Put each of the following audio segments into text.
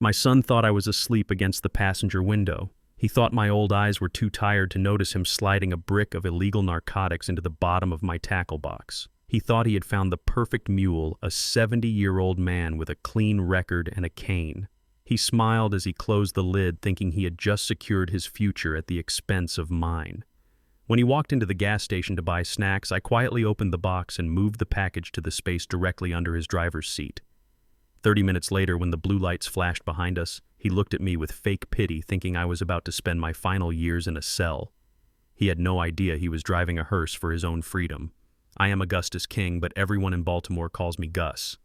My son thought I was asleep against the passenger window. He thought my old eyes were too tired to notice him sliding a brick of illegal narcotics into the bottom of my tackle box. He thought he had found the perfect mule, a 70-year-old man with a clean record and a cane. He smiled as he closed the lid, thinking he had just secured his future at the expense of mine. When he walked into the gas station to buy snacks, I quietly opened the box and moved the package to the space directly under his driver's seat. 30 minutes later, when the blue lights flashed behind us, he looked at me with fake pity, thinking I was about to spend my final years in a cell. He had no idea he was driving a hearse for his own freedom. I am Augustus King, but everyone in Baltimore calls me Gus.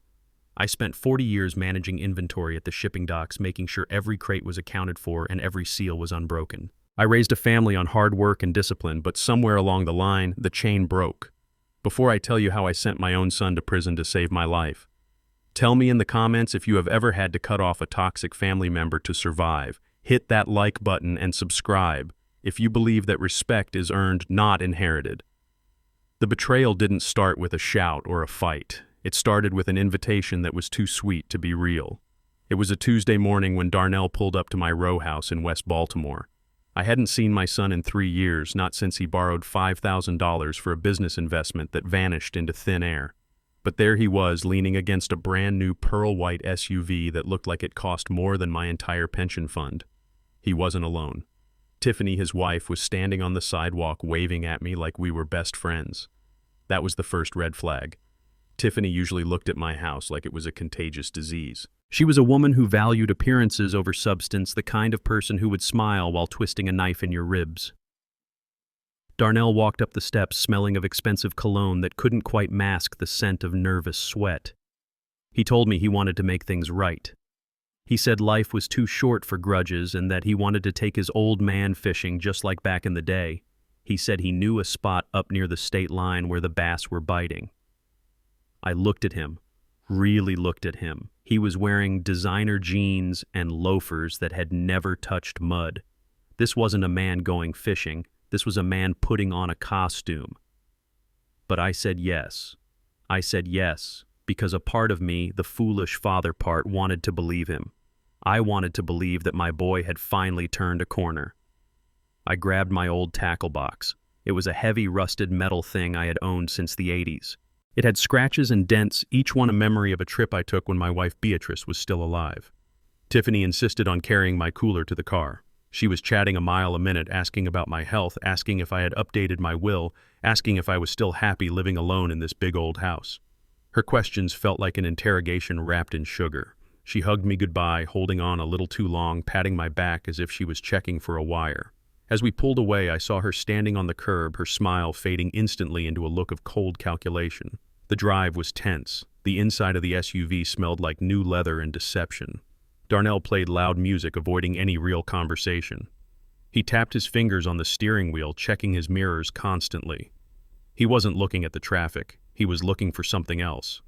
I spent 40 years managing inventory at the shipping docks, making sure every crate was accounted for and every seal was unbroken. I raised a family on hard work and discipline, but somewhere along the line, the chain broke. Before I tell you how I sent my own son to prison to save my life, tell me in the comments if you have ever had to cut off a toxic family member to survive. Hit that like button and subscribe if you believe that respect is earned, not inherited. The betrayal didn't start with a shout or a fight. It started with an invitation that was too sweet to be real. It was a Tuesday morning when Darnell pulled up to my row house in West Baltimore. I hadn't seen my son in 3 years, not since he borrowed $5,000 for a business investment that vanished into thin air. But there he was, leaning against a brand new pearl-white SUV that looked like it cost more than my entire pension fund. He wasn't alone. Tiffany, his wife, was standing on the sidewalk waving at me like we were best friends. That was the first red flag. Tiffany usually looked at my house like it was a contagious disease. She was a woman who valued appearances over substance, the kind of person who would smile while twisting a knife in your ribs. Darnell walked up the steps smelling of expensive cologne that couldn't quite mask the scent of nervous sweat. He told me he wanted to make things right. He said life was too short for grudges and that he wanted to take his old man fishing just like back in the day. He said he knew a spot up near the state line where the bass were biting. I looked at him, really looked at him. He was wearing designer jeans and loafers that had never touched mud. This wasn't a man going fishing. This was a man putting on a costume. But I said yes. I said yes, because a part of me, the foolish father part, wanted to believe him. I wanted to believe that my boy had finally turned a corner. I grabbed my old tackle box. It was a heavy, rusted metal thing I had owned since the 80s. It had scratches and dents, each one a memory of a trip I took when my wife Beatrice was still alive. Tiffany insisted on carrying my cooler to the car. She was chatting a mile a minute, asking about my health, asking if I had updated my will, asking if I was still happy living alone in this big old house. Her questions felt like an interrogation wrapped in sugar. She hugged me goodbye, holding on a little too long, patting my back as if she was checking for a wire. As we pulled away, I saw her standing on the curb, her smile fading instantly into a look of cold calculation. The drive was tense. The inside of the SUV smelled like new leather and deception. Darnell played loud music, avoiding any real conversation. He tapped his fingers on the steering wheel, checking his mirrors constantly. He wasn't looking at the traffic. He was looking for something else.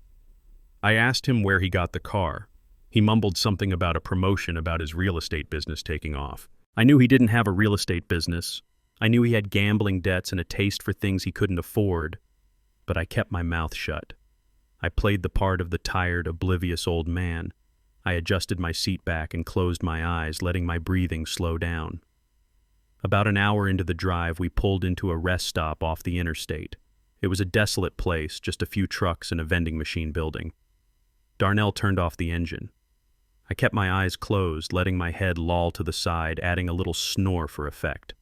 I asked him where he got the car. He mumbled something about a promotion about his real estate business taking off. I knew he didn't have a real estate business. I knew he had gambling debts and a taste for things he couldn't afford. But I kept my mouth shut. I played the part of the tired, oblivious old man. I adjusted my seat back and closed my eyes, letting my breathing slow down. About an hour into the drive, we pulled into a rest stop off the interstate. It was a desolate place, just a few trucks and a vending machine building. Darnell turned off the engine. I kept my eyes closed, letting my head loll to the side, adding a little snore for effect.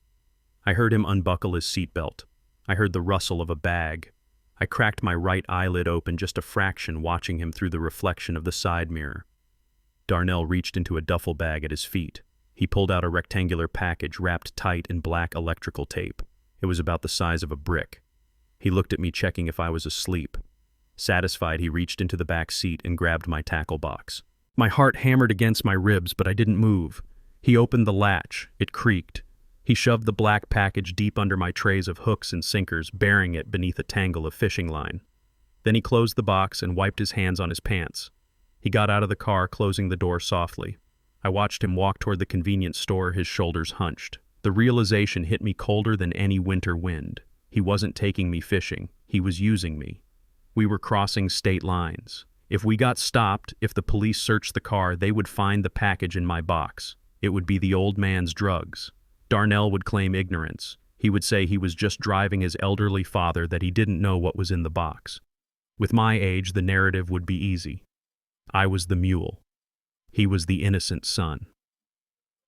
I heard him unbuckle his seatbelt. I heard the rustle of a bag. I cracked my right eyelid open just a fraction, watching him through the reflection of the side mirror. Darnell reached into a duffel bag at his feet. He pulled out a rectangular package wrapped tight in black electrical tape. It was about the size of a brick. He looked at me, checking if I was asleep. Satisfied, he reached into the back seat and grabbed my tackle box. My heart hammered against my ribs, but I didn't move. He opened the latch. It creaked. He shoved the black package deep under my trays of hooks and sinkers, burying it beneath a tangle of fishing line. Then he closed the box and wiped his hands on his pants. He got out of the car, closing the door softly. I watched him walk toward the convenience store, his shoulders hunched. The realization hit me colder than any winter wind. He wasn't taking me fishing. He was using me. We were crossing state lines. If we got stopped, if the police searched the car, they would find the package in my box. It would be the old man's drugs. Darnell would claim ignorance. He would say he was just driving his elderly father, that he didn't know what was in the box. With my age, the narrative would be easy. I was the mule. He was the innocent son.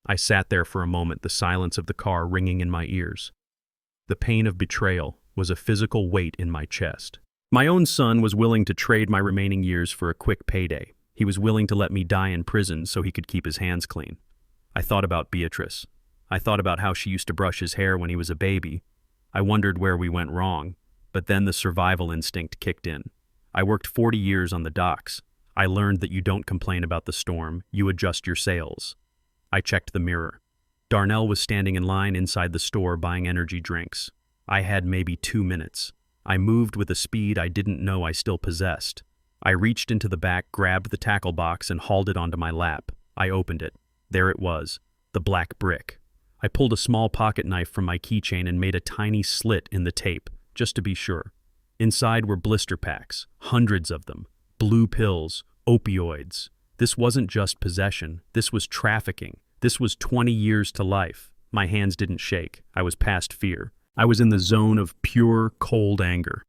I sat there for a moment, the silence of the car ringing in my ears. The pain of betrayal was a physical weight in my chest. My own son was willing to trade my remaining years for a quick payday. He was willing to let me die in prison so he could keep his hands clean. I thought about Beatrice. I thought about how she used to brush his hair when he was a baby. I wondered where we went wrong, but then the survival instinct kicked in. I worked 40 years on the docks. I learned that you don't complain about the storm, you adjust your sails. I checked the mirror. Darnell was standing in line inside the store buying energy drinks. I had maybe 2 minutes. I moved with a speed I didn't know I still possessed. I reached into the back, grabbed the tackle box, and hauled it onto my lap. I opened it. There it was, the black brick. I pulled a small pocket knife from my keychain and made a tiny slit in the tape, just to be sure. Inside were blister packs, hundreds of them, blue pills, opioids. This wasn't just possession, this was trafficking. This was 20 years to life. My hands didn't shake. I was past fear. I was in the zone of pure, cold anger.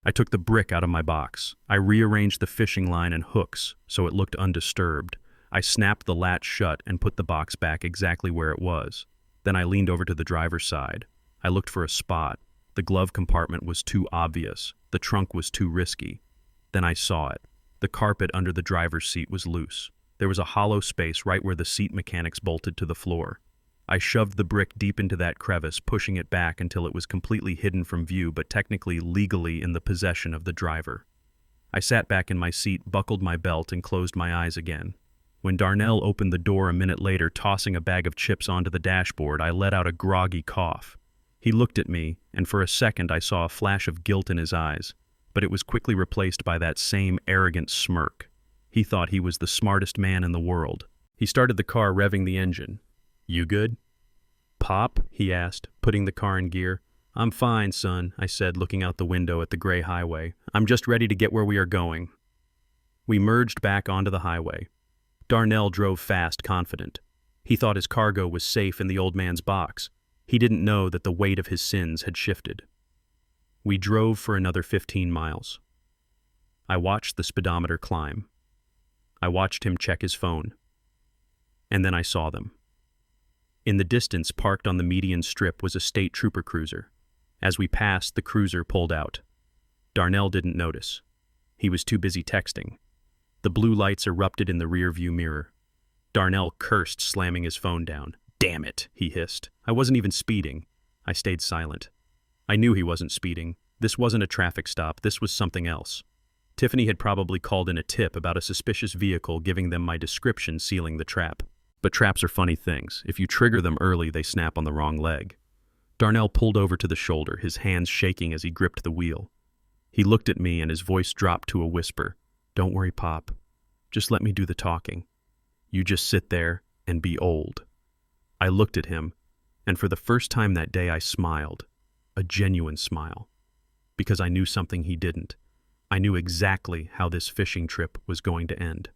I took the brick out of my box. I rearranged the fishing line and hooks so it looked undisturbed. I snapped the latch shut and put the box back exactly where it was. Then I leaned over to the driver's side. I looked for a spot. The glove compartment was too obvious. The trunk was too risky. Then I saw it. The carpet under the driver's seat was loose. There was a hollow space right where the seat mechanics bolted to the floor. I shoved the brick deep into that crevice, pushing it back until it was completely hidden from view but technically legally in the possession of the driver. I sat back in my seat, buckled my belt, and closed my eyes again. When Darnell opened the door a minute later, tossing a bag of chips onto the dashboard, I let out a groggy cough. He looked at me, and for a second I saw a flash of guilt in his eyes, but it was quickly replaced by that same arrogant smirk. He thought he was the smartest man in the world. He started the car, revving the engine. "You good?" "Pop?" he asked, putting the car in gear. "I'm fine, son," I said, looking out the window at the gray highway. "I'm just ready to get where we are going." We merged back onto the highway. Darnell drove fast, confident. He thought his cargo was safe in the old man's box. He didn't know that the weight of his sins had shifted. We drove for another 15 miles. I watched the speedometer climb. I watched him check his phone. And then I saw them. In the distance, parked on the median strip, was a state trooper cruiser. As we passed, the cruiser pulled out. Darnell didn't notice. He was too busy texting. The blue lights erupted in the rear-view mirror. Darnell cursed, slamming his phone down. "Damn it," he hissed. I wasn't even speeding. I stayed silent. I knew he wasn't speeding. This wasn't a traffic stop. This was something else. Tiffany had probably called in a tip about a suspicious vehicle, giving them my description, sealing the trap. But traps are funny things. If you trigger them early, they snap on the wrong leg. Darnell pulled over to the shoulder, his hands shaking as he gripped the wheel. He looked at me and his voice dropped to a whisper. "Don't worry, Pop. Just let me do the talking. You just sit there and be old." I looked at him, and for the first time that day I smiled. A genuine smile. Because I knew something he didn't. I knew exactly how this fishing trip was going to end.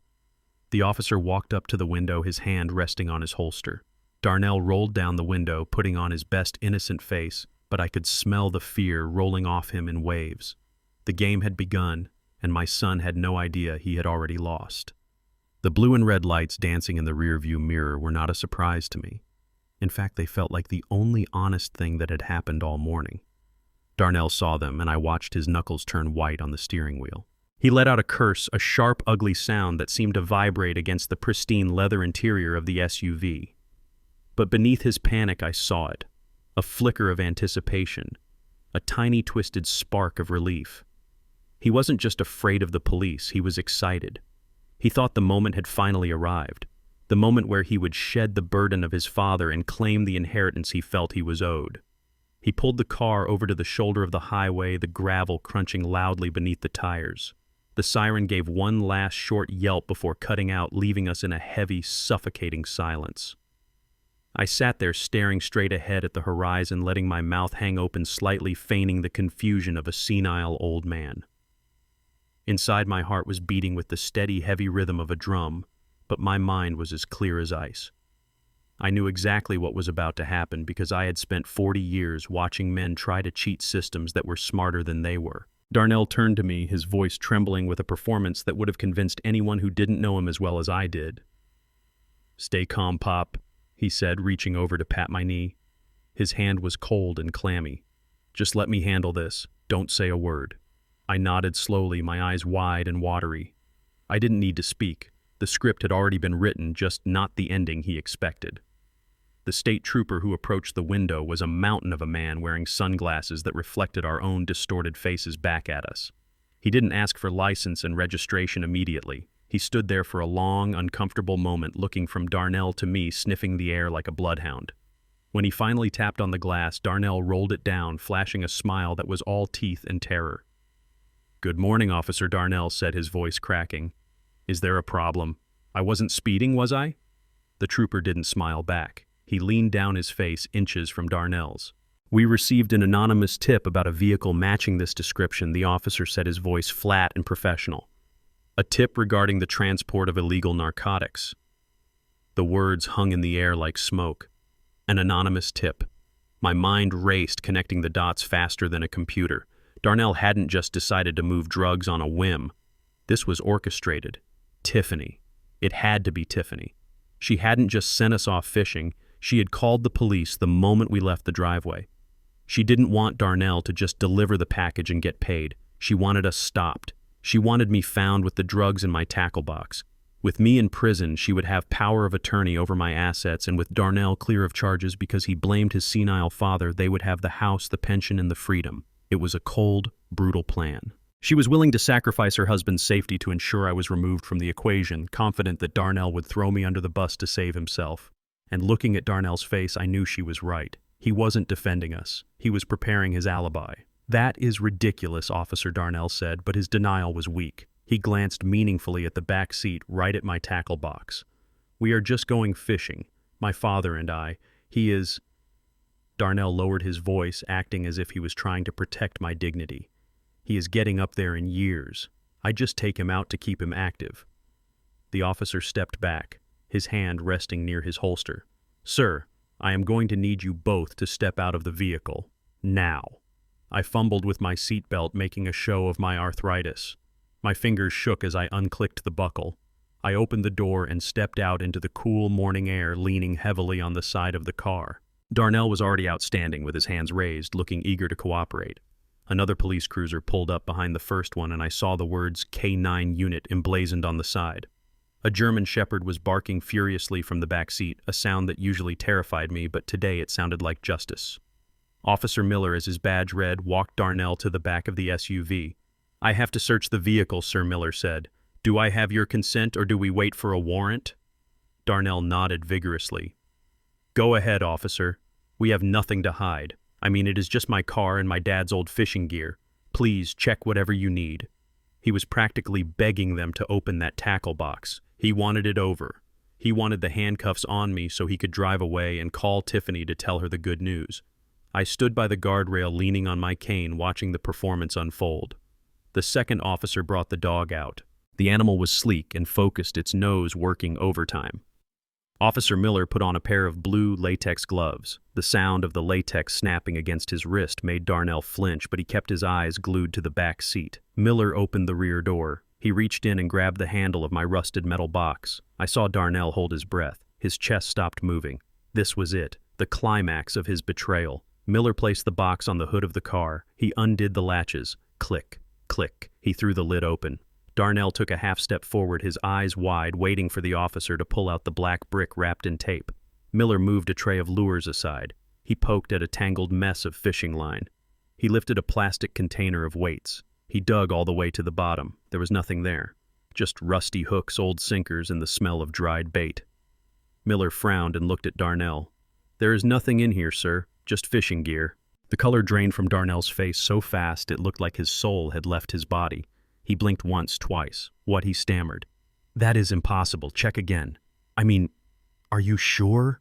The officer walked up to the window, his hand resting on his holster. Darnell rolled down the window, putting on his best innocent face, but I could smell the fear rolling off him in waves. The game had begun, and my son had no idea he had already lost. The blue and red lights dancing in the rearview mirror were not a surprise to me. In fact, they felt like the only honest thing that had happened all morning. Darnell saw them, and I watched his knuckles turn white on the steering wheel. He let out a curse, a sharp, ugly sound that seemed to vibrate against the pristine leather interior of the SUV. But beneath his panic I saw it, a flicker of anticipation, a tiny twisted spark of relief. He wasn't just afraid of the police, he was excited. He thought the moment had finally arrived, the moment where he would shed the burden of his father and claim the inheritance he felt he was owed. He pulled the car over to the shoulder of the highway, the gravel crunching loudly beneath the tires. The siren gave one last short yelp before cutting out, leaving us in a heavy, suffocating silence. I sat there staring straight ahead at the horizon, letting my mouth hang open slightly, feigning the confusion of a senile old man. Inside, my heart was beating with the steady, heavy rhythm of a drum, but my mind was as clear as ice. I knew exactly what was about to happen because I had spent 40 years watching men try to cheat systems that were smarter than they were. Darnell turned to me, his voice trembling with a performance that would have convinced anyone who didn't know him as well as I did. "Stay calm, Pop," he said, reaching over to pat my knee. His hand was cold and clammy. "Just let me handle this. Don't say a word." I nodded slowly, my eyes wide and watery. I didn't need to speak. The script had already been written, just not the ending he expected. The state trooper who approached the window was a mountain of a man wearing sunglasses that reflected our own distorted faces back at us. He didn't ask for license and registration immediately. He stood there for a long, uncomfortable moment, looking from Darnell to me, sniffing the air like a bloodhound. When he finally tapped on the glass, Darnell rolled it down, flashing a smile that was all teeth and terror. "Good morning, Officer Darnell," said, his voice cracking. "Is there a problem? I wasn't speeding, was I?" The trooper didn't smile back. He leaned down, his face inches from Darnell's. "We received an anonymous tip about a vehicle matching this description," the officer said, his voice flat and professional. "A tip regarding the transport of illegal narcotics." The words hung in the air like smoke. An anonymous tip. My mind raced, connecting the dots faster than a computer. Darnell hadn't just decided to move drugs on a whim. This was orchestrated. Tiffany. It had to be Tiffany. She hadn't just sent us off fishing. She had called the police the moment we left the driveway. She didn't want Darnell to just deliver the package and get paid. She wanted us stopped. She wanted me found with the drugs in my tackle box. With me in prison, she would have power of attorney over my assets, and with Darnell clear of charges because he blamed his senile father, they would have the house, the pension, and the freedom. It was a cold, brutal plan. She was willing to sacrifice her husband's safety to ensure I was removed from the equation, confident that Darnell would throw me under the bus to save himself. And looking at Darnell's face, I knew she was right. He wasn't defending us. He was preparing his alibi. "That is ridiculous," Officer Darnell said, but his denial was weak. He glanced meaningfully at the back seat, right at my tackle box. "We are just going fishing, my father and I. He is—" Darnell lowered his voice, acting as if he was trying to protect my dignity. "He is getting up there in years. I just take him out to keep him active." The officer stepped back, his hand resting near his holster. "Sir, I am going to need you both to step out of the vehicle. Now." I fumbled with my seatbelt, making a show of my arthritis. My fingers shook as I unclicked the buckle. I opened the door and stepped out into the cool morning air, leaning heavily on the side of the car. Darnell was already outstanding, with his hands raised, looking eager to cooperate. Another police cruiser pulled up behind the first one, and I saw the words K9 Unit emblazoned on the side. A German shepherd was barking furiously from the back seat, a sound that usually terrified me, but today it sounded like justice. Officer Miller, as his badge read, walked Darnell to the back of the SUV. "I have to search the vehicle, Sir," Miller said. "Do I have your consent, or do we wait for a warrant?" Darnell nodded vigorously. "Go ahead, officer. We have nothing to hide. I mean, it is just my car and my dad's old fishing gear. Please check whatever you need." He was practically begging them to open that tackle box. He wanted it over. He wanted the handcuffs on me so he could drive away and call Tiffany to tell her the good news. I stood by the guardrail, leaning on my cane, watching the performance unfold. The second officer brought the dog out. The animal was sleek and focused, its nose working overtime. Officer Miller put on a pair of blue latex gloves. The sound of the latex snapping against his wrist made Darnell flinch, but he kept his eyes glued to the back seat. Miller opened the rear door. He reached in and grabbed the handle of my rusted metal box. I saw Darnell hold his breath. His chest stopped moving. This was it, the climax of his betrayal. Miller placed the box on the hood of the car. He undid the latches. Click, click. He threw the lid open. Darnell took a half step forward, his eyes wide, waiting for the officer to pull out the black brick wrapped in tape. Miller moved a tray of lures aside. He poked at a tangled mess of fishing line. He lifted a plastic container of weights. He dug all the way to the bottom. There was nothing there. Just rusty hooks, old sinkers, and the smell of dried bait. Miller frowned and looked at Darnell. "There is nothing in here, sir. Just fishing gear." The color drained from Darnell's face so fast it looked like his soul had left his body. He blinked once, twice. What, he stammered. "That is impossible. Check again. I mean, are you sure?"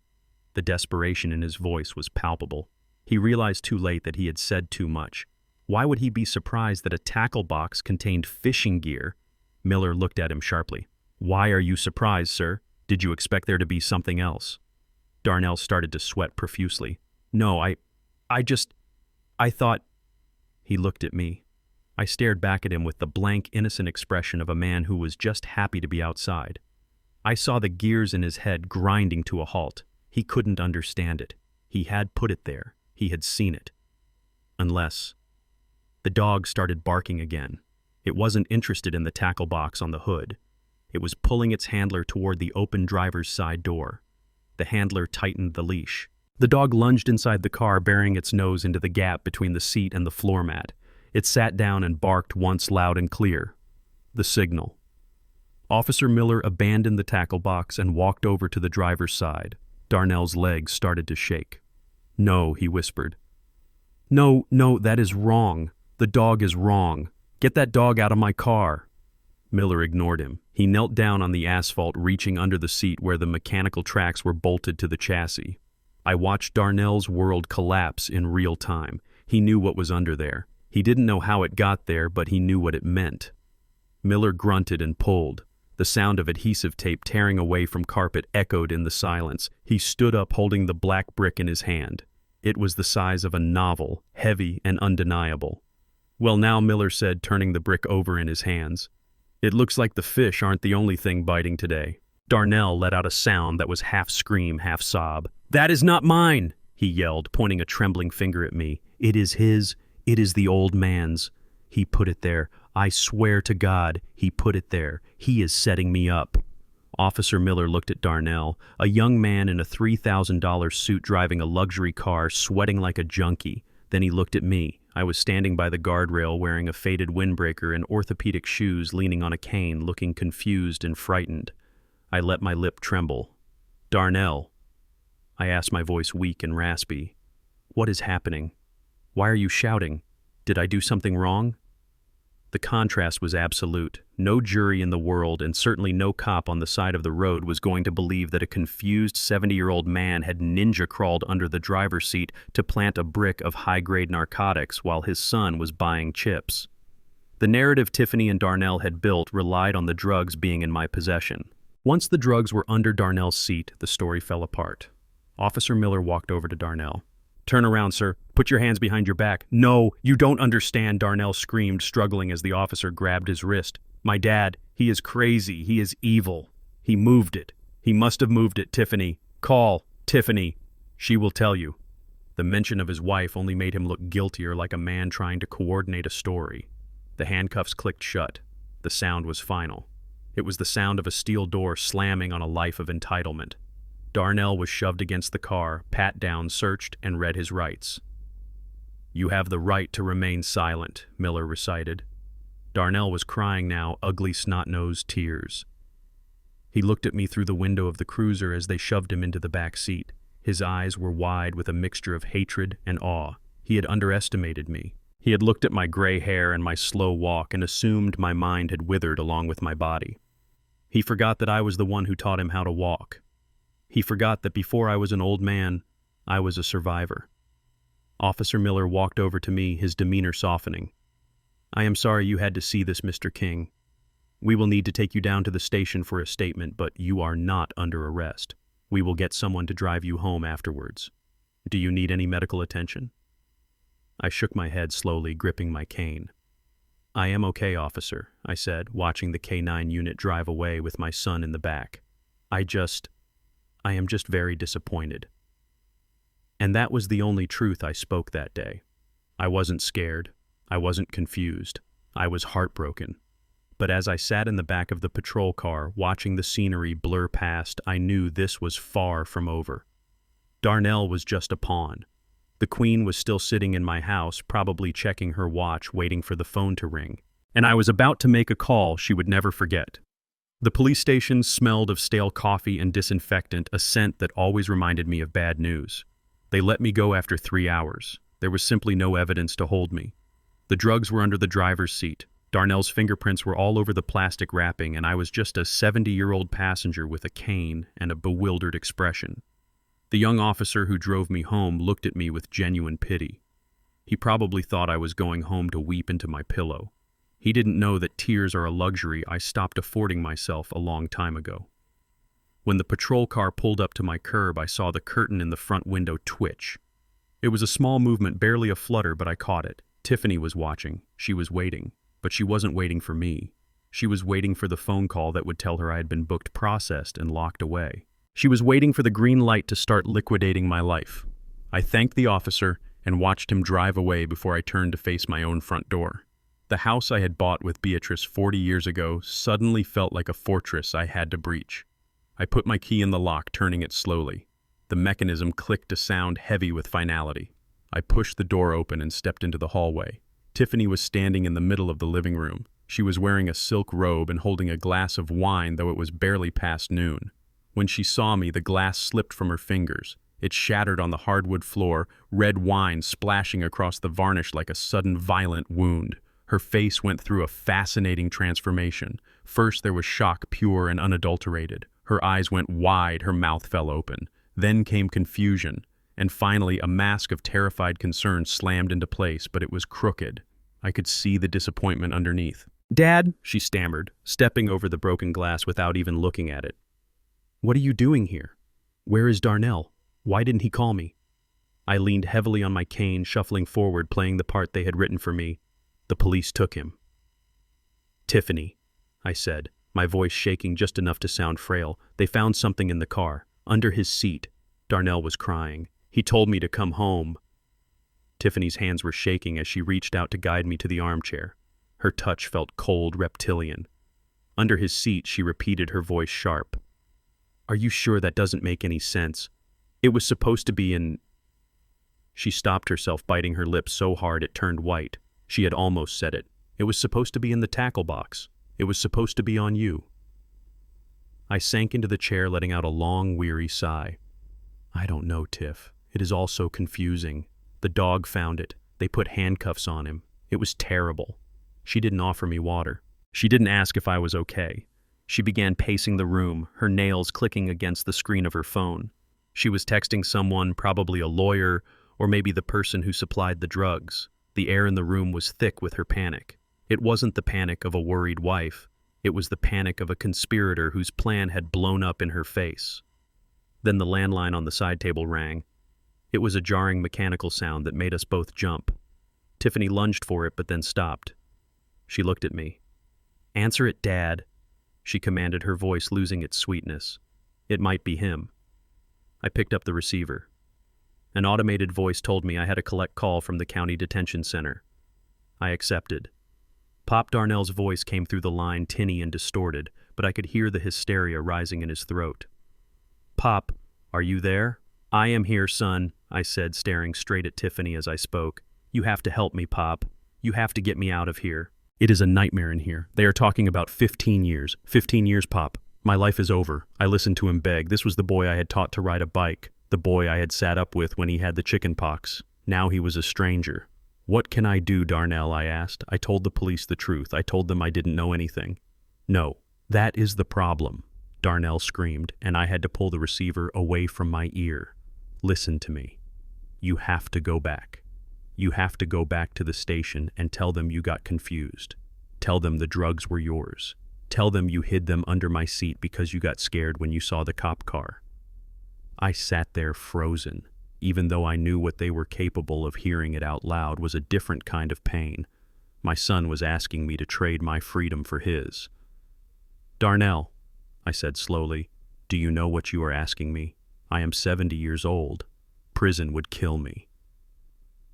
The desperation in his voice was palpable. He realized too late that he had said too much. Why would he be surprised that a tackle box contained fishing gear? Miller looked at him sharply. Why are you surprised, sir? Did you expect there to be something else? Darnell started to sweat profusely. No, I thought... He looked at me. I stared back at him with the blank, innocent expression of a man who was just happy to be outside. I saw the gears in his head grinding to a halt. He couldn't understand it. He had put it there. He had seen it. Unless... The dog started barking again. It wasn't interested in the tackle box on the hood. It was pulling its handler toward the open driver's side door. The handler tightened the leash. The dog lunged inside the car, burying its nose into the gap between the seat and the floor mat. It sat down and barked once loud and clear. The signal. Officer Miller abandoned the tackle box and walked over to the driver's side. Darnell's legs started to shake. No, he whispered. No, that is wrong. The dog is wrong. Get that dog out of my car. Miller ignored him. He knelt down on the asphalt, reaching under the seat where the mechanical tracks were bolted to the chassis. I watched Darnell's world collapse in real time. He knew what was under there. He didn't know how it got there, but he knew what it meant. Miller grunted and pulled. The sound of adhesive tape tearing away from carpet echoed in the silence. He stood up holding the black brick in his hand. It was the size of a novel, heavy and undeniable. Well now, Miller said, turning the brick over in his hands. It looks like the fish aren't the only thing biting today. Darnell let out a sound that was half scream, half sob. That is not mine, he yelled, pointing a trembling finger at me. It is his. It is the old man's. He put it there. I swear to God, he put it there. He is setting me up. Officer Miller looked at Darnell, a young man in a $3,000 suit driving a luxury car, sweating like a junkie. Then he looked at me. I was standing by the guardrail wearing a faded windbreaker and orthopedic shoes, leaning on a cane, looking confused and frightened. I let my lip tremble. Darnell, I asked, my voice weak and raspy. What is happening? Why are you shouting? Did I do something wrong? The contrast was absolute. No jury in the world, and certainly no cop on the side of the road, was going to believe that a confused 70-year-old man had ninja-crawled under the driver's seat to plant a brick of high-grade narcotics while his son was buying chips. The narrative Tiffany and Darnell had built relied on the drugs being in my possession. Once the drugs were under Darnell's seat, the story fell apart. Officer Miller walked over to Darnell. Turn around, sir. Put your hands behind your back. No, you don't understand, Darnell screamed, struggling as the officer grabbed his wrist. My dad, he is crazy. He is evil. He moved it. He must have moved it, Tiffany. Call Tiffany. She will tell you. The mention of his wife only made him look guiltier, like a man trying to coordinate a story. The handcuffs clicked shut. The sound was final. It was the sound of a steel door slamming on a life of entitlement. Darnell was shoved against the car, pat down, searched, and read his rights. You have the right to remain silent, Miller recited. Darnell was crying now, ugly snot-nosed tears. He looked at me through the window of the cruiser as they shoved him into the back seat. His eyes were wide with a mixture of hatred and awe. He had underestimated me. He had looked at my gray hair and my slow walk and assumed my mind had withered along with my body. He forgot that I was the one who taught him how to walk. He forgot that before I was an old man, I was a survivor. Officer Miller walked over to me, his demeanor softening. I am sorry you had to see this, Mr. King. We will need to take you down to the station for a statement, but you are not under arrest. We will get someone to drive you home afterwards. Do you need any medical attention? I shook my head slowly, gripping my cane. I am okay, officer, I said, watching the K-9 unit drive away with my son in the back. I am just very disappointed. And that was the only truth I spoke that day. I wasn't scared. I wasn't confused. I was heartbroken. But as I sat in the back of the patrol car, watching the scenery blur past, I knew this was far from over. Darnell was just a pawn. The Queen was still sitting in my house, probably checking her watch, waiting for the phone to ring. And I was about to make a call she would never forget. The police station smelled of stale coffee and disinfectant, a scent that always reminded me of bad news. They let me go after 3 hours. There was simply no evidence to hold me. The drugs were under the driver's seat. Darnell's fingerprints were all over the plastic wrapping, and I was just a 70-year-old passenger with a cane and a bewildered expression. The young officer who drove me home looked at me with genuine pity. He probably thought I was going home to weep into my pillow. He didn't know that tears are a luxury I stopped affording myself a long time ago. When the patrol car pulled up to my curb, I saw the curtain in the front window twitch. It was a small movement, barely a flutter, but I caught it. Tiffany was watching. She was waiting. But she wasn't waiting for me. She was waiting for the phone call that would tell her I had been booked, processed, and locked away. She was waiting for the green light to start liquidating my life. I thanked the officer and watched him drive away before I turned to face my own front door. The house I had bought with Beatrice 40 years ago suddenly felt like a fortress I had to breach. I put my key in the lock, turning it slowly. The mechanism clicked a sound heavy with finality. I pushed the door open and stepped into the hallway. Tiffany was standing in the middle of the living room. She was wearing a silk robe and holding a glass of wine, though it was barely past noon. When she saw me, the glass slipped from her fingers. It shattered on the hardwood floor, red wine splashing across the varnish like a sudden violent wound. Her face went through a fascinating transformation. First there was shock, pure and unadulterated. Her eyes went wide, her mouth fell open. Then came confusion, and finally a mask of terrified concern slammed into place, but it was crooked. I could see the disappointment underneath. "Dad," she stammered, stepping over the broken glass without even looking at it. "What are you doing here? Where is Darnell? Why didn't he call me?" I leaned heavily on my cane, shuffling forward, playing the part they had written for me. "The police took him." "Tiffany," I said, my voice shaking just enough to sound frail. "They found something in the car, under his seat." Darnell was crying. "He told me to come home." Tiffany's hands were shaking as she reached out to guide me to the armchair. Her touch felt cold, reptilian. "Under his seat," she repeated, her voice sharp. "Are you sure that doesn't make any sense? It was supposed to be in—" She stopped herself, biting her lip so hard it turned white. She had almost said it. "It was supposed to be in the tackle box. It was supposed to be on you." I sank into the chair, letting out a long, weary sigh. "I don't know, Tiff. It is all so confusing. The dog found it. They put handcuffs on him. It was terrible. She didn't offer me water. She didn't ask if I was okay. She began pacing the room, her nails clicking against the screen of her phone. She was texting someone, probably a lawyer, or maybe the person who supplied the drugs. The air in the room was thick with her panic. It wasn't the panic of a worried wife. It was the panic of a conspirator whose plan had blown up in her face. Then the landline on the side table rang. It was a jarring mechanical sound that made us both jump. Tiffany lunged for it, but then stopped. She looked at me. "Answer it, Dad," she commanded, her voice losing its sweetness. It might be him. I picked up the receiver. An automated voice told me I had a collect call from the county detention center. I accepted. Pop Darnell's voice came through the line, tinny and distorted, but I could hear the hysteria rising in his throat. "Pop, are you there?" "I am here, son," I said, staring straight at Tiffany as I spoke. "You have to help me, Pop. You have to get me out of here. It is a nightmare in here. They are talking about 15 years. 15 years, Pop. My life is over." I listened to him beg. This was the boy I had taught to ride a bike, the boy I had sat up with when he had the chicken pox. Now he was a stranger. "What can I do, Darnell?" I asked. I told the police the truth. I told them I didn't know anything. "No, that is the problem," Darnell screamed, and I had to pull the receiver away from my ear. "Listen to me. You have to go back. You have to go back to the station and tell them you got confused. Tell them the drugs were yours. Tell them you hid them under my seat because you got scared when you saw the cop car." I sat there frozen. Even though I knew what they were capable of, hearing it out loud was a different kind of pain. My son was asking me to trade my freedom for his. "Darnell," I said slowly, "do you know what you are asking me? I am 70 years old. Prison would kill me."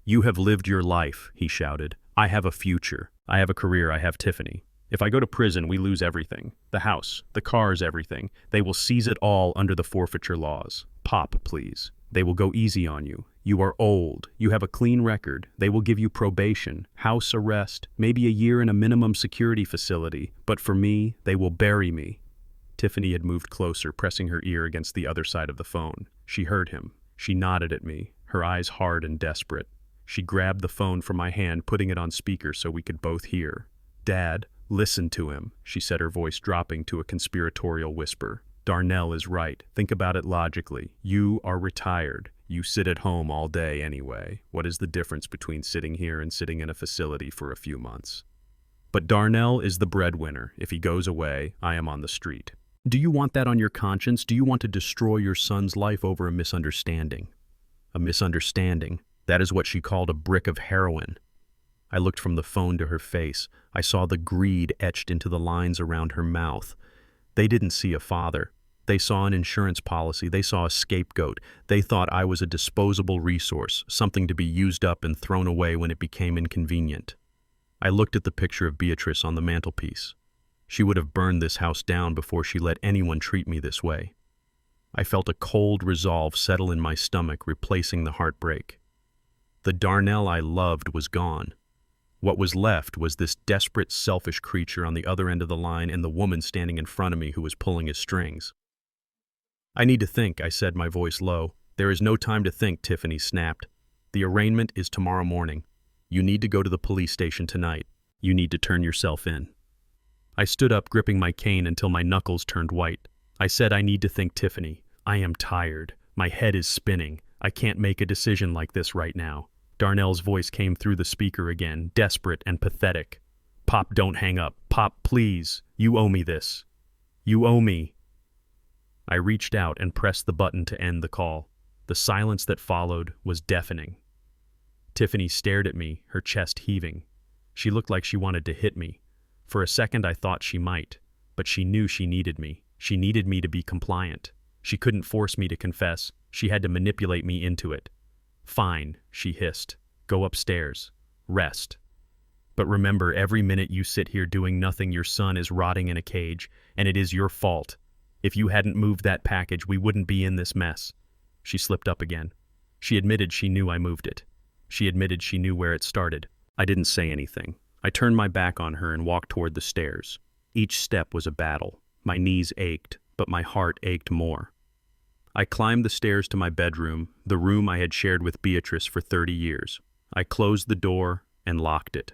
"You have lived your life," he shouted. "I have a future. I have a career. I have Tiffany. If I go to prison, we lose everything. The house, the cars, everything. They will seize it all under the forfeiture laws. Pop, please. They will go easy on you. You are old. You have a clean record. They will give you probation, house arrest, maybe a year in a minimum security facility. But for me, they will bury me." Tiffany had moved closer, pressing her ear against the other side of the phone. She heard him. She nodded at me, her eyes hard and desperate. She grabbed the phone from my hand, putting it on speaker so we could both hear. "Dad, listen to him," she said, her voice dropping to a conspiratorial whisper. "Darnell is right. Think about it logically. You are retired. You sit at home all day anyway. What is the difference between sitting here and sitting in a facility for a few months? But Darnell is the breadwinner. If he goes away, I am on the street. Do you want that on your conscience? Do you want to destroy your son's life over a misunderstanding? A misunderstanding. That is what she called a brick of heroin. I looked from the phone to her face. I saw the greed etched into the lines around her mouth. They didn't see a father. They saw an insurance policy. They saw a scapegoat. They thought I was a disposable resource, something to be used up and thrown away when it became inconvenient. I looked at the picture of Beatrice on the mantelpiece. She would have burned this house down before she let anyone treat me this way. I felt a cold resolve settle in my stomach, replacing the heartbreak. The Darnell I loved was gone. What was left was this desperate, selfish creature on the other end of the line and the woman standing in front of me who was pulling his strings. I need to think, I said, my voice low. There is no time to think, Tiffany snapped. The arraignment is tomorrow morning. You need to go to the police station tonight. You need to turn yourself in. I stood up, gripping my cane until my knuckles turned white. I said, I need to think, Tiffany. I am tired. My head is spinning. I can't make a decision like this right now. Darnell's voice came through the speaker again, desperate and pathetic. Pop, don't hang up. Pop, please. You owe me this. You owe me. I reached out and pressed the button to end the call. The silence that followed was deafening. Tiffany stared at me, her chest heaving. She looked like she wanted to hit me. For a second I thought she might, but she knew she needed me. She needed me to be compliant. She couldn't force me to confess. She had to manipulate me into it. Fine, she hissed. Go upstairs. Rest. But remember, every minute you sit here doing nothing, your son is rotting in a cage, and it is your fault. If you hadn't moved that package, we wouldn't be in this mess. She slipped up again. She admitted she knew I moved it. She admitted she knew where it started. I didn't say anything. I turned my back on her and walked toward the stairs. Each step was a battle. My knees ached, but my heart ached more. I climbed the stairs to my bedroom, the room I had shared with Beatrice for 30 years. I closed the door and locked it.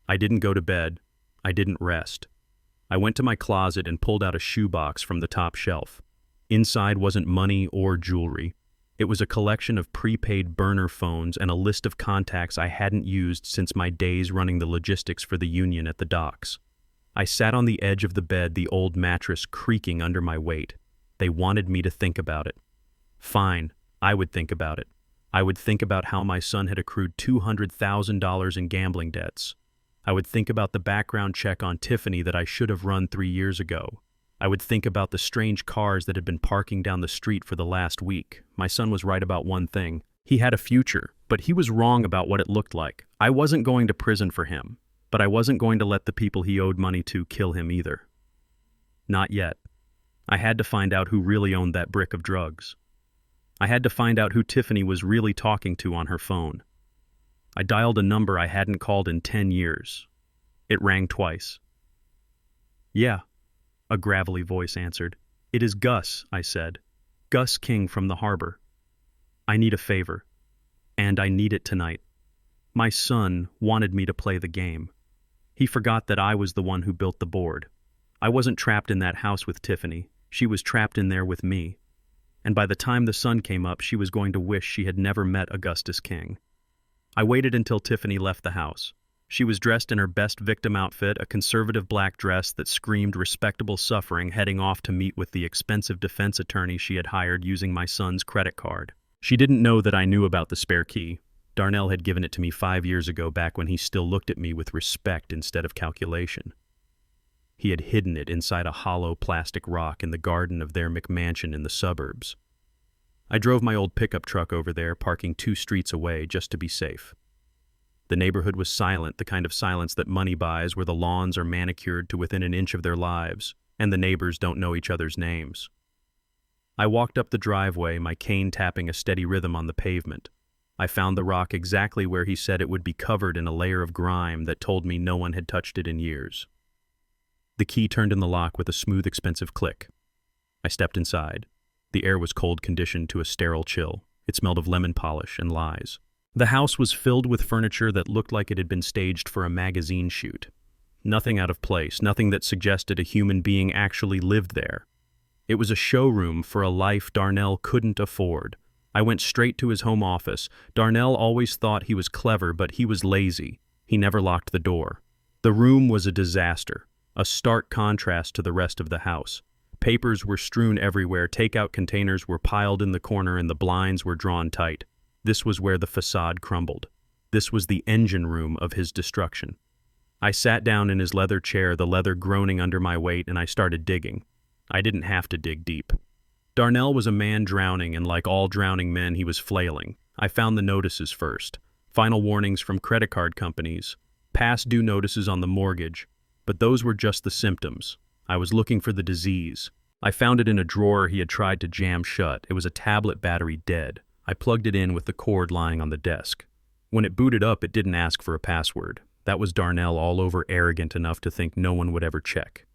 I didn't go to bed. I didn't rest. I went to my closet and pulled out a shoebox from the top shelf. Inside wasn't money or jewelry. It was a collection of prepaid burner phones and a list of contacts I hadn't used since my days running the logistics for the union at the docks. I sat on the edge of the bed, the old mattress creaking under my weight. They wanted me to think about it. Fine, I would think about it. I would think about how my son had accrued $200,000 in gambling debts. I would think about the background check on Tiffany that I should have run 3 years ago. I would think about the strange cars that had been parking down the street for the last week. My son was right about one thing. He had a future, but he was wrong about what it looked like. I wasn't going to prison for him, but I wasn't going to let the people he owed money to kill him either. Not yet. I had to find out who really owned that brick of drugs. I had to find out who Tiffany was really talking to on her phone. I dialed a number I hadn't called in 10 years. It rang twice. Yeah, a gravelly voice answered. It is Gus, I said. Gus King from the harbor. I need a favor. And I need it tonight. My son wanted me to play the game. He forgot that I was the one who built the board. I wasn't trapped in that house with Tiffany. She was trapped in there with me. And by the time the sun came up, she was going to wish she had never met Augustus King. I waited until Tiffany left the house. She was dressed in her best victim outfit, a conservative black dress that screamed respectable suffering, heading off to meet with the expensive defense attorney she had hired using my son's credit card. She didn't know that I knew about the spare key. Darnell had given it to me 5 years ago, back when he still looked at me with respect instead of calculation. He had hidden it inside a hollow plastic rock in the garden of their McMansion in the suburbs. I drove my old pickup truck over there, parking 2 streets away just to be safe. The neighborhood was silent, the kind of silence that money buys, where the lawns are manicured to within an inch of their lives, and the neighbors don't know each other's names. I walked up the driveway, my cane tapping a steady rhythm on the pavement. I found the rock exactly where he said it would be, covered in a layer of grime that told me no one had touched it in years. The key turned in the lock with a smooth, expensive click. I stepped inside. The air was cold, conditioned to a sterile chill. It smelled of lemon polish and lies. The house was filled with furniture that looked like it had been staged for a magazine shoot. Nothing out of place, nothing that suggested a human being actually lived there. It was a showroom for a life Darnell couldn't afford. I went straight to his home office. Darnell always thought he was clever, but he was lazy. He never locked the door. The room was a disaster, a stark contrast to the rest of the house. Papers were strewn everywhere, takeout containers were piled in the corner, and the blinds were drawn tight. This was where the facade crumbled. This was the engine room of his destruction. I sat down in his leather chair, the leather groaning under my weight, and I started digging. I didn't have to dig deep. Darnell was a man drowning, and like all drowning men, he was flailing. I found the notices first. Final warnings from credit card companies. Past due notices on the mortgage. But those were just the symptoms. I was looking for the disease. I found it in a drawer he had tried to jam shut. It was a tablet battery dead. I plugged it in with the cord lying on the desk. When it booted up, it didn't ask for a password. That was Darnell all over, arrogant enough to think no one would ever check.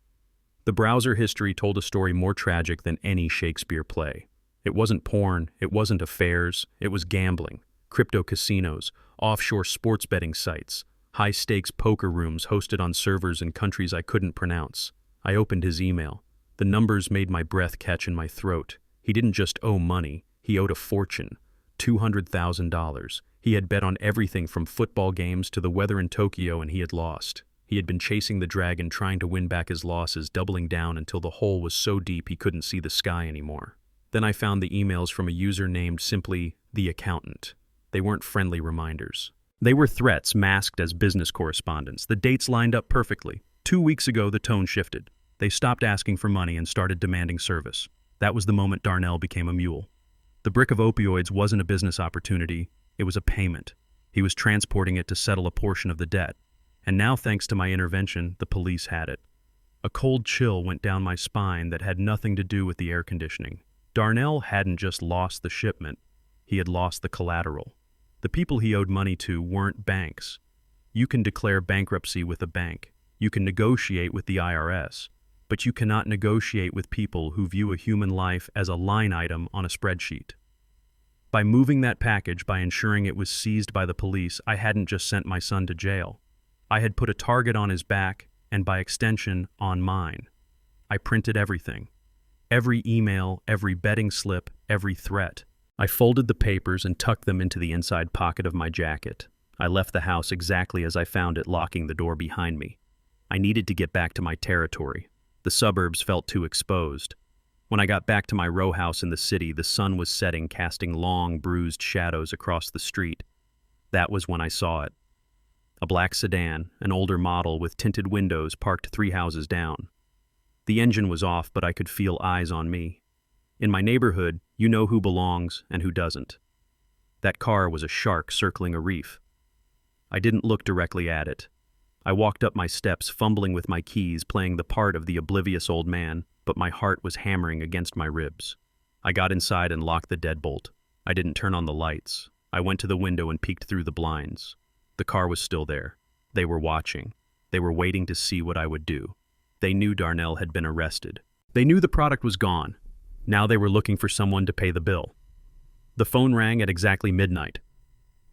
The browser history told a story more tragic than any Shakespeare play. It wasn't porn, it wasn't affairs, it was gambling, crypto casinos, offshore sports betting sites, high-stakes poker rooms hosted on servers in countries I couldn't pronounce. I opened his email. The numbers made my breath catch in my throat. He didn't just owe money, he owed a fortune. $200,000. He had bet on everything from football games to the weather in Tokyo, and he had lost. He had been chasing the dragon, trying to win back his losses, doubling down until the hole was so deep he couldn't see the sky anymore. Then I found the emails from a user named simply The Accountant. They weren't friendly reminders. They were threats masked as business correspondence. The dates lined up perfectly. 2 weeks ago, the tone shifted. They stopped asking for money and started demanding service. That was the moment Darnell became a mule. The brick of opioids wasn't a business opportunity, it was a payment. He was transporting it to settle a portion of the debt. And now, thanks to my intervention, the police had it. A cold chill went down my spine that had nothing to do with the air conditioning. Darnell hadn't just lost the shipment, he had lost the collateral. The people he owed money to weren't banks. You can declare bankruptcy with a bank. You can negotiate with the IRS. But you cannot negotiate with people who view a human life as a line item on a spreadsheet. By moving that package, by ensuring it was seized by the police, I hadn't just sent my son to jail. I had put a target on his back, and by extension, on mine. I printed everything. Every email, every betting slip, every threat. I folded the papers and tucked them into the inside pocket of my jacket. I left the house exactly as I found it, locking the door behind me. I needed to get back to my territory. The suburbs felt too exposed. When I got back to my row house in the city, the sun was setting, casting long, bruised shadows across the street. That was when I saw it. A black sedan, an older model with tinted windows, parked 3 houses down. The engine was off, but I could feel eyes on me. In my neighborhood, you know who belongs and who doesn't. That car was a shark circling a reef. I didn't look directly at it. I walked up my steps, fumbling with my keys, playing the part of the oblivious old man, but my heart was hammering against my ribs. I got inside and locked the deadbolt. I didn't turn on the lights. I went to the window and peeked through the blinds. The car was still there. They were watching. They were waiting to see what I would do. They knew Darnell had been arrested. They knew the product was gone. Now they were looking for someone to pay the bill. The phone rang at exactly midnight.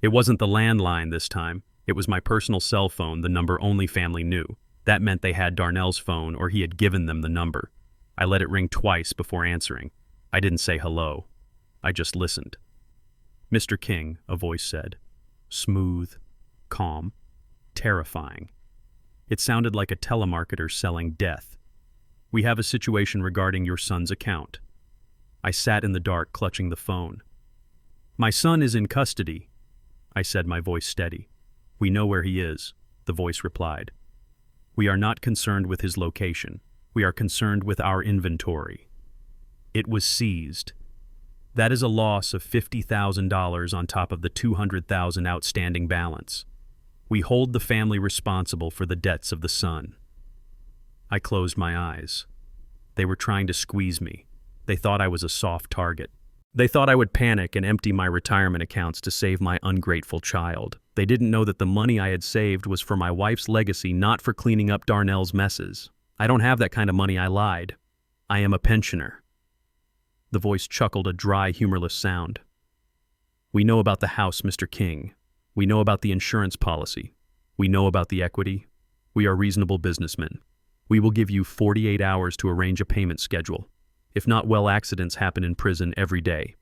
It wasn't the landline this time. It was my personal cell phone, the number only family knew. That meant they had Darnell's phone, or he had given them the number. I let it ring twice before answering. I didn't say hello. I just listened. "Mr. King," a voice said. Smooth, calm, terrifying. It sounded like a telemarketer selling death. "We have a situation regarding your son's account." I sat in the dark, clutching the phone. "My son is in custody," I said, my voice steady. "We know where he is," the voice replied. "We are not concerned with his location. We are concerned with our inventory." It was seized. That is a loss of $50,000 on top of the $200,000 outstanding balance. We hold the family responsible for the debts of the son. I closed my eyes. They were trying to squeeze me. They thought I was a soft target. They thought I would panic and empty my retirement accounts to save my ungrateful child. They didn't know that the money I had saved was for my wife's legacy, not for cleaning up Darnell's messes. "I don't have that kind of money," I lied. "I am a pensioner." The voice chuckled, a dry, humorless sound. "We know about the house, Mr. King. We know about the insurance policy. We know about the equity. We are reasonable businessmen. We will give you 48 hours to arrange a payment schedule. If not, well, accidents happen in prison every day.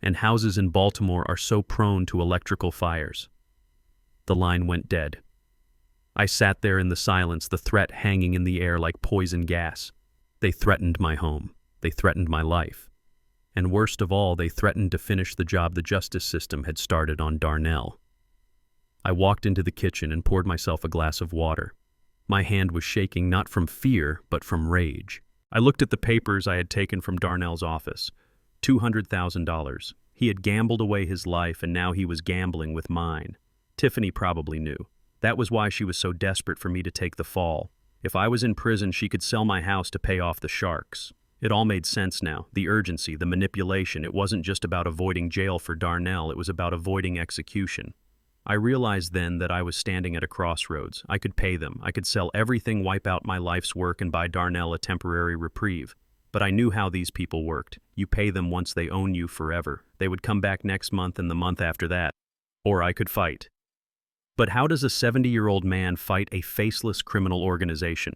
and houses in Baltimore are so prone to electrical fires. The line went dead. I sat there in the silence, the threat hanging in the air like poison gas. They threatened my home. They threatened my life. And worst of all, they threatened to finish the job the justice system had started on Darnell. I walked into the kitchen and poured myself a glass of water. My hand was shaking not from fear, but from rage. I looked at the papers I had taken from Darnell's office. $200,000. He had gambled away his life, and now he was gambling with mine. Tiffany probably knew. That was why she was so desperate for me to take the fall. If I was in prison, she could sell my house to pay off the sharks. It all made sense now. The urgency, the manipulation. It wasn't just about avoiding jail for Darnell, it was about avoiding execution. I realized then that I was standing at a crossroads. I could pay them. I could sell everything, wipe out my life's work, and buy Darnell a temporary reprieve. But I knew how these people worked. You pay them once, they own you forever. They would come back next month and the month after that. Or I could fight. But how does a 70-year-old man fight a faceless criminal organization?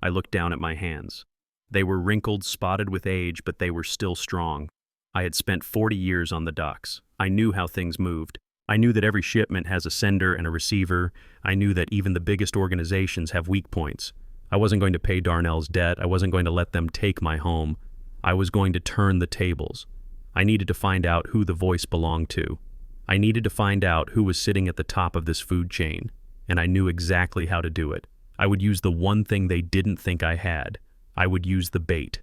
I looked down at my hands. They were wrinkled, spotted with age, but they were still strong. I had spent 40 years on the docks. I knew how things moved. I knew that every shipment has a sender and a receiver. I knew that even the biggest organizations have weak points. I wasn't going to pay Darnell's debt. I wasn't going to let them take my home. I was going to turn the tables. I needed to find out who the voice belonged to. I needed to find out who was sitting at the top of this food chain, and I knew exactly how to do it. I would use the one thing they didn't think I had. I would use the bait.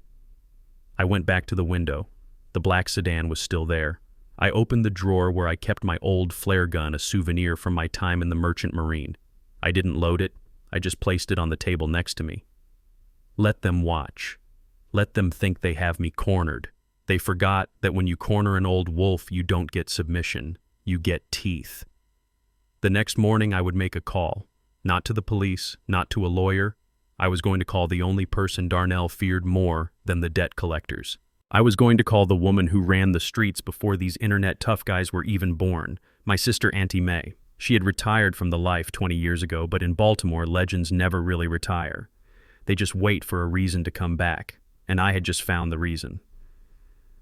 I went back to the window. The black sedan was still there. I opened the drawer where I kept my old flare gun, a souvenir from my time in the Merchant Marine. I didn't load it. I just placed it on the table next to me. Let them watch. Let them think they have me cornered. They forgot that when you corner an old wolf, you don't get submission. You get teeth. The next morning, I would make a call. Not to the police, not to a lawyer. I was going to call the only person Darnell feared more than the debt collectors. I was going to call the woman who ran the streets before these internet tough guys were even born, my sister Auntie May. She had retired from the life 20 years ago, but in Baltimore, legends never really retire. They just wait for a reason to come back, and I had just found the reason.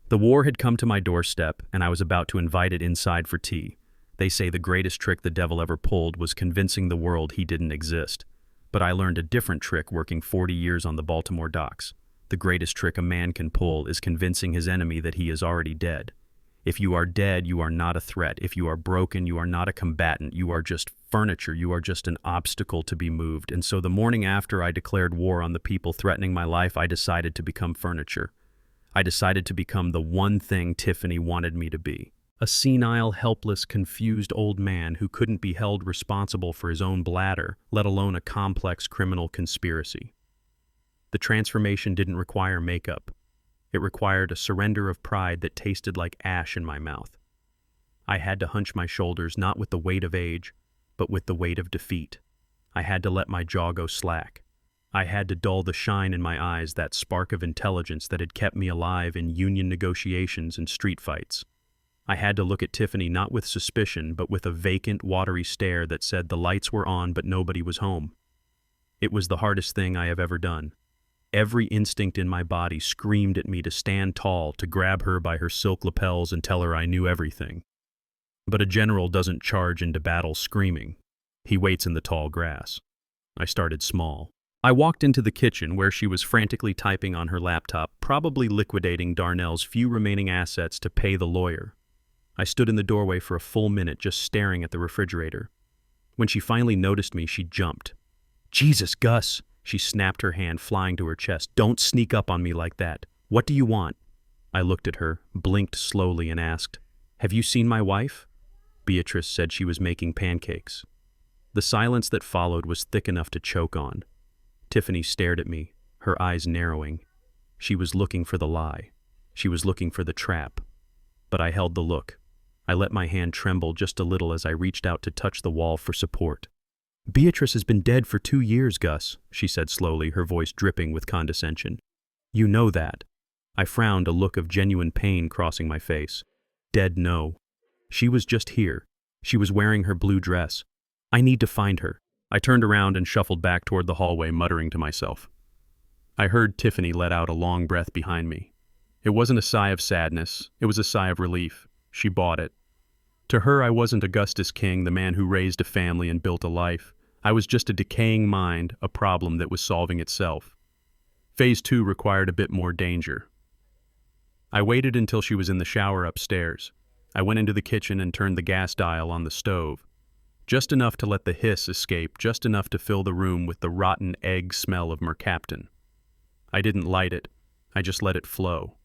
The war had come to my doorstep, and I was about to invite it inside for tea. They say the greatest trick the devil ever pulled was convincing the world he didn't exist. But I learned a different trick working 40 years on the Baltimore docks. The greatest trick a man can pull is convincing his enemy that he is already dead. If you are dead, you are not a threat. If you are broken, you are not a combatant. You are just furniture. You are just an obstacle to be moved. And so the morning after I declared war on the people threatening my life, I decided to become furniture. I decided to become the one thing Tiffany wanted me to be. A senile, helpless, confused old man who couldn't be held responsible for his own bladder, let alone a complex criminal conspiracy. The transformation didn't require makeup. It required a surrender of pride that tasted like ash in my mouth. I had to hunch my shoulders not with the weight of age, but with the weight of defeat. I had to let my jaw go slack. I had to dull the shine in my eyes, that spark of intelligence that had kept me alive in union negotiations and street fights. I had to look at Tiffany not with suspicion, but with a vacant, watery stare that said the lights were on but nobody was home. It was the hardest thing I have ever done. Every instinct in my body screamed at me to stand tall, to grab her by her silk lapels and tell her I knew everything. But a general doesn't charge into battle screaming. He waits in the tall grass. I started small. I walked into the kitchen where she was frantically typing on her laptop, probably liquidating Darnell's few remaining assets to pay the lawyer. I stood in the doorway for a full minute just staring at the refrigerator. When she finally noticed me, she jumped. "Jesus, Gus!" She snapped her hand, flying to her chest. "Don't sneak up on me like that. What do you want?" I looked at her, blinked slowly, and asked, "Have you seen my wife?" Beatrice said she was making pancakes. The silence that followed was thick enough to choke on. Tiffany stared at me, her eyes narrowing. She was looking for the lie. She was looking for the trap. But I held the look. I let my hand tremble just a little as I reached out to touch the wall for support. "Beatrice has been dead for 2 years, Gus," she said slowly, her voice dripping with condescension. "You know that." I frowned, a look of genuine pain crossing my face. Dead, no. She was just here. She was wearing her blue dress. I need to find her. I turned around and shuffled back toward the hallway, muttering to myself. I heard Tiffany let out a long breath behind me. It wasn't a sigh of sadness. It was a sigh of relief. She bought it. To her, I wasn't Augustus King, the man who raised a family and built a life. I was just a decaying mind, a problem that was solving itself. Phase 2 required a bit more danger. I waited until she was in the shower upstairs. I went into the kitchen and turned the gas dial on the stove. Just enough to let the hiss escape, just enough to fill the room with the rotten egg smell of mercaptan. I didn't light it, I just let it flow.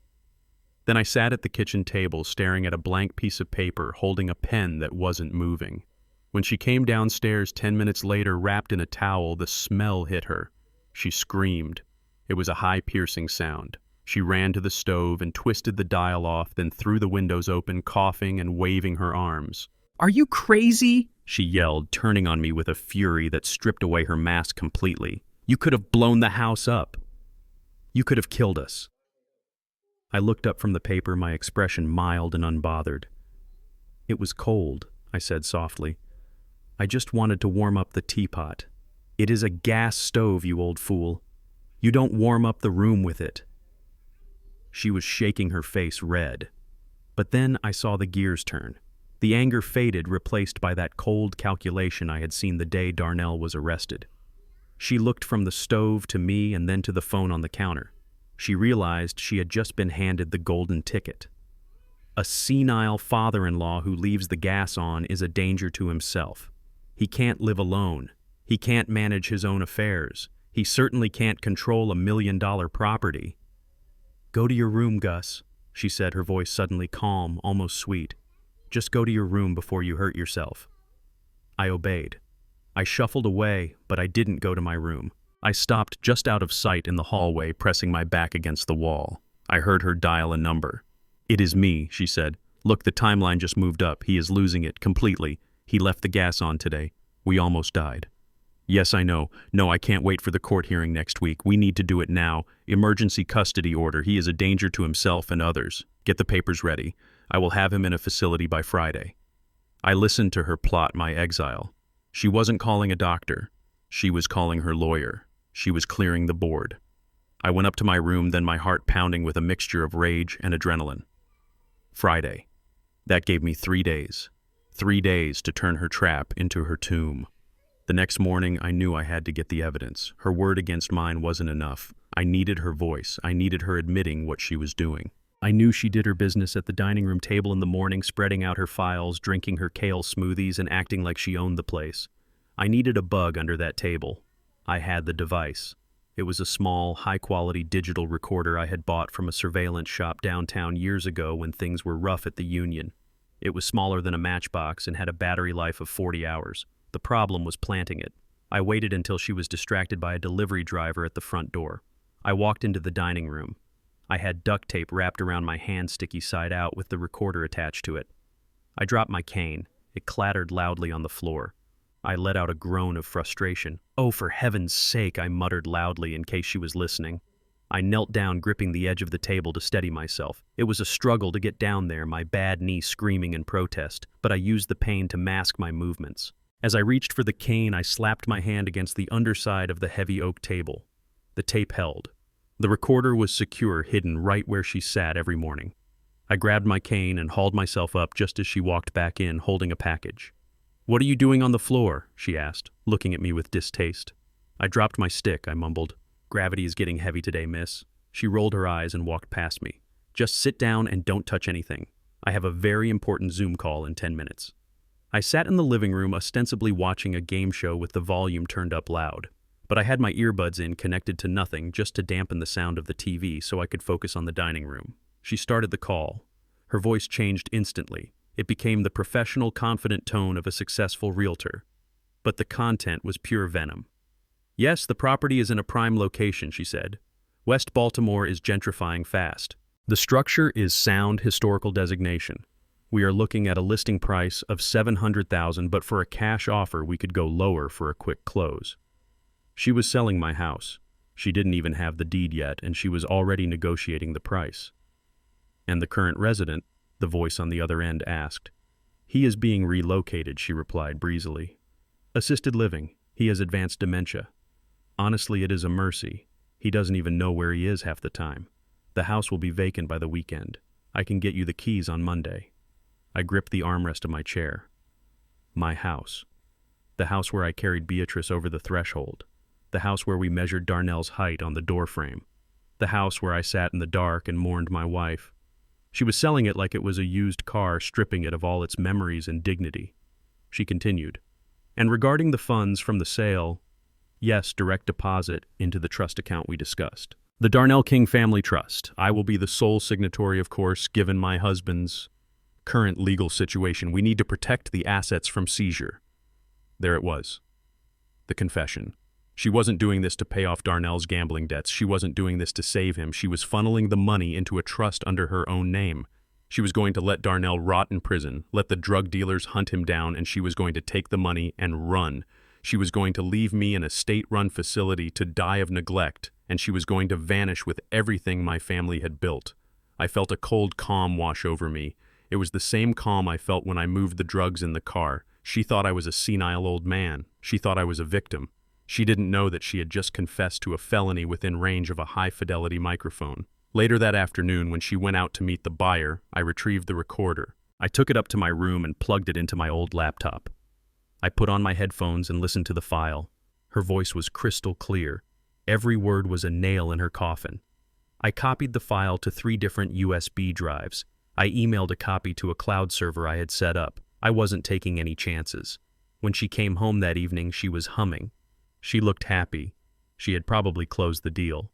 Then I sat at the kitchen table staring at a blank piece of paper, holding a pen that wasn't moving. When she came downstairs 10 minutes later, wrapped in a towel, the smell hit her. She screamed. It was a high, piercing sound. She ran to the stove and twisted the dial off, then threw the windows open, coughing and waving her arms. "Are you crazy?" she yelled, turning on me with a fury that stripped away her mask completely. "You could have blown the house up. You could have killed us." I looked up from the paper, my expression mild and unbothered. "It was cold," I said softly. "I just wanted to warm up the teapot. It is a gas stove, you old fool. You don't warm up the room with it." She was shaking her face red. But then I saw the gears turn. The anger faded, replaced by that cold calculation I had seen the day Darnell was arrested. She looked from the stove to me and then to the phone on the counter. She realized she had just been handed the golden ticket. A senile father-in-law who leaves the gas on is a danger to himself. He can't live alone. He can't manage his own affairs. He certainly can't control $1 million property. "Go to your room, Gus," she said, her voice suddenly calm, almost sweet. "Just go to your room before you hurt yourself." I obeyed. I shuffled away, but I didn't go to my room. I stopped just out of sight in the hallway, pressing my back against the wall. I heard her dial a number. "It is me," she said. "Look, the timeline just moved up. He is losing it completely. He left the gas on today. We almost died." "Yes, I know. No, I can't wait for the court hearing next week. We need to do it now. Emergency custody order. He is a danger to himself and others. Get the papers ready. I will have him in a facility by Friday." I listened to her plot my exile. She wasn't calling a doctor. She was calling her lawyer. She was clearing the board. I went up to my room, then my heart pounding with a mixture of rage and adrenaline. Friday. That gave me 3 days. 3 days to turn her trap into her tomb. The next morning, I knew I had to get the evidence. Her word against mine wasn't enough. I needed her voice. I needed her admitting what she was doing. I knew she did her business at the dining room table in the morning, spreading out her files, drinking her kale smoothies, and acting like she owned the place. I needed a bug under that table. I had the device. It was a small, high-quality digital recorder I had bought from a surveillance shop downtown years ago when things were rough at the Union. It was smaller than a matchbox and had a battery life of 40 hours. The problem was planting it. I waited until she was distracted by a delivery driver at the front door. I walked into the dining room. I had duct tape wrapped around my hand, sticky side out, with the recorder attached to it. I dropped my cane. It clattered loudly on the floor. I let out a groan of frustration. "Oh, for heaven's sake," I muttered loudly in case she was listening. I knelt down, gripping the edge of the table to steady myself. It was a struggle to get down there, my bad knee screaming in protest, but I used the pain to mask my movements. As I reached for the cane, I slapped my hand against the underside of the heavy oak table. The tape held. The recorder was secure, hidden right where she sat every morning. I grabbed my cane and hauled myself up just as she walked back in, holding a package. "What are you doing on the floor?" she asked, looking at me with distaste. "I dropped my stick," I mumbled. "Gravity is getting heavy today, miss." She rolled her eyes and walked past me. "Just sit down and don't touch anything. I have a very important Zoom call in 10 minutes. I sat in the living room, ostensibly watching a game show with the volume turned up loud. But I had my earbuds in, connected to nothing, just to dampen the sound of the TV so I could focus on the dining room. She started the call. Her voice changed instantly. It became the professional, confident tone of a successful realtor. But the content was pure venom. "Yes, the property is in a prime location," she said. "West Baltimore is gentrifying fast. The structure is sound historical designation. We are looking at a listing price of $700,000, but for a cash offer we could go lower for a quick close." She was selling my house. She didn't even have the deed yet, and she was already negotiating the price. "And the current resident?" the voice on the other end asked. "He is being relocated," she replied breezily. "Assisted living. He has advanced dementia. Honestly, it is a mercy. He doesn't even know where he is half the time. The house will be vacant by the weekend. I can get you the keys on Monday." I gripped the armrest of my chair. My house. The house where I carried Beatrice over the threshold. The house where we measured Darnell's height on the doorframe. The house where I sat in the dark and mourned my wife. She was selling it like it was a used car, stripping it of all its memories and dignity. She continued, "And regarding the funds from the sale, yes, direct deposit into the trust account we discussed. The Darnell King Family Trust. I will be the sole signatory, of course, given my husband's current legal situation. We need to protect the assets from seizure." There it was. The confession. She wasn't doing this to pay off Darnell's gambling debts. She wasn't doing this to save him. She was funneling the money into a trust under her own name. She was going to let Darnell rot in prison, let the drug dealers hunt him down, and she was going to take the money and run. She was going to leave me in a state-run facility to die of neglect, and she was going to vanish with everything my family had built. I felt a cold calm wash over me. It was the same calm I felt when I moved the drugs in the car. She thought I was a senile old man. She thought I was a victim. She didn't know that she had just confessed to a felony within range of a high-fidelity microphone. Later that afternoon, when she went out to meet the buyer, I retrieved the recorder. I took it up to my room and plugged it into my old laptop. I put on my headphones and listened to the file. Her voice was crystal clear. Every word was a nail in her coffin. I copied the file to 3 different USB drives. I emailed a copy to a cloud server I had set up. I wasn't taking any chances. When she came home that evening, she was humming. She looked happy. She had probably closed the deal.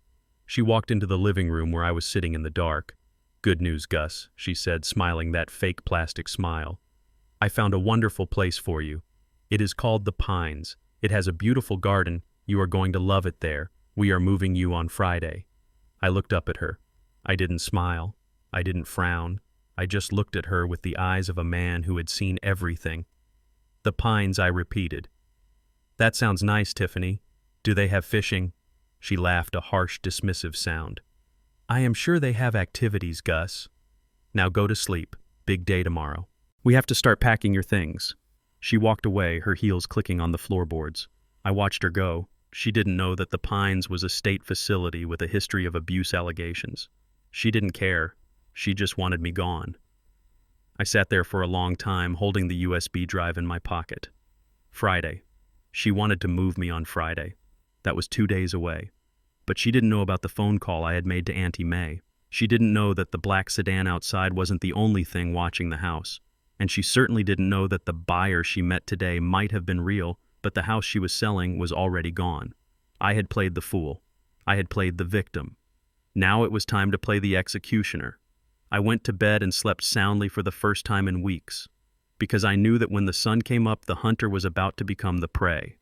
She walked into the living room where I was sitting in the dark. "Good news, Gus," she said, smiling that fake plastic smile. "I found a wonderful place for you. It is called The Pines. It has a beautiful garden. You are going to love it there. We are moving you on Friday." I looked up at her. I didn't smile. I didn't frown. I just looked at her with the eyes of a man who had seen everything. "The Pines," I repeated. "That sounds nice, Tiffany. Do they have fishing?" She laughed, a harsh, dismissive sound. "I am sure they have activities, Gus. Now go to sleep. Big day tomorrow. We have to start packing your things." She walked away, her heels clicking on the floorboards. I watched her go. She didn't know that the Pines was a state facility with a history of abuse allegations. She didn't care. She just wanted me gone. I sat there for a long time, holding the USB drive in my pocket. Friday. She wanted to move me on Friday. That was 2 days away. But she didn't know about the phone call I had made to Auntie May. She didn't know that the black sedan outside wasn't the only thing watching the house. And she certainly didn't know that the buyer she met today might have been real, but the house she was selling was already gone. I had played the fool. I had played the victim. Now it was time to play the executioner. I went to bed and slept soundly for the first time in weeks, because I knew that when the sun came up, the hunter was about to become the prey.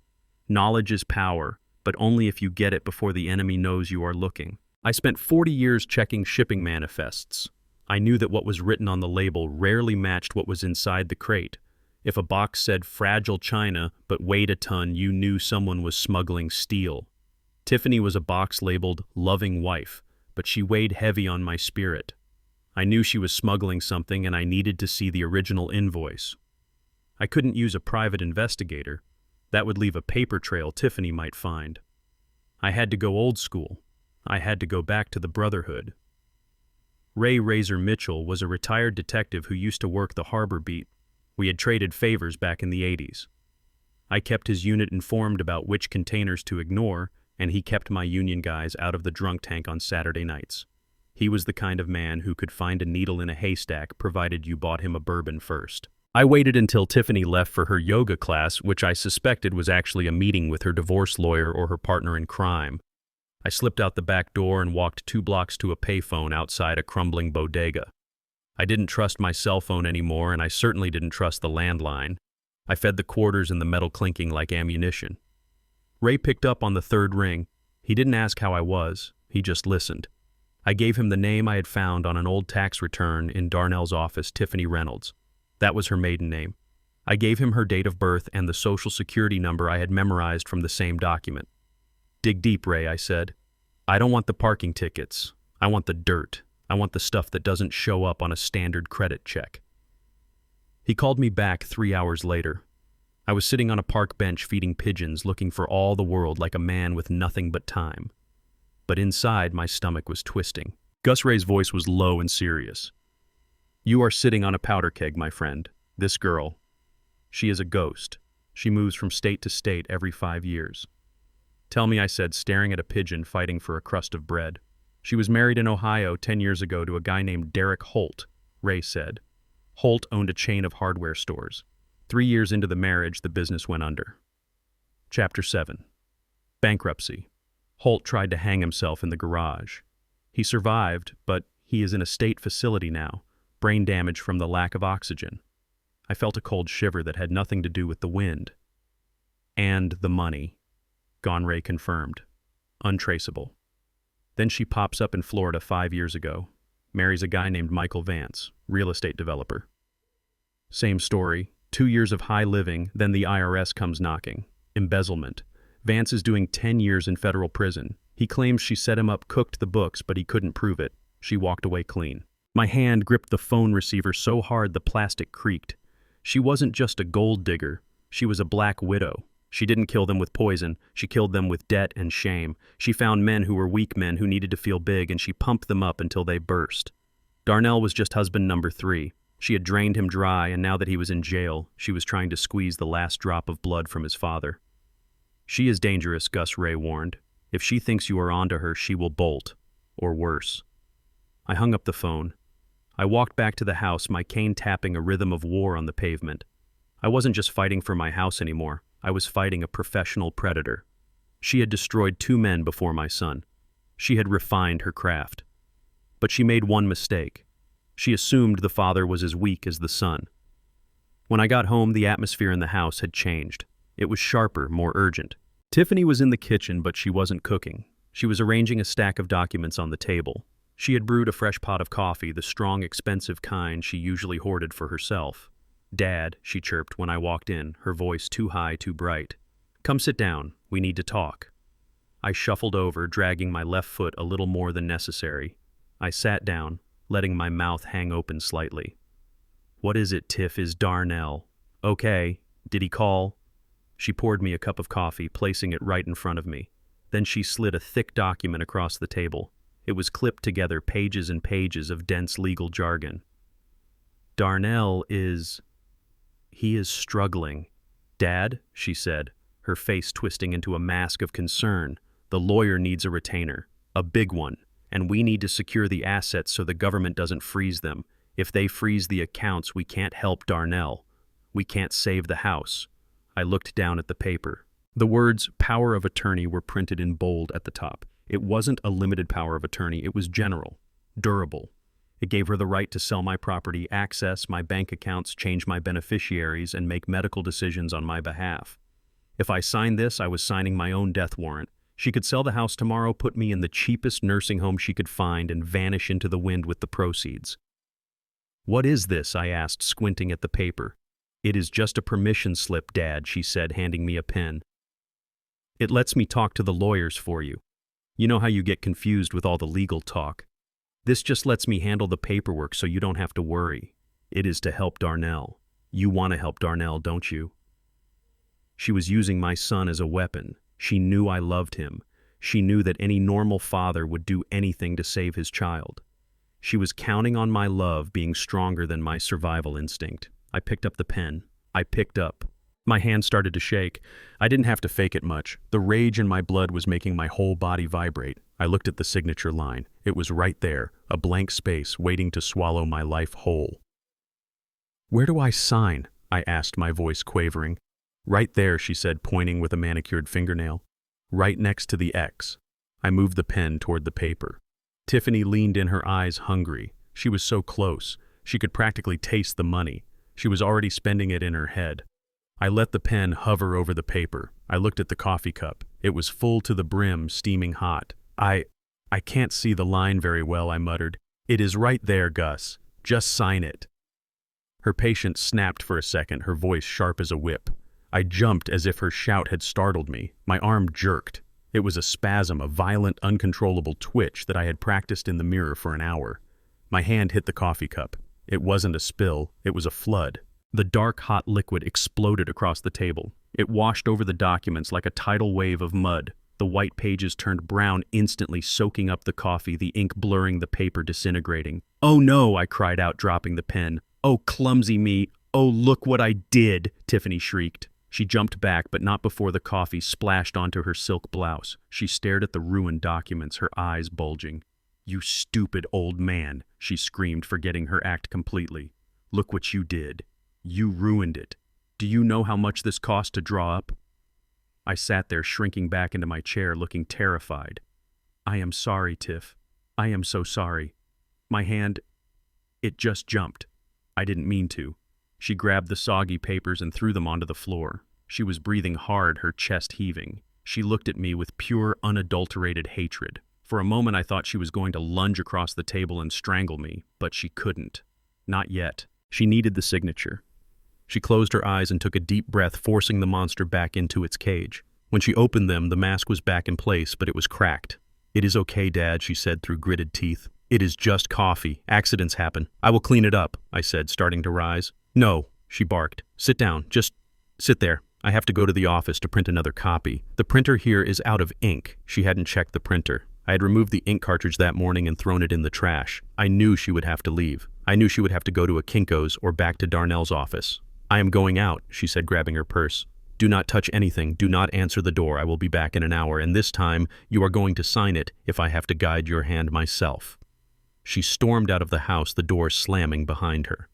Knowledge is power, but only if you get it before the enemy knows you are looking. I spent 40 years checking shipping manifests. I knew that what was written on the label rarely matched what was inside the crate. If a box said fragile china but weighed a ton, you knew someone was smuggling steel. Tiffany was a box labeled loving wife, but she weighed heavy on my spirit. I knew she was smuggling something, and I needed to see the original invoice. I couldn't use a private investigator. That would leave a paper trail Tiffany might find. I had to go old school. I had to go back to the Brotherhood. Ray Razor Mitchell was a retired detective who used to work the harbor beat. We had traded favors back in the 80s. I kept his unit informed about which containers to ignore, and he kept my union guys out of the drunk tank on Saturday nights. He was the kind of man who could find a needle in a haystack provided you bought him a bourbon first. I waited until Tiffany left for her yoga class, which I suspected was actually a meeting with her divorce lawyer or her partner in crime. I slipped out the back door and walked 2 blocks to a payphone outside a crumbling bodega. I didn't trust my cell phone anymore, and I certainly didn't trust the landline. I fed the quarters and the metal clinking like ammunition. Ray picked up on the 3rd ring. He didn't ask how I was. He just listened. I gave him the name I had found on an old tax return in Darnell's office, Tiffany Reynolds. That was her maiden name. I gave him her date of birth and the social security number I had memorized from the same document. "Dig deep, Ray," I said. "I don't want the parking tickets. I want the dirt. I want the stuff that doesn't show up on a standard credit check." He called me back 3 hours later. I was sitting on a park bench feeding pigeons, looking for all the world like a man with nothing but time. But inside, my stomach was twisting. Gus Ray's voice was low and serious. You are sitting on a powder keg, my friend. This girl. She is a ghost. She moves from state to state every 5 years. Tell me, I said, staring at a pigeon fighting for a crust of bread. She was married in Ohio 10 years ago to a guy named Derek Holt, Ray said. Holt owned a chain of hardware stores. 3 years into the marriage, the business went under. Chapter 7. Bankruptcy. Holt tried to hang himself in the garage. He survived, but he is in a state facility now, brain damage from the lack of oxygen. I felt a cold shiver that had nothing to do with the wind. And the money. Gone, Ray confirmed. Untraceable. Then she pops up in Florida 5 years ago, marries a guy named Michael Vance, real estate developer. Same story, 2 years of high living, then the IRS comes knocking. Embezzlement. Vance is doing 10 years in federal prison. He claims she set him up, cooked the books, but he couldn't prove it. She walked away clean. My hand gripped the phone receiver so hard the plastic creaked. She wasn't just a gold digger. She was a black widow. She didn't kill them with poison. She killed them with debt and shame. She found men who were weak men who needed to feel big, and she pumped them up until they burst. Darnell was just husband number 3. She had drained him dry, and now that he was in jail, she was trying to squeeze the last drop of blood from his father. She is dangerous, Gus, Ray warned. If she thinks you are onto her, she will bolt. Or worse. I hung up the phone. I walked back to the house, my cane tapping a rhythm of war on the pavement. I wasn't just fighting for my house anymore. I was fighting a professional predator. She had destroyed 2 men before my son. She had refined her craft. But she made one mistake. She assumed the father was as weak as the son. When I got home, the atmosphere in the house had changed. It was sharper, more urgent. Tiffany was in the kitchen, but she wasn't cooking. She was arranging a stack of documents on the table. She had brewed a fresh pot of coffee, the strong, expensive kind she usually hoarded for herself. Dad, she chirped when I walked in, her voice too high, too bright. Come sit down. We need to talk. I shuffled over, dragging my left foot a little more than necessary. I sat down, letting my mouth hang open slightly. What is it, Tiff? Is Darnell? Okay. Did he call? She poured me a cup of coffee, placing it right in front of me. Then she slid a thick document across the table. It was clipped together, pages and pages of dense legal jargon. Darnell is... He is struggling. Dad, she said, her face twisting into a mask of concern. The lawyer needs a retainer, a big one, and we need to secure the assets so the government doesn't freeze them. If they freeze the accounts, we can't help Darnell. We can't save the house. I looked down at the paper. The words power of attorney were printed in bold at the top. It wasn't a limited power of attorney, it was general, durable. It gave her the right to sell my property, access my bank accounts, change my beneficiaries, and make medical decisions on my behalf. If I signed this, I was signing my own death warrant. She could sell the house tomorrow, put me in the cheapest nursing home she could find, and vanish into the wind with the proceeds. What is this? I asked, squinting at the paper. It is just a permission slip, Dad, she said, handing me a pen. It lets me talk to the lawyers for you. You know how you get confused with all the legal talk. This just lets me handle the paperwork so you don't have to worry. It is to help Darnell. You want to help Darnell, don't you? She was using my son as a weapon. She knew I loved him. She knew that any normal father would do anything to save his child. She was counting on my love being stronger than my survival instinct. I picked up the pen. My hand started to shake. I didn't have to fake it much. The rage in my blood was making my whole body vibrate. I looked at the signature line. It was right there, a blank space waiting to swallow my life whole. Where do I sign? I asked, my voice quavering. Right there, she said, pointing with a manicured fingernail. Right next to the X. I moved the pen toward the paper. Tiffany leaned in, her eyes hungry. She was so close. She could practically taste the money. She was already spending it in her head. I let the pen hover over the paper. I looked at the coffee cup. It was full to the brim, steaming hot. I can't see the line very well, I muttered. It is right there, Gus. Just sign it. Her patience snapped for a second, her voice sharp as a whip. I jumped as if her shout had startled me. My arm jerked. It was a spasm, a violent, uncontrollable twitch that I had practiced in the mirror for an hour. My hand hit the coffee cup. It wasn't a spill, it was a flood. The dark, hot liquid exploded across the table. It washed over the documents like a tidal wave of mud. The white pages turned brown instantly, soaking up the coffee, the ink blurring, the paper disintegrating. "Oh no," I cried out, dropping the pen. "Oh, clumsy me. Oh, look what I did," Tiffany shrieked. She jumped back, but not before the coffee splashed onto her silk blouse. She stared at the ruined documents, her eyes bulging. "You stupid old man," she screamed, forgetting her act completely. "Look what you did. You ruined it. Do you know how much this cost to draw up?" I sat there, shrinking back into my chair, looking terrified. "I am sorry, Tiff. I am so sorry. My hand, it just jumped. I didn't mean to." She grabbed the soggy papers and threw them onto the floor. She was breathing hard, her chest heaving. She looked at me with pure, unadulterated hatred. For a moment I thought she was going to lunge across the table and strangle me, but she couldn't. Not yet. She needed the signature. She closed her eyes and took a deep breath, forcing the monster back into its cage. When she opened them, the mask was back in place, but it was cracked. "It is okay, Dad," she said through gritted teeth. "It is just coffee. Accidents happen. I will clean it up," I said, starting to rise. "No," she barked. "Sit down. Just sit there. I have to go to the office to print another copy. The printer here is out of ink." She hadn't checked the printer. I had removed the ink cartridge that morning and thrown it in the trash. I knew she would have to leave. I knew she would have to go to a Kinko's or back to Darnell's office. "I am going out," she said, grabbing her purse. "Do not touch anything. Do not answer the door. I will be back in an hour, and this time you are going to sign it if I have to guide your hand myself." She stormed out of the house, the door slamming behind her.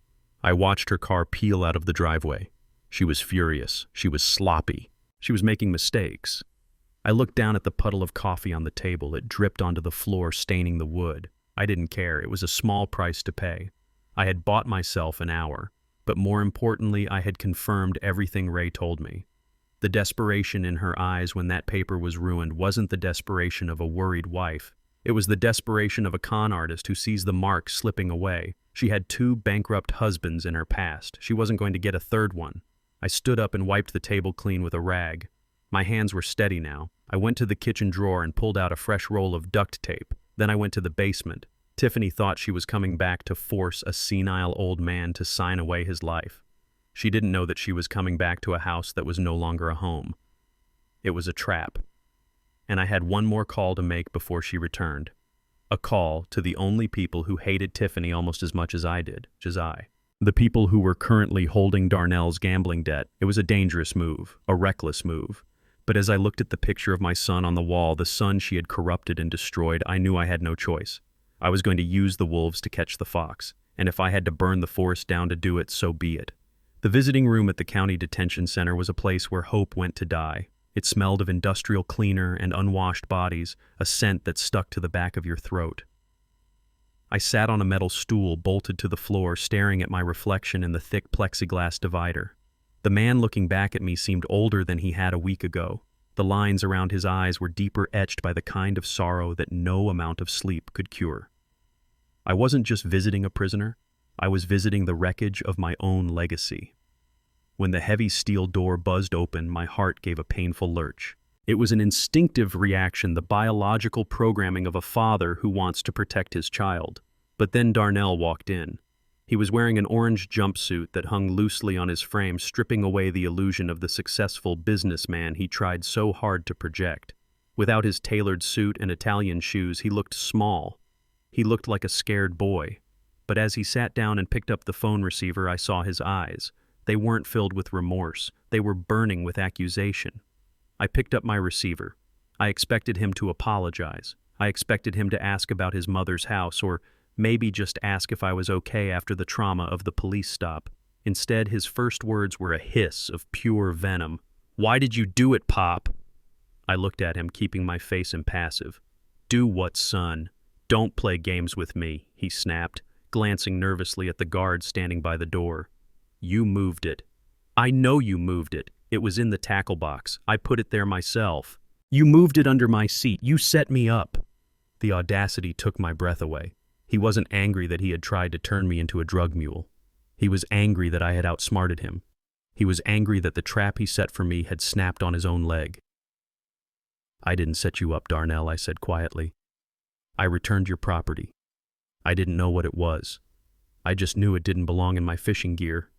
I watched her car peel out of the driveway. She was furious. She was sloppy. She was making mistakes. I looked down at the puddle of coffee on the table. It dripped onto the floor, staining the wood. I didn't care. It was a small price to pay. I had bought myself an hour, but more importantly, I had confirmed everything Ray told me. The desperation in her eyes when that paper was ruined wasn't the desperation of a worried wife. It was the desperation of a con artist who sees the mark slipping away. She had 2 bankrupt husbands in her past. She wasn't going to get a third one. I stood up and wiped the table clean with a rag. My hands were steady now. I went to the kitchen drawer and pulled out a fresh roll of duct tape. Then I went to the basement. Tiffany thought she was coming back to force a senile old man to sign away his life. She didn't know that she was coming back to a house that was no longer a home. It was a trap. And I had one more call to make before she returned. A call to the only people who hated Tiffany almost as much as I did, Josiah. The people who were currently holding Darnell's gambling debt. It was a dangerous move, a reckless move. But as I looked at the picture of my son on the wall, the son she had corrupted and destroyed, I knew I had no choice. I was going to use the wolves to catch the fox, and if I had to burn the forest down to do it, so be it. The visiting room at the county detention center was a place where hope went to die. It smelled of industrial cleaner and unwashed bodies, a scent that stuck to the back of your throat. I sat on a metal stool bolted to the floor, staring at my reflection in the thick plexiglass divider. The man looking back at me seemed older than he had a week ago. The lines around his eyes were deeper etched by the kind of sorrow that no amount of sleep could cure. I wasn't just visiting a prisoner. I was visiting the wreckage of my own legacy. When the heavy steel door buzzed open, my heart gave a painful lurch. It was an instinctive reaction, the biological programming of a father who wants to protect his child. But then Darnell walked in. He was wearing an orange jumpsuit that hung loosely on his frame, stripping away the illusion of the successful businessman he tried so hard to project. Without his tailored suit and Italian shoes, he looked small. He looked like a scared boy. But as he sat down and picked up the phone receiver, I saw his eyes. They weren't filled with remorse. They were burning with accusation. I picked up my receiver. I expected him to apologize. I expected him to ask about his mother's house, or maybe just ask if I was okay after the trauma of the police stop. Instead, his first words were a hiss of pure venom. "Why did you do it, Pop?" I looked at him, keeping my face impassive. "Do what, son? Don't play games with me," he snapped, glancing nervously at the guard standing by the door. "You moved it." "I know you moved it. It was in the tackle box. I put it there myself." "You moved it under my seat. You set me up." The audacity took my breath away. He wasn't angry that he had tried to turn me into a drug mule. He was angry that I had outsmarted him. He was angry that the trap he set for me had snapped on his own leg. "I didn't set you up, Darnell," I said quietly. "I returned your property. I didn't know what it was. I just knew it didn't belong in my fishing gear."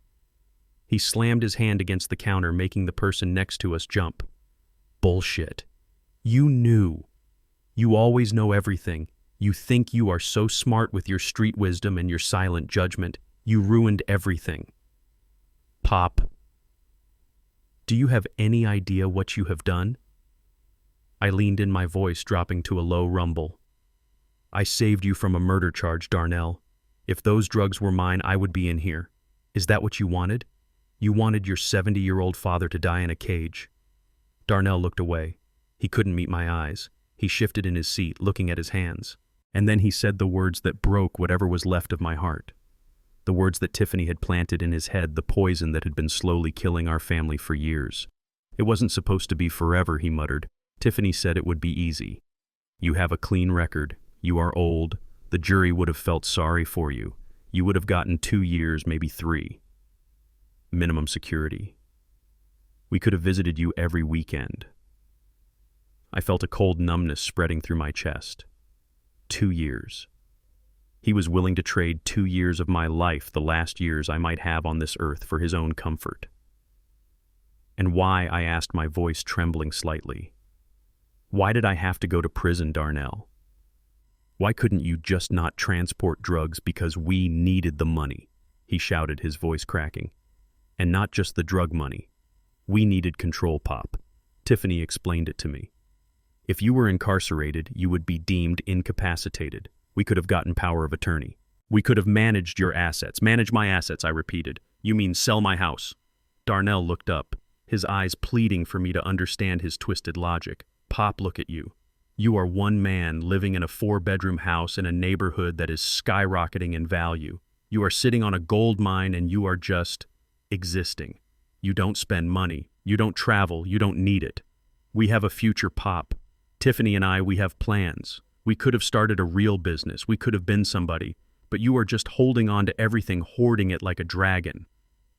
He slammed his hand against the counter, making the person next to us jump. "Bullshit. You knew. You always know everything. You think you are so smart with your street wisdom and your silent judgment. You ruined everything. Pop, do you have any idea what you have done? I leaned in, my voice dropping to a low rumble. I saved you from a murder charge, Darnell. If those drugs were mine, I would be in here. Is that what you wanted? You wanted your 70-year-old father to die in a cage. Darnell looked away. He couldn't meet my eyes. He shifted in his seat, looking at his hands. And then he said the words that broke whatever was left of my heart. The words that Tiffany had planted in his head, the poison that had been slowly killing our family for years. It wasn't supposed to be forever, he muttered. Tiffany said it would be easy. You have a clean record. You are old. The jury would have felt sorry for you. You would have gotten 2 years, maybe 3. Minimum security. We could have visited you every weekend. I felt a cold numbness spreading through my chest. 2 years. He was willing to trade 2 years of my life, the last years I might have on this earth, for his own comfort. And why, I asked, my voice trembling slightly. Why did I have to go to prison, Darnell? Why couldn't you just not transport drugs because we needed the money? He shouted, his voice cracking. And not just the drug money. We needed control, Pop. Tiffany explained it to me. If you were incarcerated, you would be deemed incapacitated. We could have gotten power of attorney. We could have managed your assets. Manage my assets, I repeated. You mean sell my house? Darnell looked up, his eyes pleading for me to understand his twisted logic. Pop, look at you. You are one man living in a 4-bedroom house in a neighborhood that is skyrocketing in value. You are sitting on a gold mine and you are just existing. You don't spend money. You don't travel. You don't need it. We have a future, Pop. Tiffany and I, we have plans. We could have started a real business. We could have been somebody. But you are just holding on to everything, hoarding it like a dragon.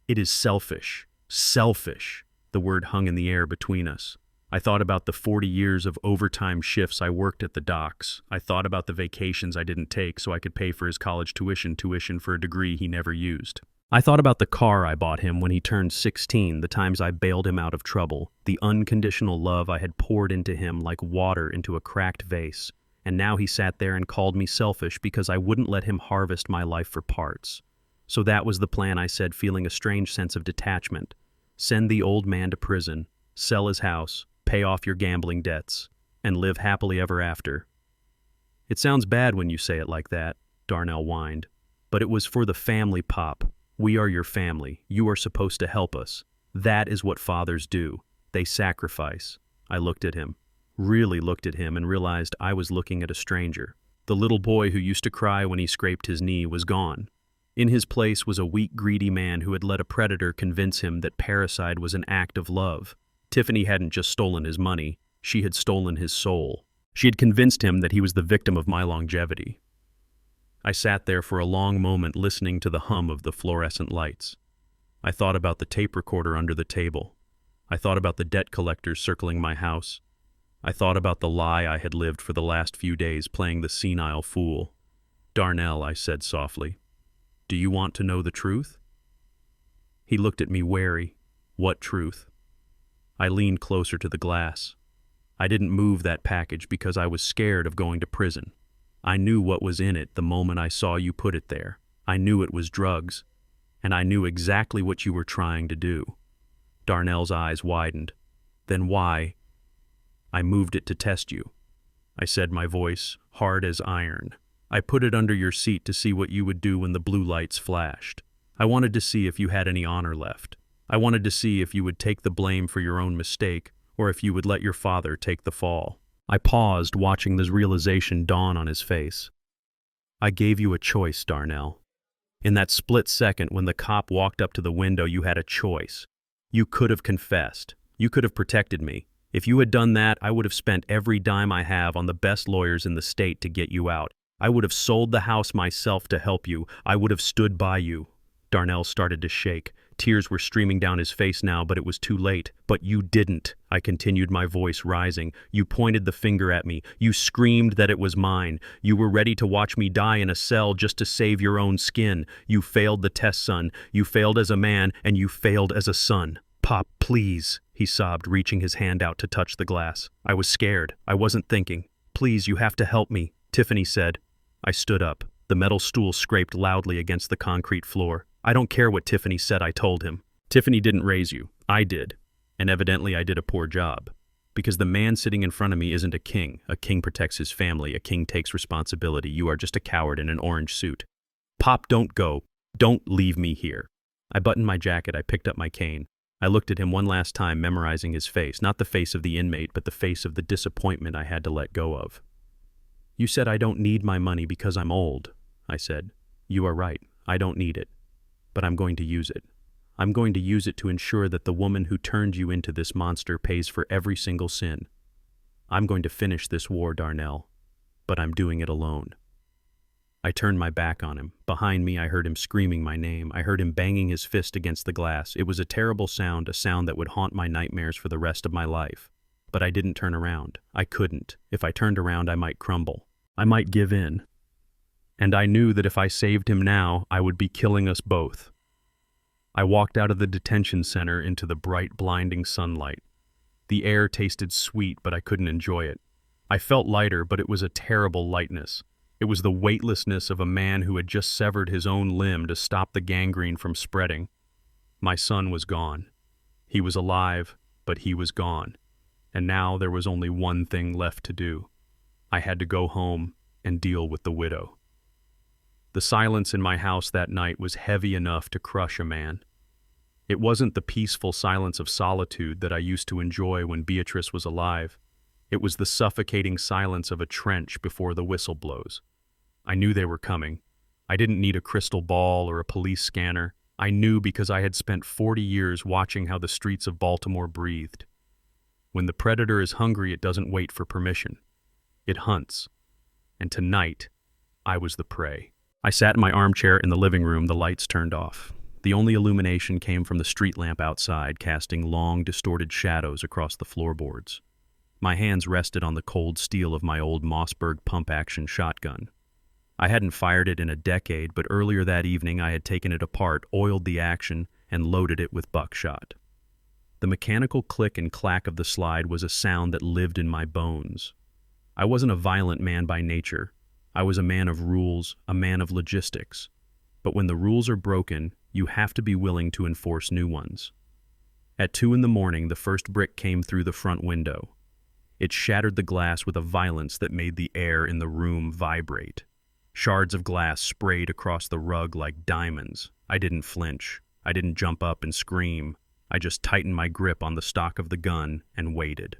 It is selfish. Selfish. The word hung in the air between us. I thought about the 40 years of overtime shifts I worked at the docks. I thought about the vacations I didn't take so I could pay for his college tuition for a degree he never used. I thought about the car I bought him when he turned 16, the times I bailed him out of trouble, the unconditional love I had poured into him like water into a cracked vase. And now he sat there and called me selfish because I wouldn't let him harvest my life for parts. So that was the plan, I said, feeling a strange sense of detachment. Send the old man to prison, sell his house, pay off your gambling debts, and live happily ever after. It sounds bad when you say it like that, Darnell whined. But it was for the family, Pop. We are your family. You are supposed to help us. That is what fathers do. They sacrifice. I looked at him. Really looked at him and realized I was looking at a stranger. The little boy who used to cry when he scraped his knee was gone. In his place was a weak, greedy man who had let a predator convince him that parricide was an act of love. Tiffany hadn't just stolen his money, she had stolen his soul. She had convinced him that he was the victim of my longevity. I sat there for a long moment listening to the hum of the fluorescent lights. I thought about the tape recorder under the table. I thought about the debt collectors circling my house. I thought about the lie I had lived for the last few days, playing the senile fool. Darnell, I said softly, do you want to know the truth? He looked at me wary. What truth? I leaned closer to the glass. I didn't move that package because I was scared of going to prison. I knew what was in it the moment I saw you put it there. I knew it was drugs, and I knew exactly what you were trying to do. Darnell's eyes widened. Then why? I moved it to test you. I said, my voice hard as iron. I put it under your seat to see what you would do when the blue lights flashed. I wanted to see if you had any honor left. I wanted to see if you would take the blame for your own mistake, or if you would let your father take the fall. I paused, watching this realization dawn on his face. I gave you a choice, Darnell. In that split second when the cop walked up to the window, you had a choice. You could have confessed. You could have protected me. If you had done that, I would have spent every dime I have on the best lawyers in the state to get you out. I would have sold the house myself to help you. I would have stood by you. Darnell started to shake. Tears were streaming down his face now, but it was too late. But you didn't, I continued, my voice rising. You pointed the finger at me. You screamed that it was mine. You were ready to watch me die in a cell just to save your own skin. You failed the test, son. You failed as a man, and you failed as a son. "Pop, please," he sobbed, reaching his hand out to touch the glass. I was scared. I wasn't thinking. "Please, you have to help me," Tiffany said. I stood up. The metal stool scraped loudly against the concrete floor. "I don't care what Tiffany said," I told him. "Tiffany didn't raise you. I did. And evidently I did a poor job. Because the man sitting in front of me isn't a king. A king protects his family. A king takes responsibility. You are just a coward in an orange suit. Pop, don't go. Don't leave me here." I buttoned my jacket. I picked up my cane. I looked at him one last time, memorizing his face. Not the face of the inmate, but the face of the disappointment I had to let go of. "You said I don't need my money because I'm old," I said. "You are right. I don't need it. But I'm going to use it. I'm going to use it to ensure that the woman who turned you into this monster pays for every single sin. I'm going to finish this war, Darnell. But I'm doing it alone." I turned my back on him. Behind me, I heard him screaming my name. I heard him banging his fist against the glass. It was a terrible sound, a sound that would haunt my nightmares for the rest of my life. But I didn't turn around. I couldn't. If I turned around, I might crumble. I might give in. And I knew that if I saved him now, I would be killing us both. I walked out of the detention center into the bright, blinding sunlight. The air tasted sweet, but I couldn't enjoy it. I felt lighter, but it was a terrible lightness. It was the weightlessness of a man who had just severed his own limb to stop the gangrene from spreading. My son was gone. He was alive, but he was gone. And now there was only one thing left to do. I had to go home and deal with the widow. The silence in my house that night was heavy enough to crush a man. It wasn't the peaceful silence of solitude that I used to enjoy when Beatrice was alive. It was the suffocating silence of a trench before the whistle blows. I knew they were coming. I didn't need a crystal ball or a police scanner. I knew because I had spent 40 years watching how the streets of Baltimore breathed. When the predator is hungry, it doesn't wait for permission. It hunts. And tonight, I was the prey. I sat in my armchair in the living room, the lights turned off. The only illumination came from the street lamp outside, casting long, distorted shadows across the floorboards. My hands rested on the cold steel of my old Mossberg pump-action shotgun. I hadn't fired it in a decade, but earlier that evening I had taken it apart, oiled the action, and loaded it with buckshot. The mechanical click and clack of the slide was a sound that lived in my bones. I wasn't a violent man by nature. I was a man of rules, a man of logistics. But when the rules are broken, you have to be willing to enforce new ones. At 2 a.m, the first brick came through the front window. It shattered the glass with a violence that made the air in the room vibrate. Shards of glass sprayed across the rug like diamonds. I didn't flinch. I didn't jump up and scream. I just tightened my grip on the stock of the gun and waited.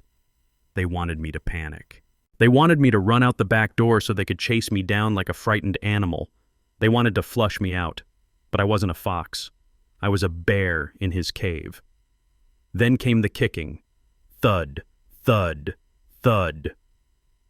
They wanted me to panic. They wanted me to run out the back door so they could chase me down like a frightened animal. They wanted to flush me out. But I wasn't a fox. I was a bear in his cave. Then came the kicking. Thud, thud, thud.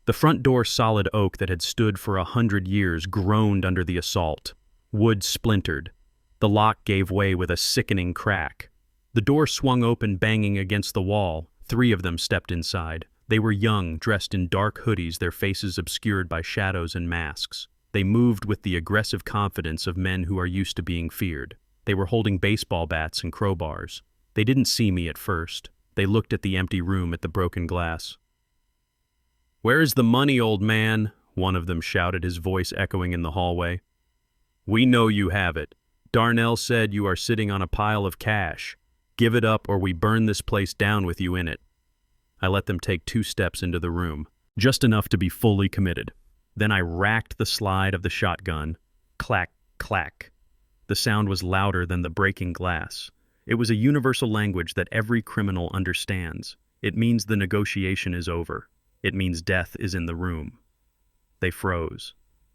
The front door, solid oak that had stood for 100 years, groaned under the assault. Wood splintered. The lock gave way with a sickening crack. The door swung open, banging against the wall. 3 of them stepped inside. They were young, dressed in dark hoodies, their faces obscured by shadows and masks. They moved with the aggressive confidence of men who are used to being feared. They were holding baseball bats and crowbars. They didn't see me at first. They looked at the empty room, at the broken glass. "Where's the money, old man?" one of them shouted, his voice echoing in the hallway. "We know you have it. Darnell said you are sitting on a pile of cash. Give it up or we burn this place down with you in it." I let them take 2 steps into the room, just enough to be fully committed. Then I racked the slide of the shotgun. Clack, clack. The sound was louder than the breaking glass. It was a universal language that every criminal understands. It means the negotiation is over. It means death is in the room. They froze.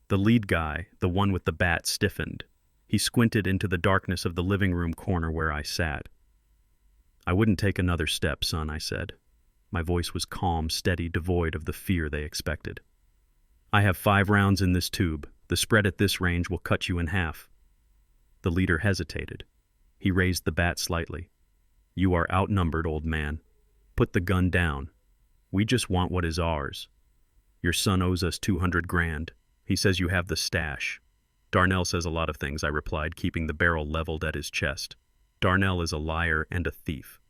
The lead guy, the one with the bat, stiffened. He squinted into the darkness of the living room corner where I sat. "I wouldn't take another step, son," I said. My voice was calm, steady, devoid of the fear they expected. "I have 5 rounds in this tube. The spread at this range will cut you in half." The leader hesitated. He raised the bat slightly. "You are outnumbered, old man. Put the gun down. We just want what is ours. Your son owes us 200 grand. He says you have the stash." "Darnell says a lot of things," I replied, keeping the barrel leveled at his chest. "Darnell is a liar and a thief.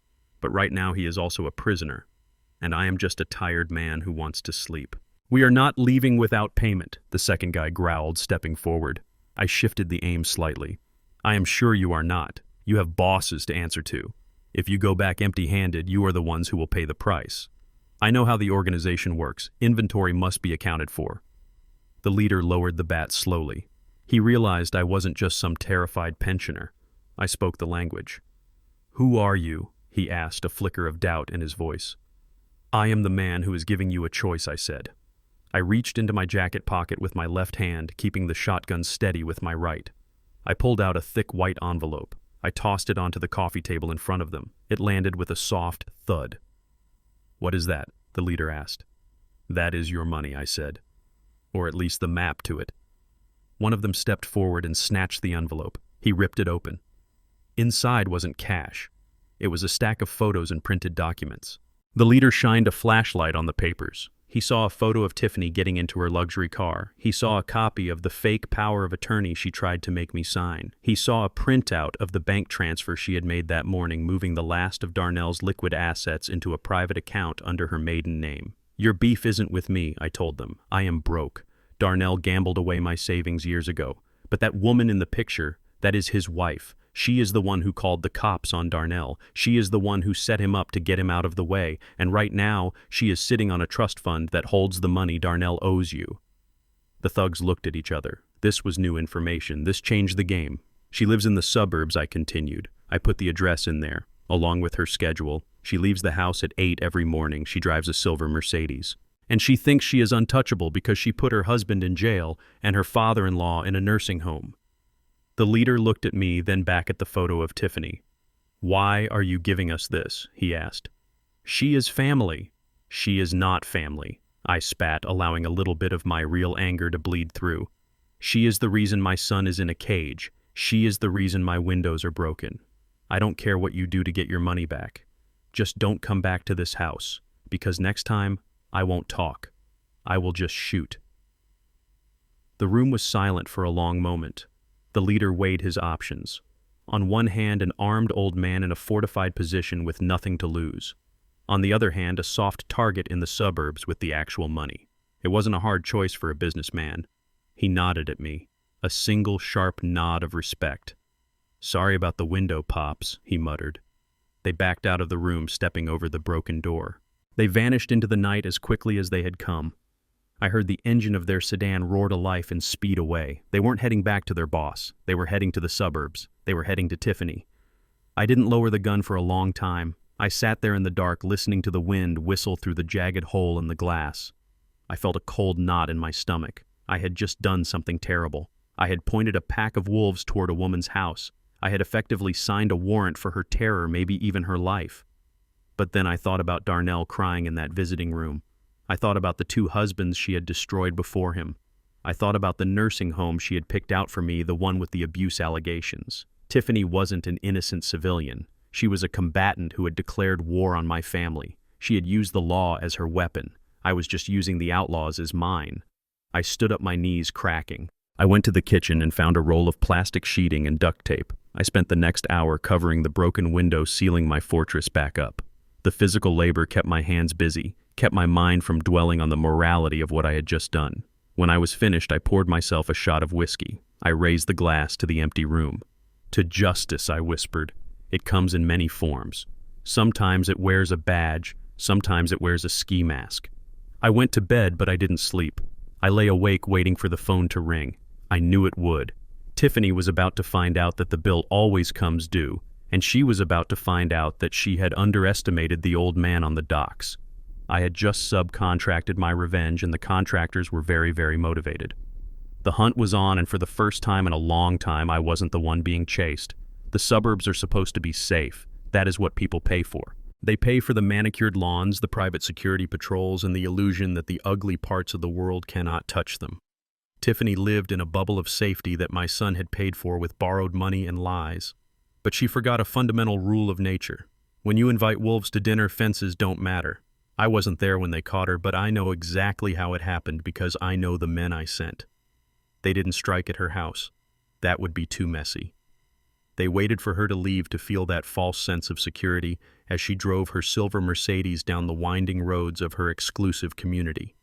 but right now he is also a prisoner, and I am just a tired man who wants to sleep. We are not leaving without payment, the second guy growled, stepping forward. I shifted the aim slightly. I am sure you are not. You have bosses to answer to. If you go back empty-handed, you are the ones who will pay the price. I know how the organization works. Inventory must be accounted for. The leader lowered the bat slowly. He realized I wasn't just some terrified pensioner. I spoke the language. "Who are you?" he asked, a flicker of doubt in his voice. "I am the man who is giving you a choice," I said. I reached into my jacket pocket with my left hand, keeping the shotgun steady with my right. I pulled out a thick white envelope. I tossed it onto the coffee table in front of them. It landed with a soft thud. "What is that?" the leader asked. "That is your money," I said. "Or at least the map to it." One of them stepped forward and snatched the envelope. He ripped it open. Inside wasn't cash. It was a stack of photos and printed documents. The leader shined a flashlight on the papers. He saw a photo of Tiffany getting into her luxury car. He saw a copy of the fake power of attorney she tried to make me sign. He saw a printout of the bank transfer she had made that morning, moving the last of Darnell's liquid assets into a private account under her maiden name. "Your beef isn't with me," I told them. "I am broke. Darnell gambled away my savings years ago. But that woman in the picture, that is his wife. She is the one who called the cops on Darnell. She is the one who set him up to get him out of the way, and right now she is sitting on a trust fund that holds the money Darnell owes you." The thugs looked at each other. This was new information. This changed the game. "She lives in the suburbs," I continued. I put the address in there, along with her schedule. She leaves the house at 8 every morning. She drives a silver Mercedes. And she thinks she is untouchable because she put her husband in jail and her father-in-law in a nursing home. The leader looked at me, then back at the photo of Tiffany. "Why are you giving us this?" he asked. "She is family." "She is not family," I spat, allowing a little bit of my real anger to bleed through. "She is the reason my son is in a cage. She is the reason my windows are broken. I don't care what you do to get your money back. Just don't come back to this house, because next time, I won't talk. I will just shoot." The room was silent for a long moment. The leader weighed his options. On one hand, an armed old man in a fortified position with nothing to lose. On the other hand, a soft target in the suburbs with the actual money. It wasn't a hard choice for a businessman. He nodded at me, a single sharp nod of respect. "Sorry about the window, Pops," he muttered. They backed out of the room, stepping over the broken door. They vanished into the night as quickly as they had come. I heard the engine of their sedan roar to life and speed away. They weren't heading back to their boss. They were heading to the suburbs. They were heading to Tiffany. I didn't lower the gun for a long time. I sat there in the dark, listening to the wind whistle through the jagged hole in the glass. I felt a cold knot in my stomach. I had just done something terrible. I had pointed a pack of wolves toward a woman's house. I had effectively signed a warrant for her terror, maybe even her life. But then I thought about Darnell crying in that visiting room. I thought about the 2 husbands she had destroyed before him. I thought about the nursing home she had picked out for me, the one with the abuse allegations. Tiffany wasn't an innocent civilian. She was a combatant who had declared war on my family. She had used the law as her weapon. I was just using the outlaws as mine. I stood up, my knees cracking. I went to the kitchen and found a roll of plastic sheeting and duct tape. I spent the next hour covering the broken window, sealing my fortress back up. The physical labor kept my hands busy, kept my mind from dwelling on the morality of what I had just done. When I was finished, I poured myself a shot of whiskey. I raised the glass to the empty room. "To justice," I whispered. "It comes in many forms. Sometimes it wears a badge, sometimes it wears a ski mask." I went to bed, but I didn't sleep. I lay awake waiting for the phone to ring. I knew it would. Tiffany was about to find out that the bill always comes due, and she was about to find out that she had underestimated the old man on the docks. I had just subcontracted my revenge, and the contractors were very, very motivated. The hunt was on, and for the first time in a long time, I wasn't the one being chased. The suburbs are supposed to be safe. That is what people pay for. They pay for the manicured lawns, the private security patrols, and the illusion that the ugly parts of the world cannot touch them. Tiffany lived in a bubble of safety that my son had paid for with borrowed money and lies. But she forgot a fundamental rule of nature. When you invite wolves to dinner, fences don't matter. I wasn't there when they caught her, but I know exactly how it happened because I know the men I sent. They didn't strike at her house. That would be too messy. They waited for her to leave to feel that false sense of security as she drove her silver Mercedes down the winding roads of her exclusive community.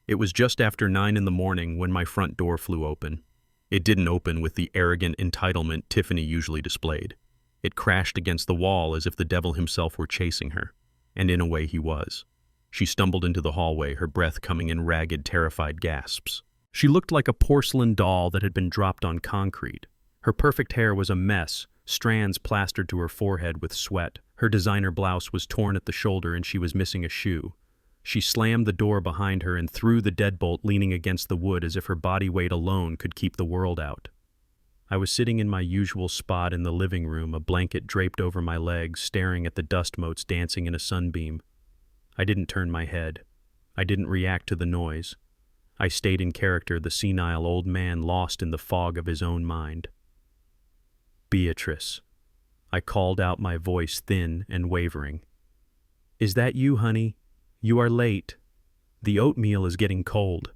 It was just after 9 in the morning when my front door flew open. It didn't open with the arrogant entitlement Tiffany usually displayed. It crashed against the wall as if the devil himself were chasing her, and in a way he was. She stumbled into the hallway, her breath coming in ragged, terrified gasps. She looked like a porcelain doll that had been dropped on concrete. Her perfect hair was a mess, strands plastered to her forehead with sweat. Her designer blouse was torn at the shoulder and she was missing a shoe. She slammed the door behind her and threw the deadbolt leaning against the wood as if her body weight alone could keep the world out. I was sitting in my usual spot in the living room, a blanket draped over my legs, staring at the dust motes dancing in a sunbeam. I didn't turn my head. I didn't react to the noise. I stayed in character, the senile old man lost in the fog of his own mind. Beatrice. I called out, my voice thin and wavering. Is that you, honey? You are late. The oatmeal is getting cold.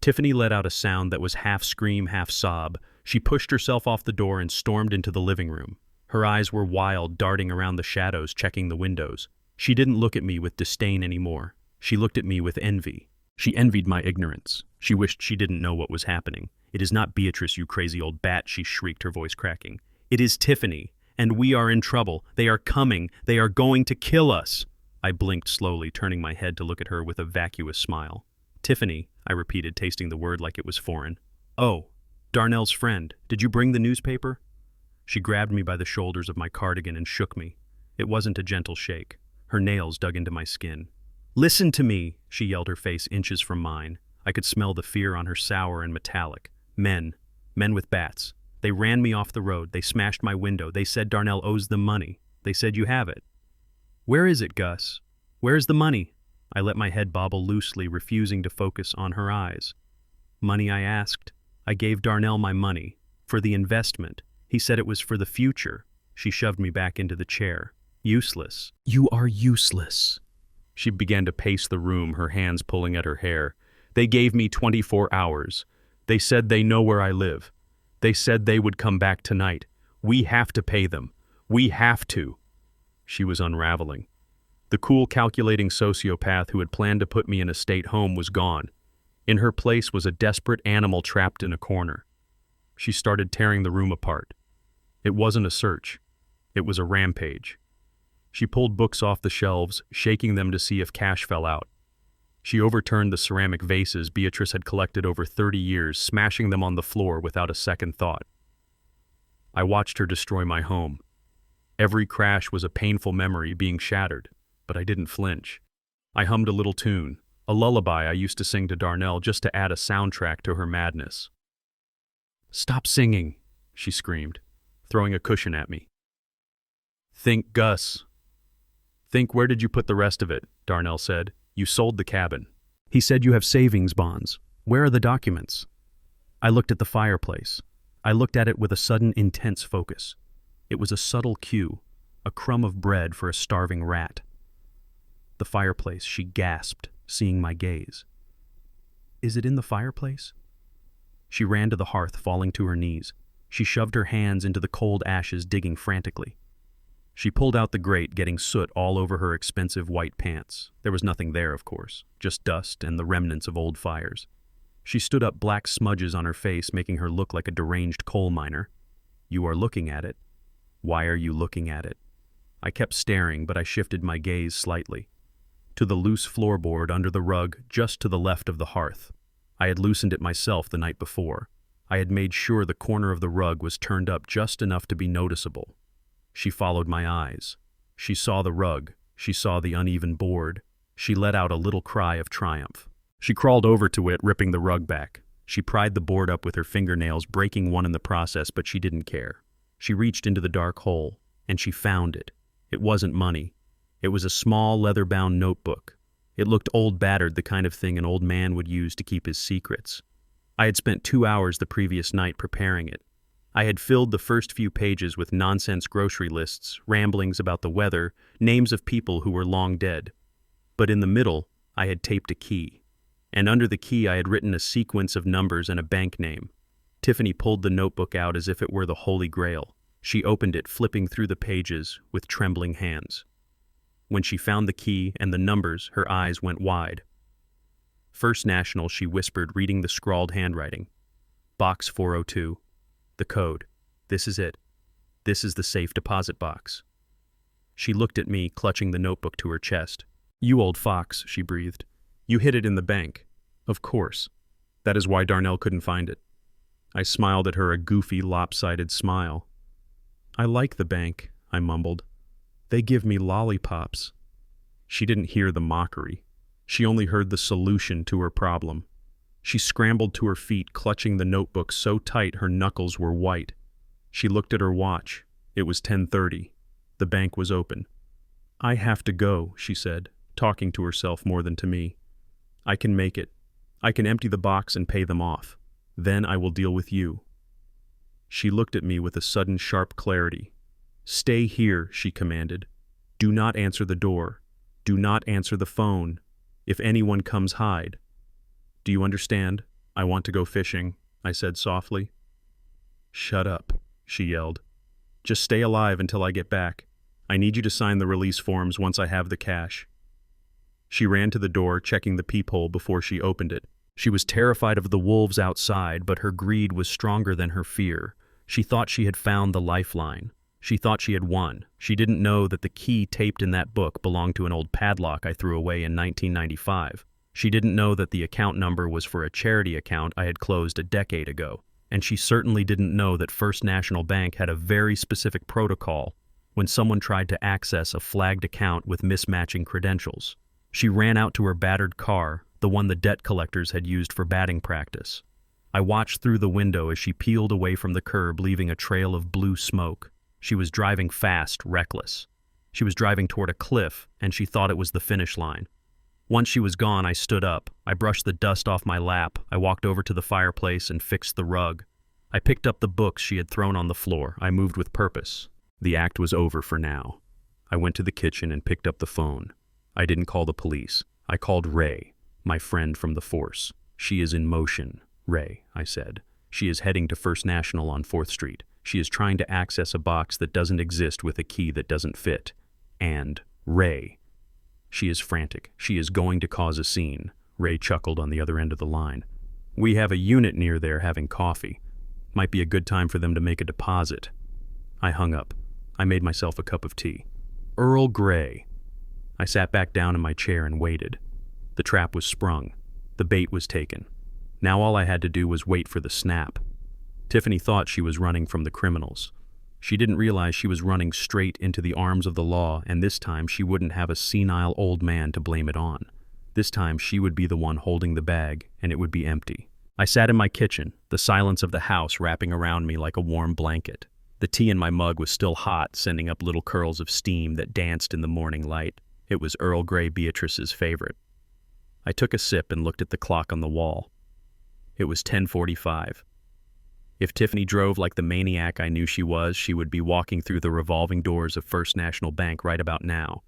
Tiffany let out a sound that was half scream, half sob. She pushed herself off the door and stormed into the living room. Her eyes were wild, darting around the shadows, checking the windows. She didn't look at me with disdain anymore. She looked at me with envy. She envied my ignorance. She wished she didn't know what was happening. It is not Beatrice, you crazy old bat, she shrieked, her voice cracking. It is Tiffany, and we are in trouble. They are coming. They are going to kill us. I blinked slowly, turning my head to look at her with a vacuous smile. Tiffany, I repeated, tasting the word like it was foreign. Oh, Darnell's friend. Did you bring the newspaper? She grabbed me by the shoulders of my cardigan and shook me. It wasn't a gentle shake. Her nails dug into my skin. Listen to me, she yelled, her face inches from mine. I could smell the fear on her, sour and metallic. Men with bats. They ran me off the road. They smashed my window. They said Darnell owes them money. They said you have it. Where is it, Gus? Where's the money? I let my head bobble loosely, refusing to focus on her eyes. Money, I asked. I gave Darnell my money. For the investment. He said it was for the future. She shoved me back into the chair. Useless. You are useless. She began to pace the room, her hands pulling at her hair. They gave me 24 hours. They said they know where I live. They said they would come back tonight. We have to pay them. We have to. She was unraveling. The cool, calculating sociopath who had planned to put me in a state home was gone. In her place was a desperate animal trapped in a corner. She started tearing the room apart. It wasn't a search. It was a rampage. She pulled books off the shelves, shaking them to see if cash fell out. She overturned the ceramic vases Beatrice had collected over 30 years, smashing them on the floor without a second thought. I watched her destroy my home. Every crash was a painful memory being shattered, but I didn't flinch. I hummed a little tune, a lullaby I used to sing to Darnell just to add a soundtrack to her madness. Stop singing, she screamed, throwing a cushion at me. Think, Gus. Think, where did you put the rest of it? Darnell said. You sold the cabin. He said you have savings bonds. Where are the documents? I looked at the fireplace. I looked at it with a sudden, intense focus. It was a subtle cue, a crumb of bread for a starving rat. The fireplace, she gasped, seeing my gaze. Is it in the fireplace? She ran to the hearth, falling to her knees. She shoved her hands into the cold ashes, digging frantically. She pulled out the grate, getting soot all over her expensive white pants. There was nothing there, of course, just dust and the remnants of old fires. She stood up, black smudges on her face, making her look like a deranged coal miner. You are looking at it. Why are you looking at it? I kept staring, but I shifted my gaze slightly. To the loose floorboard under the rug, just to the left of the hearth. I had loosened it myself the night before. I had made sure the corner of the rug was turned up just enough to be noticeable. She followed my eyes. She saw the rug. She saw the uneven board. She let out a little cry of triumph. She crawled over to it, ripping the rug back. She pried the board up with her fingernails, breaking one in the process, but she didn't care. She reached into the dark hole, and she found it. It wasn't money. It was a small, leather-bound notebook. It looked old, battered, the kind of thing an old man would use to keep his secrets. I had spent 2 hours the previous night preparing it. I had filled the first few pages with nonsense grocery lists, ramblings about the weather, names of people who were long dead. But in the middle, I had taped a key. And under the key I had written a sequence of numbers and a bank name. Tiffany pulled the notebook out as if it were the Holy Grail. She opened it, flipping through the pages with trembling hands. When she found the key and the numbers, her eyes went wide. First National, she whispered, reading the scrawled handwriting. Box 402. The code. This is it. This is the safe deposit box. She looked at me, clutching the notebook to her chest. You old fox, she breathed. You hid it in the bank. Of course. That is why Darnell couldn't find it. I smiled at her, a goofy, lopsided smile. I like the bank, I mumbled. They give me lollipops. She didn't hear the mockery. She only heard the solution to her problem. She scrambled to her feet, clutching the notebook so tight her knuckles were white. She looked at her watch. It was 10:30. The bank was open. I have to go, she said, talking to herself more than to me. I can make it. I can empty the box and pay them off. Then I will deal with you. She looked at me with a sudden sharp clarity. Stay here, she commanded. Do not answer the door. Do not answer the phone. If anyone comes, hide. Do you understand? I want to go fishing, I said softly. Shut up, she yelled. Just stay alive until I get back. I need you to sign the release forms once I have the cash. She ran to the door, checking the peephole before she opened it. She was terrified of the wolves outside, but her greed was stronger than her fear. She thought she had found the lifeline. She thought she had won. She didn't know that the key taped in that book belonged to an old padlock I threw away in 1995. She didn't know that the account number was for a charity account I had closed a decade ago. And she certainly didn't know that First National Bank had a very specific protocol when someone tried to access a flagged account with mismatching credentials. She ran out to her battered car, the one the debt collectors had used for batting practice. I watched through the window as she peeled away from the curb, leaving a trail of blue smoke. She was driving fast, reckless. She was driving toward a cliff, and she thought it was the finish line. Once she was gone, I stood up. I brushed the dust off my lap. I walked over to the fireplace and fixed the rug. I picked up the books she had thrown on the floor. I moved with purpose. The act was over for now. I went to the kitchen and picked up the phone. I didn't call the police. I called Ray, my friend from the force. She is in motion, Ray, I said. She is heading to First National on 4th Street. She is trying to access a box that doesn't exist with a key that doesn't fit. And Ray. She is frantic. She is going to cause a scene. Ray chuckled on the other end of the line. We have a unit near there having coffee. Might be a good time for them to make a deposit. I hung up. I made myself a cup of tea. Earl Grey. I sat back down in my chair and waited. The trap was sprung. The bait was taken. Now all I had to do was wait for the snap. Tiffany thought she was running from the criminals. She didn't realize she was running straight into the arms of the law, and this time she wouldn't have a senile old man to blame it on. This time she would be the one holding the bag, and it would be empty. I sat in my kitchen, the silence of the house wrapping around me like a warm blanket. The tea in my mug was still hot, sending up little curls of steam that danced in the morning light. It was Earl Grey Beatrice's favorite. I took a sip and looked at the clock on the wall. It was 10:45. If Tiffany drove like the maniac I knew she would be walking through the revolving doors of First National Bank right about now.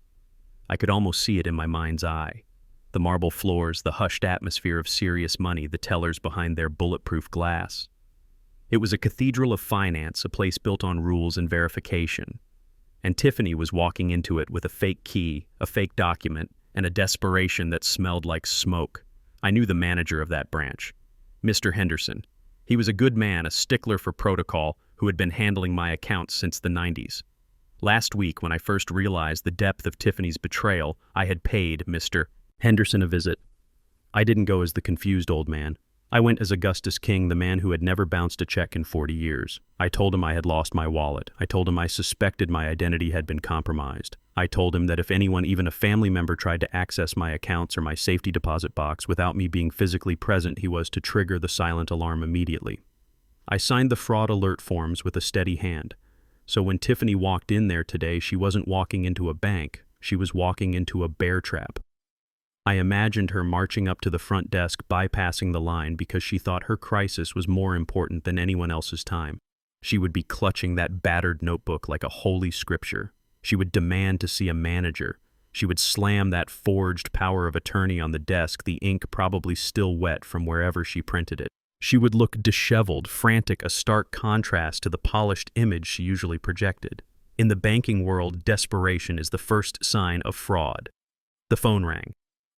I could almost see it in my mind's eye. The marble floors, the hushed atmosphere of serious money, the tellers behind their bulletproof glass. It was a cathedral of finance, a place built on rules and verification. And Tiffany was walking into it with a fake key, a fake document, and a desperation that smelled like smoke. I knew the manager of that branch, Mr. Henderson. He was a good man, a stickler for protocol, who had been handling my accounts since the 90s. Last week, when I first realized the depth of Tiffany's betrayal, I had paid Mr. Henderson a visit. I didn't go as the confused old man. I went as Augustus King, the man who had never bounced a check in 40 years. I told him I had lost my wallet. I told him I suspected my identity had been compromised. I told him that if anyone, even a family member, tried to access my accounts or my safety deposit box without me being physically present, he was to trigger the silent alarm immediately. I signed the fraud alert forms with a steady hand. So when Tiffany walked in there today, she wasn't walking into a bank. She was walking into a bear trap. I imagined her marching up to the front desk, bypassing the line because she thought her crisis was more important than anyone else's time. She would be clutching that battered notebook like a holy scripture. She would demand to see a manager. She would slam that forged power of attorney on the desk, the ink probably still wet from wherever she printed it. She would look disheveled, frantic, a stark contrast to the polished image she usually projected. In the banking world, desperation is the first sign of fraud. The phone rang.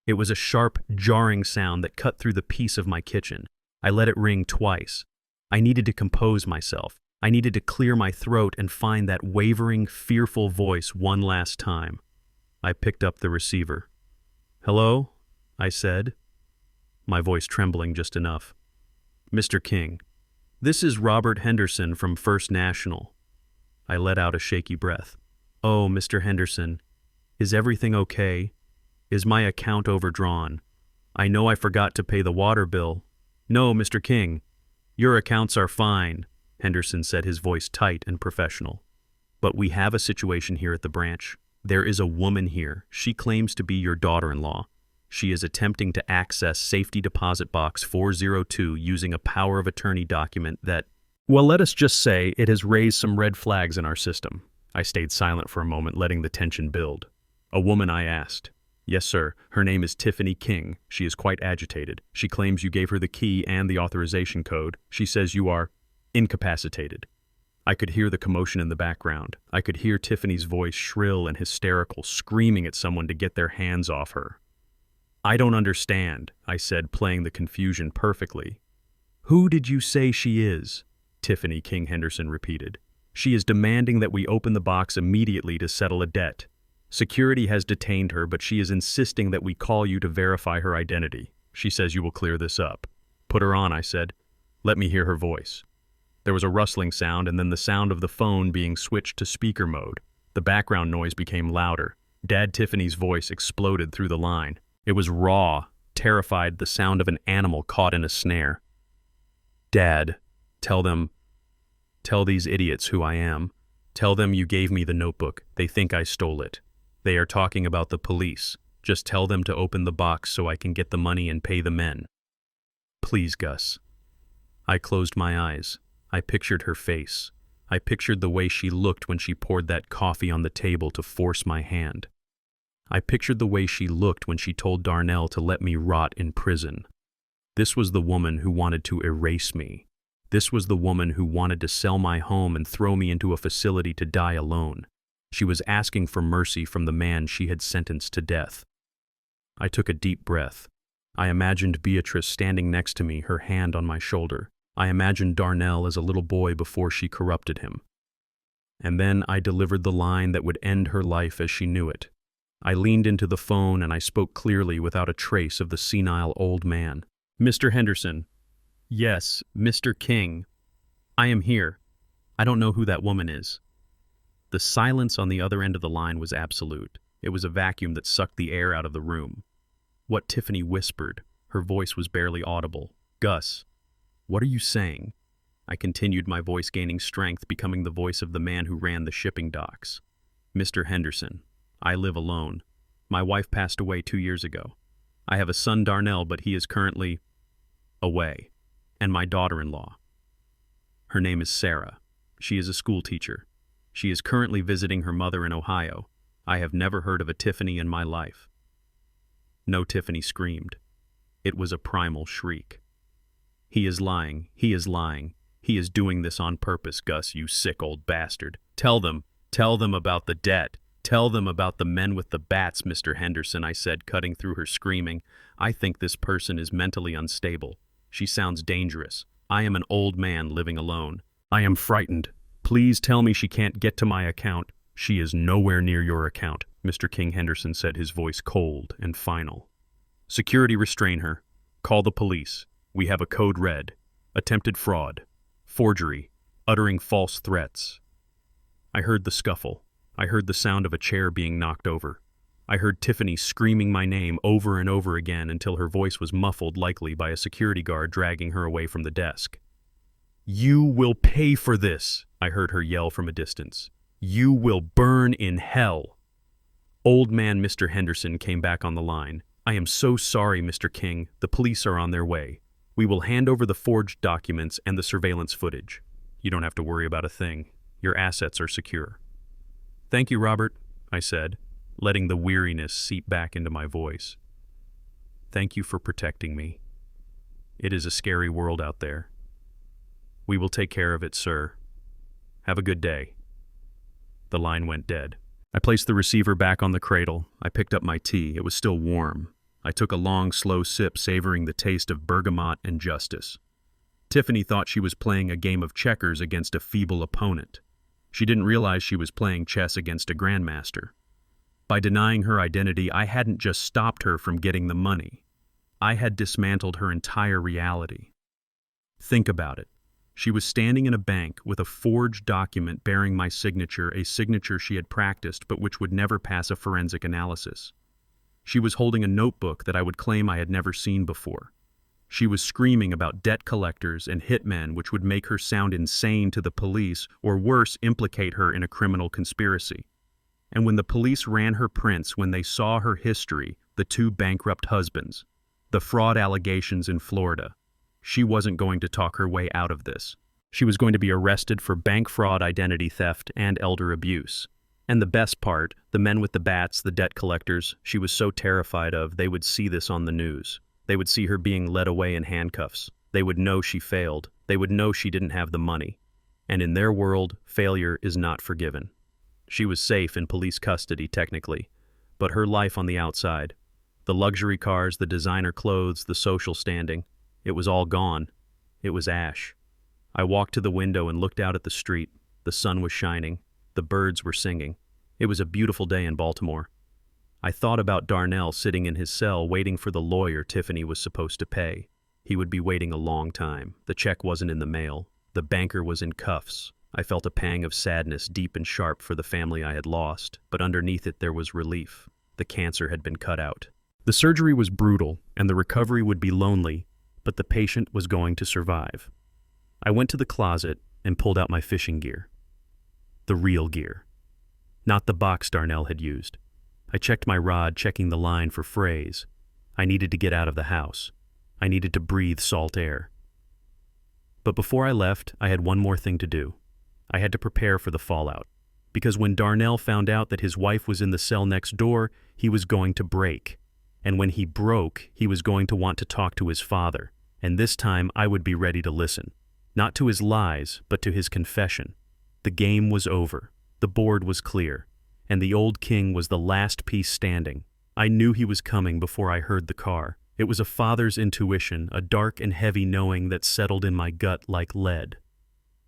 It was a sharp, jarring sound that cut through the peace of my kitchen. I let it ring twice. I needed to compose myself. I needed to clear my throat and find that wavering, fearful voice one last time. I picked up the receiver. "Hello?" I said, my voice trembling just enough. "Mr. King, this is Robert Henderson from First National." I let out a shaky breath. "Oh, Mr. Henderson, is everything okay? Is my account overdrawn? I know I forgot to pay the water bill." "No, Mr. King, your accounts are fine," Henderson said, his voice tight and professional. "But we have a situation here at the branch. There is a woman here. She claims to be your daughter-in-law. She is attempting to access safety deposit box 402 using a power of attorney document that, well, let us just say it has raised some red flags in our system." I stayed silent for a moment, letting the tension build. "A woman?" I asked. "Yes, sir. Her name is Tiffany King. She is quite agitated. She claims you gave her the key and the authorization code. She says you are incapacitated." I could hear the commotion in the background. I could hear Tiffany's voice, shrill and hysterical, screaming at someone to get their hands off her. "I don't understand," I said, playing the confusion perfectly. "Who did you say she is?" Tiffany King Henderson repeated. "She is demanding that we open the box immediately to settle a debt. Security has detained her, but she is insisting that we call you to verify her identity. She says you will clear this up." "Put her on," I said. "Let me hear her voice." There was a rustling sound and then the sound of the phone being switched to speaker mode. The background noise became louder. Dad Tiffany's voice exploded through the line. It was raw, terrified, the sound of an animal caught in a snare. "Dad, tell these idiots who I am. Tell them you gave me the notebook. They think I stole it. They are talking about the police. Just tell them to open the box so I can get the money and pay the men. Please, Gus." I closed my eyes. I pictured her face. I pictured the way she looked when she poured that coffee on the table to force my hand. I pictured the way she looked when she told Darnell to let me rot in prison. This was the woman who wanted to erase me. This was the woman who wanted to sell my home and throw me into a facility to die alone. She was asking for mercy from the man she had sentenced to death. I took a deep breath. I imagined Beatrice standing next to me, her hand on my shoulder. I imagined Darnell as a little boy before she corrupted him. And then I delivered the line that would end her life as she knew it. I leaned into the phone and I spoke clearly without a trace of the senile old man. "Mr. Henderson." "Yes, Mr. King. I am here. I don't know who that woman is." The silence on the other end of the line was absolute. It was a vacuum that sucked the air out of the room. What Tiffany whispered, her voice was barely audible. "Gus, what are you saying?" I continued, my voice gaining strength, becoming the voice of the man who ran the shipping docks. "Mr. Henderson, I live alone. My wife passed away 2 years ago. I have a son, Darnell, but he is currently away. And my daughter-in-law. Her name is Sarah. She is a school teacher. She is currently visiting her mother in Ohio. I have never heard of a Tiffany in my life." No, Tiffany screamed. It was a primal shriek. "He is lying. He is lying. He is doing this on purpose, Gus, you sick old bastard. Tell them about the debt. Tell them about the men with the bats, Mr. Henderson," I said, cutting through her screaming. "I think this person is mentally unstable. She sounds dangerous. I am an old man living alone. I am frightened. Please tell me she can't get to my account." "She is nowhere near your account," Mr. King Henderson said, his voice cold and final. "Security, restrain her. Call the police. We have a code red. Attempted fraud. Forgery. Uttering false threats." I heard the scuffle. I heard the sound of a chair being knocked over. I heard Tiffany screaming my name over and over again until her voice was muffled, likely by a security guard dragging her away from the desk. "You will pay for this," I heard her yell from a distance. "You will burn in hell." Old man Mr. Henderson came back on the line. "I am so sorry, Mr. King. The police are on their way. We will hand over the forged documents and the surveillance footage. You don't have to worry about a thing. Your assets are secure." "Thank you, Robert," I said, letting the weariness seep back into my voice. "Thank you for protecting me." It is a scary world out there. We will take care of it, sir. Have a good day." The line went dead. I placed the receiver back on the cradle. I picked up my tea. It was still warm. I took a long, slow sip, savoring the taste of bergamot and justice. Tiffany thought she was playing a game of checkers against a feeble opponent. She didn't realize she was playing chess against a grandmaster. By denying her identity, I hadn't just stopped her from getting the money. I had dismantled her entire reality. Think about it. She was standing in a bank with a forged document bearing my signature, a signature she had practiced but which would never pass a forensic analysis. She was holding a notebook that I would claim I had never seen before. She was screaming about debt collectors and hitmen, which would make her sound insane to the police, or worse, implicate her in a criminal conspiracy. And when the police ran her prints, when they saw her history, the 2 bankrupt husbands, the fraud allegations in Florida, she wasn't going to talk her way out of this. She was going to be arrested for bank fraud, identity theft, and elder abuse. And the best part, the men with the bats, the debt collectors, she was so terrified of, they would see this on the news. They would see her being led away in handcuffs. They would know she failed. They would know she didn't have the money. And in their world, failure is not forgiven. She was safe in police custody, technically, but her life on the outside, the luxury cars, the designer clothes, the social standing, it was all gone. It was ash. I walked to the window and looked out at the street. The sun was shining. The birds were singing. It was a beautiful day in Baltimore. I thought about Darnell sitting in his cell waiting for the lawyer Tiffany was supposed to pay. He would be waiting a long time. The check wasn't in the mail. The banker was in cuffs. I felt a pang of sadness, deep and sharp, for the family I had lost, but underneath it there was relief. The cancer had been cut out. The surgery was brutal, and the recovery would be lonely, but the patient was going to survive. I went to the closet and pulled out my fishing gear. The real gear. Not the box Darnell had used. I checked my rod, checking the line for frays. I needed to get out of the house. I needed to breathe salt air. But before I left, I had one more thing to do. I had to prepare for the fallout. Because when Darnell found out that his wife was in the cell next door, he was going to break. And when he broke, he was going to want to talk to his father. And this time I would be ready to listen. Not to his lies, but to his confession. The game was over. The board was clear. And the old king was the last piece standing. I knew he was coming before I heard the car. It was a father's intuition, a dark and heavy knowing that settled in my gut like lead.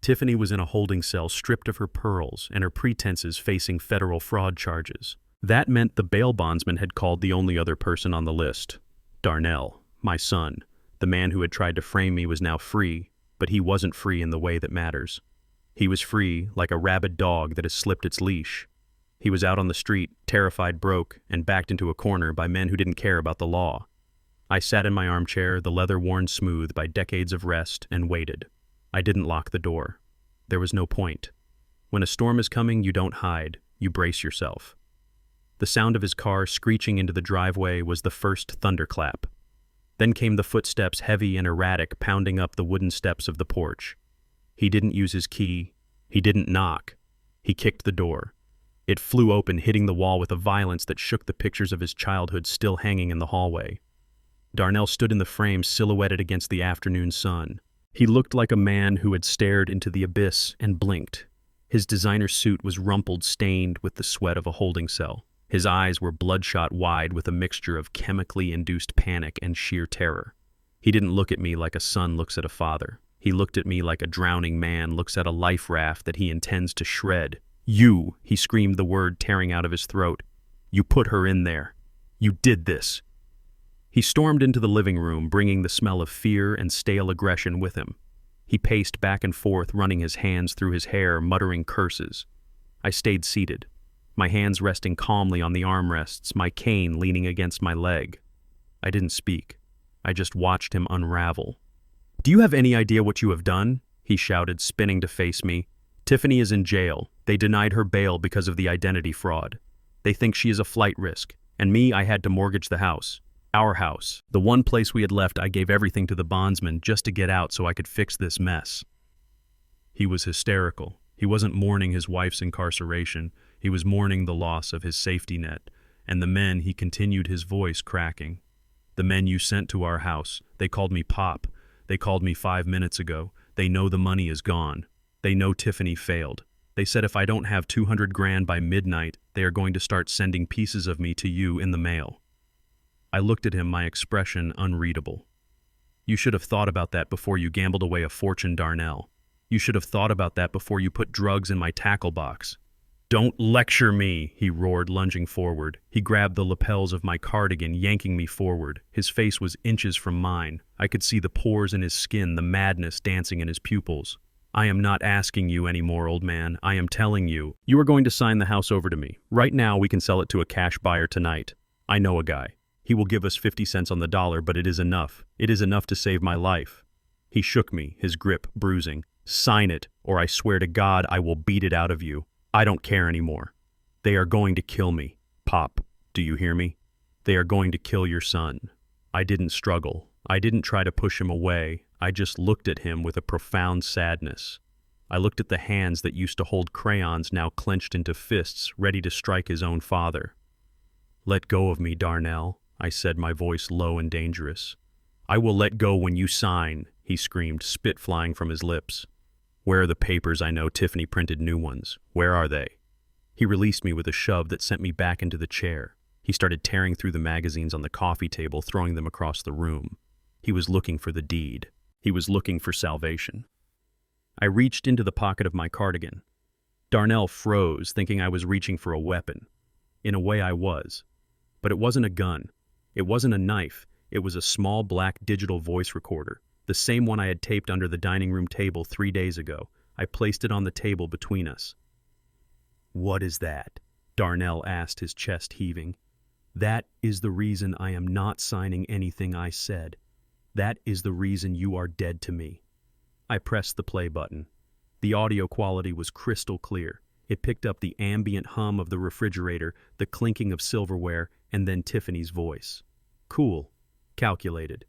Tiffany was in a holding cell, stripped of her pearls and her pretenses, facing federal fraud charges. That meant the bail bondsman had called the only other person on the list. Darnell, my son. The man who had tried to frame me was now free, but he wasn't free in the way that matters. He was free like a rabid dog that has slipped its leash. He was out on the street, terrified, broke, and backed into a corner by men who didn't care about the law. I sat in my armchair, the leather worn smooth by decades of rest, and waited. I didn't lock the door. There was no point. When a storm is coming, you don't hide. You brace yourself. The sound of his car screeching into the driveway was the first thunderclap. Then came the footsteps, heavy and erratic, pounding up the wooden steps of the porch. He didn't use his key. He didn't knock. He kicked the door. It flew open, hitting the wall with a violence that shook the pictures of his childhood still hanging in the hallway. Darnell stood in the frame, silhouetted against the afternoon sun. He looked like a man who had stared into the abyss and blinked. His designer suit was rumpled, stained with the sweat of a holding cell. His eyes were bloodshot wide with a mixture of chemically induced panic and sheer terror. He didn't look at me like a son looks at a father. He looked at me like a drowning man looks at a life raft that he intends to shred. "You," he screamed, the word tearing out of his throat. "You put her in there. You did this." He stormed into the living room, bringing the smell of fear and stale aggression with him. He paced back and forth, running his hands through his hair, muttering curses. I stayed seated, my hands resting calmly on the armrests, my cane leaning against my leg. I didn't speak. I just watched him unravel. "Do you have any idea what you have done?" he shouted, spinning to face me. "Tiffany is in jail. They denied her bail because of the identity fraud. They think she is a flight risk. And me, I had to mortgage the house. Our house. The one place we had left, I gave everything to the bondsman just to get out so I could fix this mess." He was hysterical. He wasn't mourning his wife's incarceration. He was mourning the loss of his safety net. And the men, he continued, his voice cracking. "The men you sent to our house, they called me Pop. They called me 5 minutes ago. They know the money is gone. They know Tiffany failed. They said if I don't have 200 grand by midnight, they are going to start sending pieces of me to you in the mail. I looked at him, my expression unreadable. You should have thought about that before you gambled away a fortune, Darnell. You should have thought about that before you put drugs in my tackle box. Don't lecture me, he roared, lunging forward. He grabbed the lapels of my cardigan, yanking me forward. His face was inches from mine. I could see the pores in his skin, the madness dancing in his pupils. I am not asking you anymore, old man. I am telling you. You are going to sign the house over to me. Right now, we can sell it to a cash buyer tonight. I know a guy. He will give us 50 cents on the dollar, but it is enough. It is enough to save my life. He shook me, his grip bruising. Sign it, or I swear to God I will beat it out of you. I don't care anymore. They are going to kill me. Pop, do you hear me? They are going to kill your son. I didn't struggle. I didn't try to push him away. I just looked at him with a profound sadness. I looked at the hands that used to hold crayons now clenched into fists, ready to strike his own father. Let go of me, Darnell, I said, my voice low and dangerous. I will let go when you sign, he screamed, spit flying from his lips. Where are the papers? I know Tiffany printed new ones. Where are they? He released me with a shove that sent me back into the chair. He started tearing through the magazines on the coffee table, throwing them across the room. He was looking for the deed. He was looking for salvation. I reached into the pocket of my cardigan. Darnell froze, thinking I was reaching for a weapon. In a way I was. But it wasn't a gun. It wasn't a knife. It was a small black digital voice recorder. The same one I had taped under the dining room table 3 days ago. I placed it on the table between us. What is that? Darnell asked, his chest heaving. That is the reason I am not signing anything I said. That is the reason you are dead to me. I pressed the play button. The audio quality was crystal clear. It picked up the ambient hum of the refrigerator, the clinking of silverware, and then Tiffany's voice. Cool. Calculated.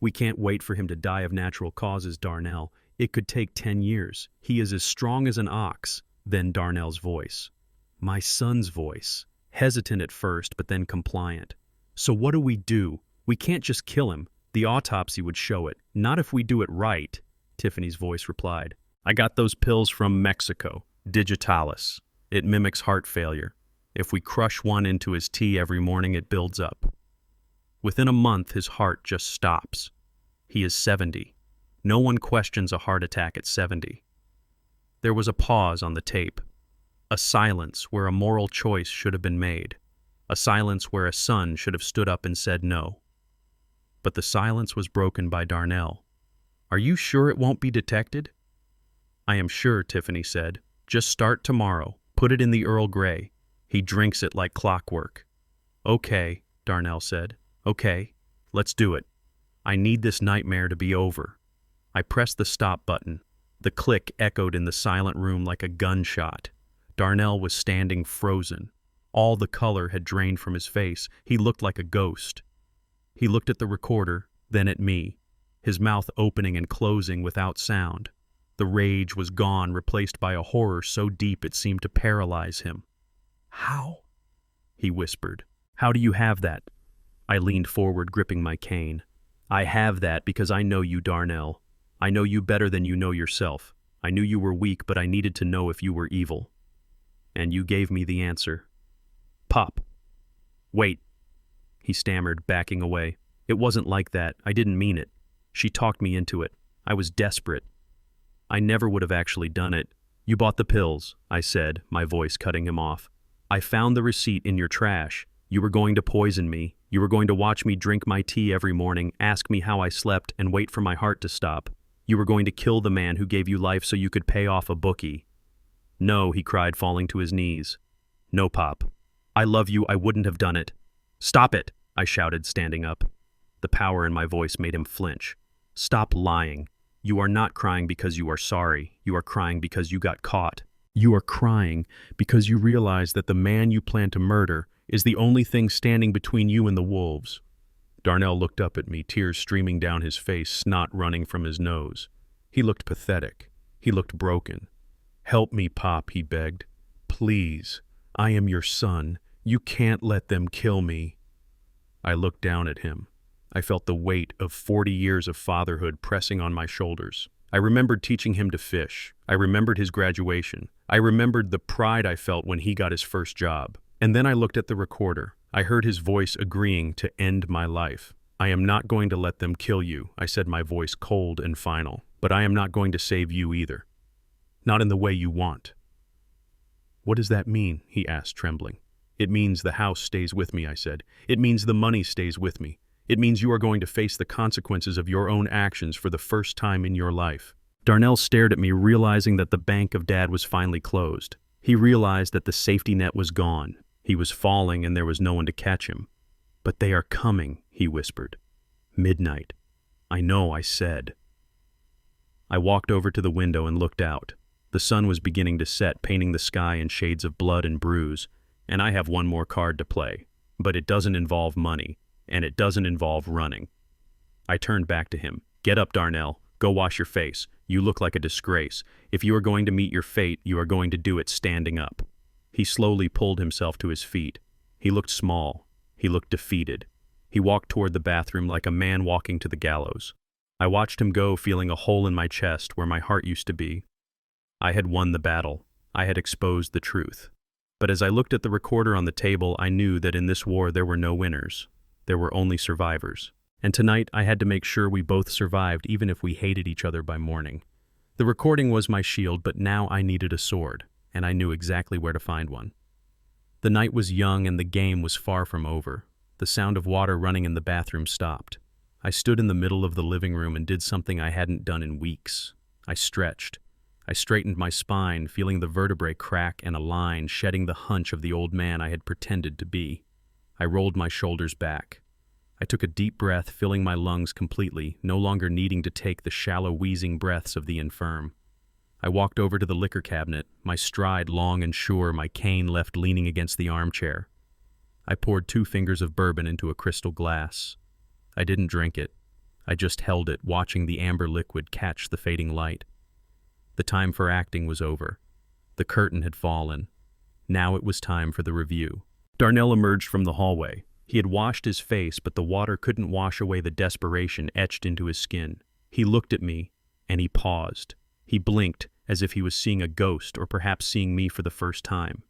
We can't wait for him to die of natural causes, Darnell. It could take 10 years. He is as strong as an ox. Then Darnell's voice. My son's voice. Hesitant at first, but then compliant. So what do? We can't just kill him. The autopsy would show it. Not if we do it right, Tiffany's voice replied. I got those pills from Mexico. Digitalis. It mimics heart failure. If we crush one into his tea every morning, it builds up. Within a month, his heart just stops. He is 70. No one questions a heart attack at 70. There was a pause on the tape. A silence where a moral choice should have been made. A silence where a son should have stood up and said no. But the silence was broken by Darnell. Are you sure it won't be detected? I am sure, Tiffany said. Just start tomorrow. Put it in the Earl Grey. He drinks it like clockwork. Okay, Darnell said. Okay, let's do it. I need this nightmare to be over. I pressed the stop button. The click echoed in the silent room like a gunshot. Darnell was standing frozen. All the color had drained from his face. He looked like a ghost. He looked at the recorder, then at me, his mouth opening and closing without sound. The rage was gone, replaced by a horror so deep it seemed to paralyze him. How? He whispered. How do you have that? I leaned forward, gripping my cane. I have that because I know you, Darnell. I know you better than you know yourself. I knew you were weak, but I needed to know if you were evil. And you gave me the answer. Pop. Wait. He stammered, backing away. It wasn't like that. I didn't mean it. She talked me into it. I was desperate. I never would have actually done it. You bought the pills, I said, my voice cutting him off. I found the receipt in your trash. You were going to poison me. You were going to watch me drink my tea every morning, ask me how I slept, and wait for my heart to stop. You were going to kill the man who gave you life so you could pay off a bookie. No, he cried, falling to his knees. No, Pop. I love you. I wouldn't have done it. Stop it, I shouted, standing up. The power in my voice made him flinch. Stop lying. You are not crying because you are sorry. You are crying because you got caught. You are crying because you realize that the man you plan to murder is the only thing standing between you and the wolves. Darnell looked up at me, tears streaming down his face, snot running from his nose. He looked pathetic. He looked broken. Help me, Pop, he begged. Please. I am your son. You can't let them kill me. I looked down at him. I felt the weight of 40 years of fatherhood pressing on my shoulders. I remembered teaching him to fish. I remembered his graduation. I remembered the pride I felt when he got his first job. And then I looked at the recorder. I heard his voice agreeing to end my life. I am not going to let them kill you, I said, my voice cold and final. But I am not going to save you either. Not in the way you want. What does that mean? He asked, trembling. It means the house stays with me, I said. It means the money stays with me. It means you are going to face the consequences of your own actions for the first time in your life. Darnell stared at me, realizing that the bank of Dad was finally closed. He realized that the safety net was gone. He was falling and there was no one to catch him. But they are coming, he whispered. Midnight. I know, I said. I walked over to the window and looked out. The sun was beginning to set, painting the sky in shades of blood and bruise. And I have one more card to play. But it doesn't involve money. And it doesn't involve running. I turned back to him. Get up, Darnell. Go wash your face. You look like a disgrace. If you are going to meet your fate, you are going to do it standing up. He slowly pulled himself to his feet. He looked small. He looked defeated. He walked toward the bathroom like a man walking to the gallows. I watched him go, feeling a hole in my chest where my heart used to be. I had won the battle. I had exposed the truth. But as I looked at the recorder on the table, I knew that in this war there were no winners. There were only survivors. And tonight I had to make sure we both survived, even if we hated each other by morning. The recording was my shield, but now I needed a sword, and I knew exactly where to find one. The night was young and the game was far from over. The sound of water running in the bathroom stopped. I stood in the middle of the living room and did something I hadn't done in weeks. I stretched. I straightened my spine, feeling the vertebrae crack and align, shedding the hunch of the old man I had pretended to be. I rolled my shoulders back. I took a deep breath, filling my lungs completely, no longer needing to take the shallow, wheezing breaths of the infirm. I walked over to the liquor cabinet, my stride long and sure, my cane left leaning against the armchair. I poured 2 fingers of bourbon into a crystal glass. I didn't drink it. I just held it, watching the amber liquid catch the fading light. The time for acting was over. The curtain had fallen. Now it was time for the review. Darnell emerged from the hallway. He had washed his face, but the water couldn't wash away the desperation etched into his skin. He looked at me, and he paused. He blinked, as if he was seeing a ghost or perhaps seeing me for the first time.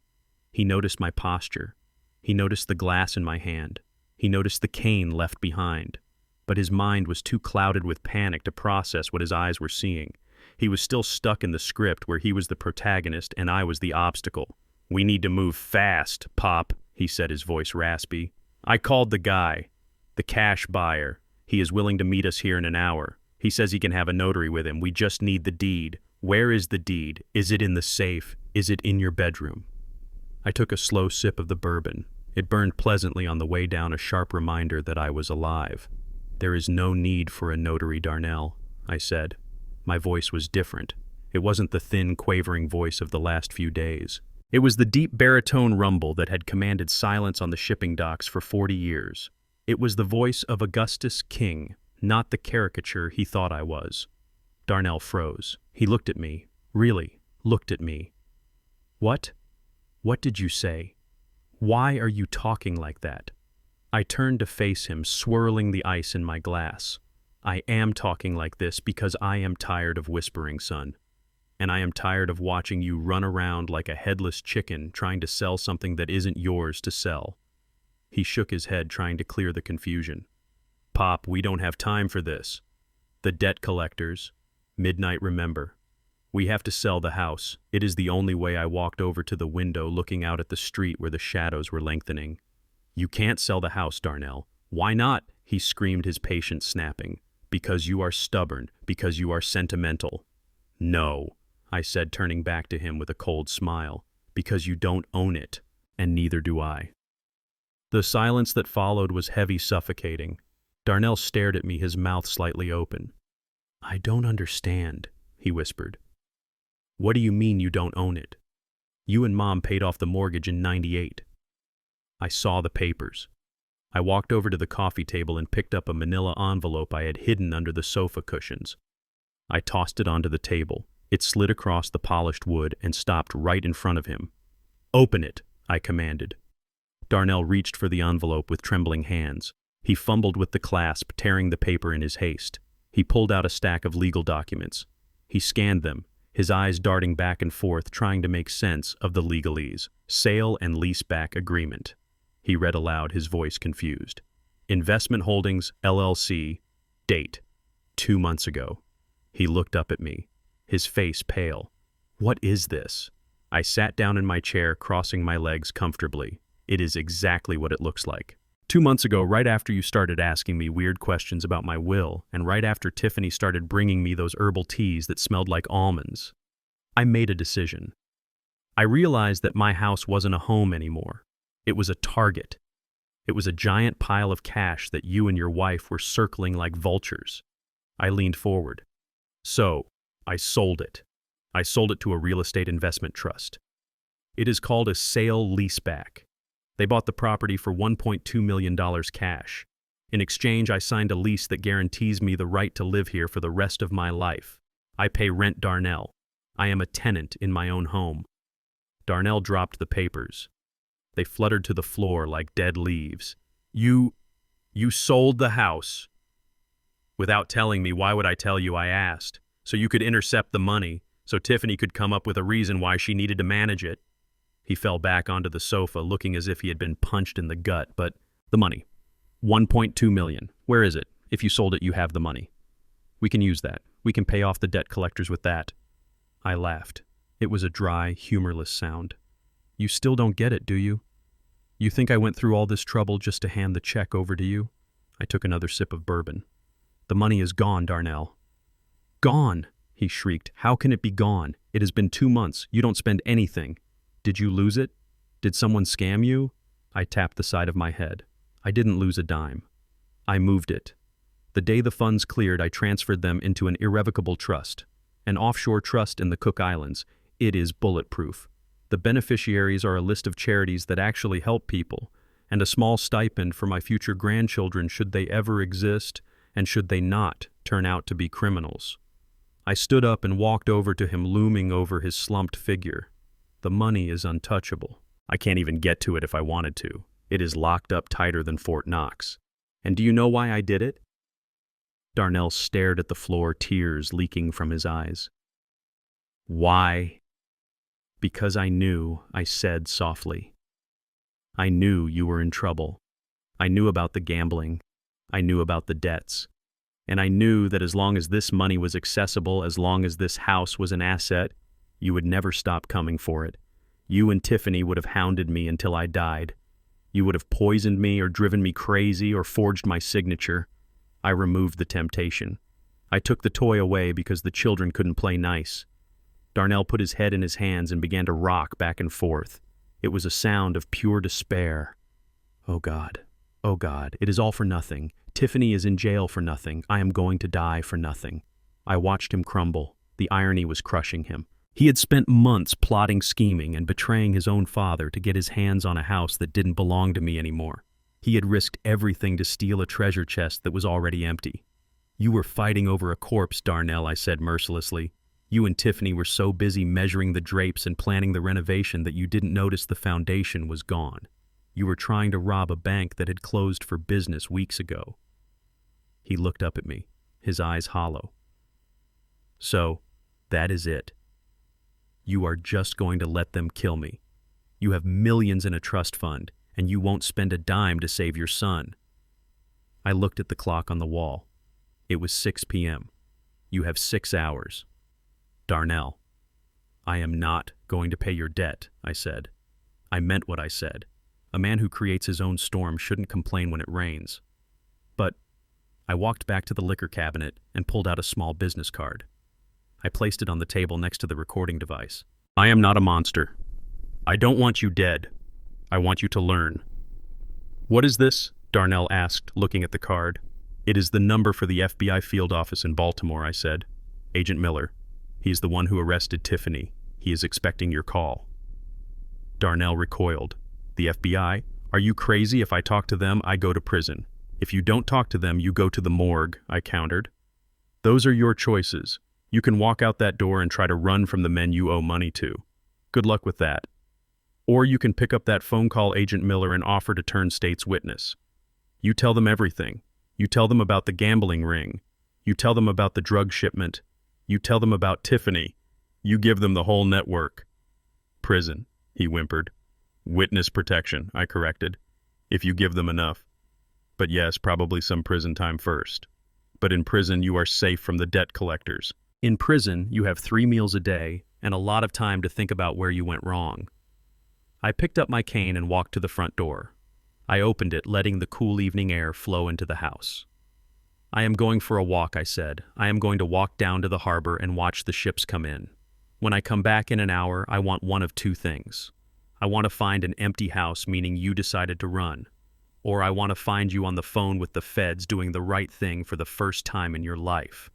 He noticed my posture. He noticed the glass in my hand. He noticed the cane left behind. But his mind was too clouded with panic to process what his eyes were seeing. He was still stuck in the script where he was the protagonist and I was the obstacle. "We need to move fast, Pop," he said, his voice raspy. "I called the guy, the cash buyer. He is willing to meet us here in an hour. He says he can have a notary with him. We just need the deed. Where is the deed? Is it in the safe? Is it in your bedroom?" I took a slow sip of the bourbon. It burned pleasantly on the way down, a sharp reminder that I was alive. "There is no need for a notary, Darnell," I said. My voice was different. It wasn't the thin, quavering voice of the last few days. It was the deep baritone rumble that had commanded silence on the shipping docks for 40 years. It was the voice of Augustus King, not the caricature he thought I was. Darnell froze. He looked at me. Really, looked at me. "What? What did you say? Why are you talking like that?" I turned to face him, swirling the ice in my glass. "I am talking like this because I am tired of whispering, son. And I am tired of watching you run around like a headless chicken trying to sell something that isn't yours to sell." He shook his head, trying to clear the confusion. "Pop, we don't have time for this. The debt collectors. Midnight, remember. We have to sell the house." It is the only way. I walked over to the window, looking out at the street where the shadows were lengthening. "You can't sell the house, Darnell." "Why not?" he screamed, his patience snapping. "Because you are stubborn. Because you are sentimental." "No," I said, turning back to him with a cold smile. "Because you don't own it, and neither do I." The silence that followed was heavy, suffocating. Darnell stared at me, his mouth slightly open. "I don't understand," he whispered. "What do you mean you don't own it? You and Mom paid off the mortgage in '98. I saw the papers." I walked over to the coffee table and picked up a manila envelope I had hidden under the sofa cushions. I tossed it onto the table. It slid across the polished wood and stopped right in front of him. "Open it," I commanded. Darnell reached for the envelope with trembling hands. He fumbled with the clasp, tearing the paper in his haste. He pulled out a stack of legal documents. He scanned them, his eyes darting back and forth, trying to make sense of the legalese. Sale and leaseback agreement. He read aloud, his voice confused. Investment Holdings, LLC. Date. 2 months ago. He looked up at me, his face pale. What is this? I sat down in my chair, crossing my legs comfortably. It is exactly what it looks like. 2 months ago, right after you started asking me weird questions about my will, and right after Tiffany started bringing me those herbal teas that smelled like almonds, I made a decision. I realized that my house wasn't a home anymore. It was a target. It was a giant pile of cash that you and your wife were circling like vultures. I leaned forward. So, I sold it. I sold it to a real estate investment trust. It is called a sale-leaseback. They bought the property for $1.2 million cash. In exchange, I signed a lease that guarantees me the right to live here for the rest of my life. I pay rent Darnell. I am a tenant in my own home. Darnell dropped the papers. They fluttered to the floor like dead leaves. You sold the house. Without telling me, why would I tell you? I asked. So you could intercept the money, so Tiffany could come up with a reason why she needed to manage it. He fell back onto the sofa, looking as if he had been punched in the gut. But the money. $1.2 million. Where is it? If you sold it, you have the money. We can use that. We can pay off the debt collectors with that. I laughed. It was a dry, humorless sound. You still don't get it, do you? You think I went through all this trouble just to hand the check over to you? I took another sip of bourbon. The money is gone, Darnell. Gone, he shrieked. How can it be gone? It has been 2 months. You don't spend anything. Did you lose it? Did someone scam you? I tapped the side of my head. I didn't lose a dime. I moved it. The day the funds cleared, I transferred them into an irrevocable trust, an offshore trust in the Cook Islands. It is bulletproof. The beneficiaries are a list of charities that actually help people, and a small stipend for my future grandchildren should they ever exist, and should they not turn out to be criminals. I stood up and walked over to him, looming over his slumped figure. The money is untouchable. I can't even get to it if I wanted to. It is locked up tighter than Fort Knox. And do you know why I did it? Darnell stared at the floor, tears leaking from his eyes. Why? Because I knew, I said softly. I knew you were in trouble. I knew about the gambling. I knew about the debts. And I knew that as long as this money was accessible, as long as this house was an asset, you would never stop coming for it. You and Tiffany would have hounded me until I died. You would have poisoned me or driven me crazy or forged my signature. I removed the temptation. I took the toy away because the children couldn't play nice. Darnell put his head in his hands and began to rock back and forth. It was a sound of pure despair. Oh God, it is all for nothing. Tiffany is in jail for nothing. I am going to die for nothing. I watched him crumble. The irony was crushing him. He had spent months plotting, scheming, and betraying his own father to get his hands on a house that didn't belong to me anymore. He had risked everything to steal a treasure chest that was already empty. You were fighting over a corpse, Darnell, I said mercilessly. You and Tiffany were so busy measuring the drapes and planning the renovation that you didn't notice the foundation was gone. You were trying to rob a bank that had closed for business weeks ago. He looked up at me, his eyes hollow. So, that is it. You are just going to let them kill me. You have millions in a trust fund, and you won't spend a dime to save your son. I looked at the clock on the wall. It was 6 p.m. You have 6 hours. Darnell, I am not going to pay your debt, I said. I meant what I said. A man who creates his own storm shouldn't complain when it rains. But I walked back to the liquor cabinet and pulled out a small business card. I placed it on the table next to the recording device. I am not a monster. I don't want you dead. I want you to learn. What is this? Darnell asked, looking at the card. It is the number for the FBI field office in Baltimore, I said. Agent Miller. He is the one who arrested Tiffany. He is expecting your call. Darnell recoiled. The FBI? Are you crazy? If I talk to them, I go to prison. If you don't talk to them, you go to the morgue, I countered. Those are your choices. You can walk out that door and try to run from the men you owe money to. Good luck with that. Or you can pick up that phone call, Agent Miller, and offer to turn state's witness. You tell them everything. You tell them about the gambling ring. You tell them about the drug shipment. You tell them about Tiffany. You give them the whole network. Prison, he whimpered. Witness protection, I corrected. If you give them enough. But yes, probably some prison time first. But in prison, you are safe from the debt collectors. In prison, you have 3 meals a day and a lot of time to think about where you went wrong. I picked up my cane and walked to the front door. I opened it, letting the cool evening air flow into the house. I am going for a walk, I said. I am going to walk down to the harbor and watch the ships come in. When I come back in an hour, I want one of 2 things. I want to find an empty house, meaning you decided to run. Or I want to find you on the phone with the feds doing the right thing for the first time in your life.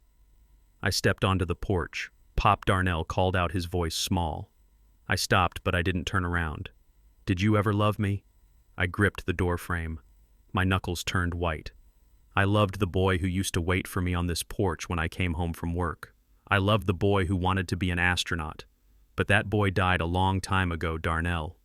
I stepped onto the porch. Pop Darnell called out, his voice small. I stopped, but I didn't turn around. Did you ever love me? I gripped the door frame. My knuckles turned white. I loved the boy who used to wait for me on this porch when I came home from work. I loved the boy who wanted to be an astronaut. But that boy died a long time ago, Darnell.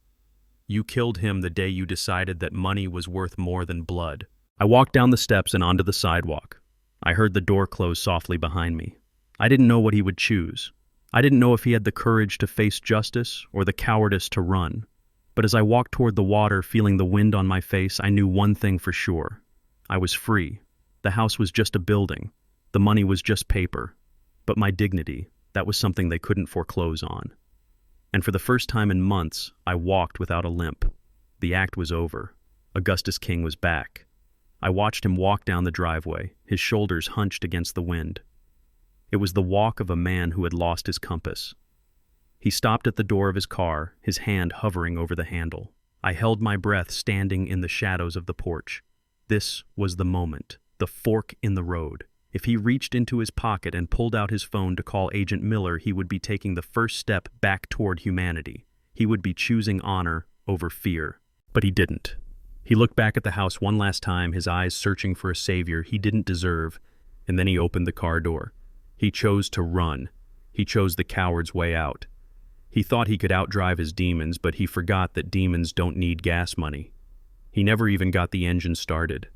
You killed him the day you decided that money was worth more than blood. I walked down the steps and onto the sidewalk. I heard the door close softly behind me. I didn't know what he would choose. I didn't know if he had the courage to face justice or the cowardice to run. But as I walked toward the water, feeling the wind on my face, I knew one thing for sure. I was free. The house was just a building. The money was just paper. But my dignity, that was something they couldn't foreclose on. And for the first time in months, I walked without a limp. The act was over. Augustus King was back. I watched him walk down the driveway, his shoulders hunched against the wind. It was the walk of a man who had lost his compass. He stopped at the door of his car, his hand hovering over the handle. I held my breath, standing in the shadows of the porch. This was the moment, the fork in the road. If he reached into his pocket and pulled out his phone to call Agent Miller, he would be taking the first step back toward humanity. He would be choosing honor over fear. But he didn't. He looked back at the house one last time, his eyes searching for a savior he didn't deserve, and then he opened the car door. He chose to run. He chose the coward's way out. He thought he could outdrive his demons, but he forgot that demons don't need gas money. He never even got the engine started.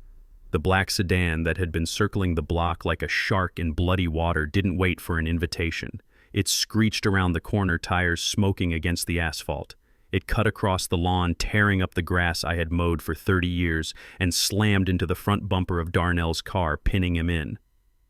The black sedan that had been circling the block like a shark in bloody water didn't wait for an invitation. It screeched around the corner, tires smoking against the asphalt. It cut across the lawn, tearing up the grass I had mowed for 30 years, and slammed into the front bumper of Darnell's car, pinning him in.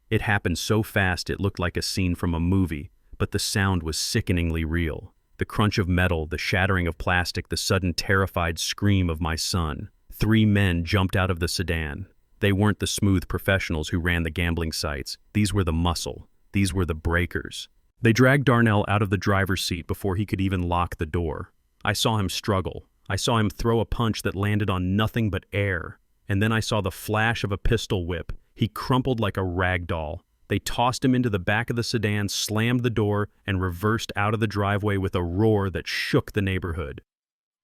It happened so fast it looked like a scene from a movie, but the sound was sickeningly real. The crunch of metal, the shattering of plastic, the sudden terrified scream of my son. 3 men jumped out of the sedan. They weren't the smooth professionals who ran the gambling sites. These were the muscle. These were the breakers. They dragged Darnell out of the driver's seat before he could even lock the door. I saw him struggle. I saw him throw a punch that landed on nothing but air. And then I saw the flash of a pistol whip. He crumpled like a rag doll. They tossed him into the back of the sedan, slammed the door, and reversed out of the driveway with a roar that shook the neighborhood.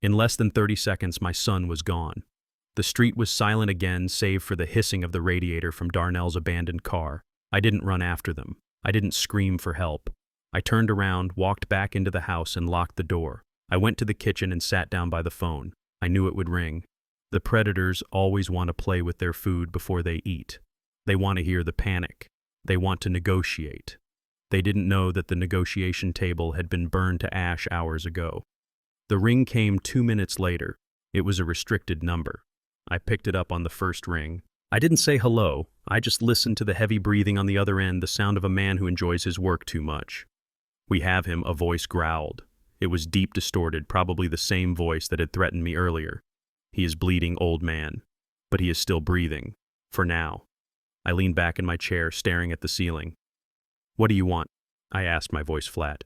In less than 30 seconds, my son was gone. The street was silent again, save for the hissing of the radiator from Darnell's abandoned car. I didn't run after them. I didn't scream for help. I turned around, walked back into the house, and locked the door. I went to the kitchen and sat down by the phone. I knew it would ring. The predators always want to play with their food before they eat. They want to hear the panic. They want to negotiate. They didn't know that the negotiation table had been burned to ash hours ago. The ring came 2 minutes later. It was a restricted number. I picked it up on the first ring. I didn't say hello. I just listened to the heavy breathing on the other end, the sound of a man who enjoys his work too much. "We have him," a voice growled. It was deep, distorted, probably the same voice that had threatened me earlier. "He is bleeding, old man. But he is still breathing. For now." I leaned back in my chair, staring at the ceiling. "What do you want?" I asked, my voice flat.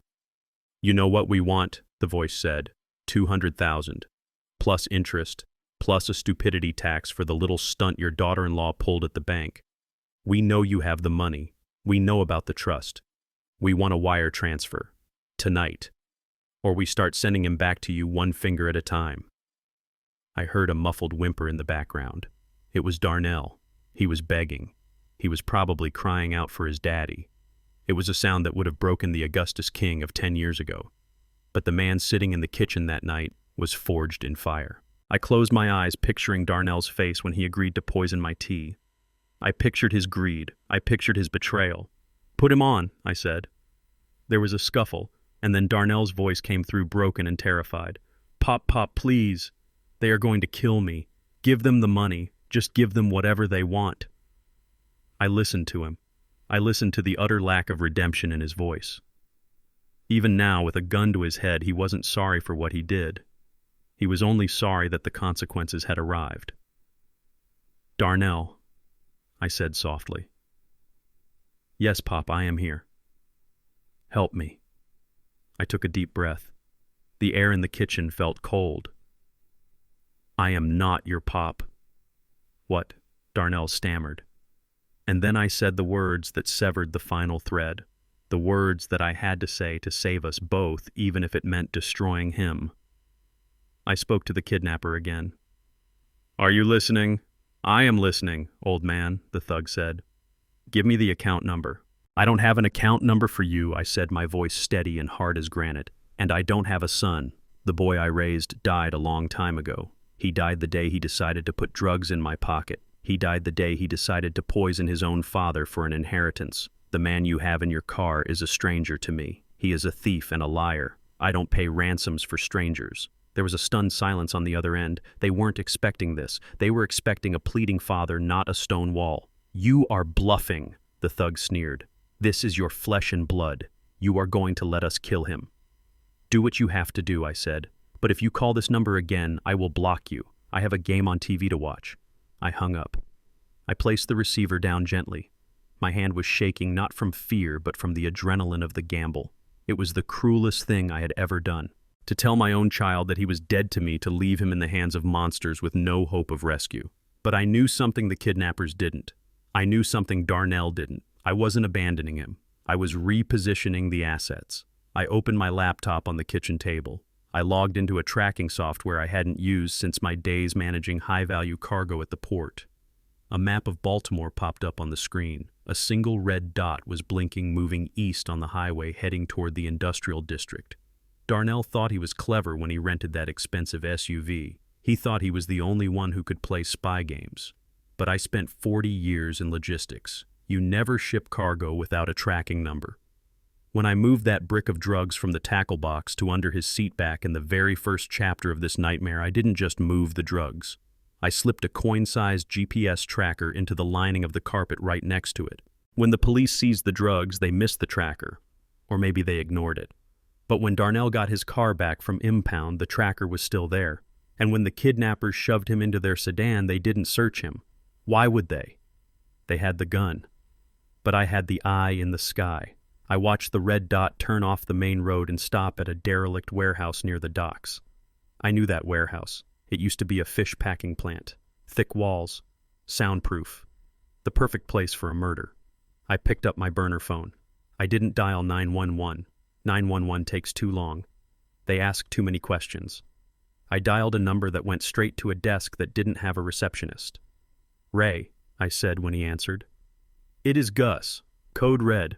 "You know what we want," the voice said. 200,000. Plus interest, plus a stupidity tax for the little stunt your daughter-in-law pulled at the bank. We know you have the money. We know about the trust. We want a wire transfer. Tonight. Or we start sending him back to you one finger at a time." I heard a muffled whimper in the background. It was Darnell. He was begging. He was probably crying out for his daddy. It was a sound that would have broken the Augustus King of 10 years ago. But the man sitting in the kitchen that night was forged in fire. I closed my eyes, picturing Darnell's face when he agreed to poison my tea. I pictured his greed. I pictured his betrayal. "Put him on," I said. There was a scuffle, and then Darnell's voice came through broken and terrified. "Pop, Pop, please. They are going to kill me. Give them the money. Just give them whatever they want." I listened to him. I listened to the utter lack of redemption in his voice. Even now, with a gun to his head, he wasn't sorry for what he did. He was only sorry that the consequences had arrived. "Darnell," I said softly. "Yes, Pop, I am here." "Help me." I took a deep breath. The air in the kitchen felt cold. "I am not your Pop." "What?" Darnell stammered. And then I said the words that severed the final thread, the words that I had to say to save us both, even if it meant destroying him. I spoke to the kidnapper again. "Are you listening?" "I am listening, old man," the thug said. "Give me the account number." "I don't have an account number for you," I said, my voice steady and hard as granite. "And I don't have a son. The boy I raised died a long time ago. He died the day he decided to put drugs in my pocket. He died the day he decided to poison his own father for an inheritance. The man you have in your car is a stranger to me. He is a thief and a liar. I don't pay ransoms for strangers." There was a stunned silence on the other end. They weren't expecting this. They were expecting a pleading father, not a stone wall. "You are bluffing," the thug sneered. "This is your flesh and blood. You are going to let us kill him." "Do what you have to do," I said. "But if you call this number again, I will block you. I have a game on TV to watch." I hung up. I placed the receiver down gently. My hand was shaking not from fear, but from the adrenaline of the gamble. It was the cruelest thing I had ever done. To tell my own child that he was dead to me, to leave him in the hands of monsters with no hope of rescue. But I knew something the kidnappers didn't. I knew something Darnell didn't. I wasn't abandoning him. I was repositioning the assets. I opened my laptop on the kitchen table. I logged into a tracking software I hadn't used since my days managing high-value cargo at the port. A map of Baltimore popped up on the screen. A single red dot was blinking, moving east on the highway heading toward the industrial district. Darnell thought he was clever when he rented that expensive SUV. He thought he was the only one who could play spy games. But I spent 40 years in logistics. You never ship cargo without a tracking number. When I moved that brick of drugs from the tackle box to under his seat back in the very first chapter of this nightmare, I didn't just move the drugs. I slipped a coin-sized GPS tracker into the lining of the carpet right next to it. When the police seized the drugs, they missed the tracker. Or maybe they ignored it. But when Darnell got his car back from impound, the tracker was still there. And when the kidnappers shoved him into their sedan, they didn't search him. Why would they? They had the gun. But I had the eye in the sky. I watched the red dot turn off the main road and stop at a derelict warehouse near the docks. I knew that warehouse. It used to be a fish packing plant. Thick walls. Soundproof. The perfect place for a murder. I picked up my burner phone. I didn't dial 911. 911 takes too long. They ask too many questions. I dialed a number that went straight to a desk that didn't have a receptionist. "Ray," I said when he answered. "It is Gus. Code red."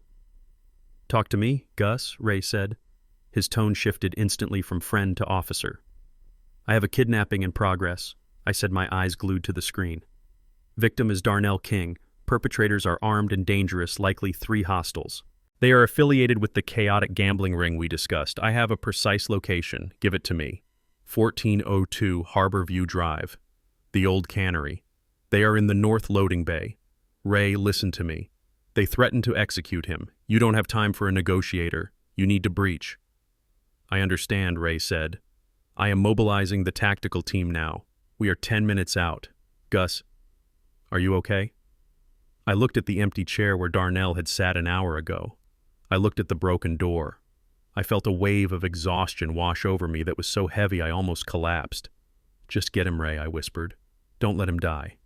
"Talk to me, Gus," Ray said. His tone shifted instantly from friend to officer. "I have a kidnapping in progress," I said, my eyes glued to the screen. "Victim is Darnell King. Perpetrators are armed and dangerous, likely 3 hostiles. They are affiliated with the chaotic gambling ring we discussed. I have a precise location. Give it to me. 1402 Harbor View Drive. The old cannery. They are in the north loading bay. Ray, listen to me. They threaten to execute him. You don't have time for a negotiator. You need to breach." "I understand," Ray said. "I am mobilizing the tactical team now. We are 10 minutes out. Gus, are you okay?" I looked at the empty chair where Darnell had sat an hour ago. I looked at the broken door. I felt a wave of exhaustion wash over me that was so heavy I almost collapsed. "Just get him, Ray," I whispered. "Don't let him die.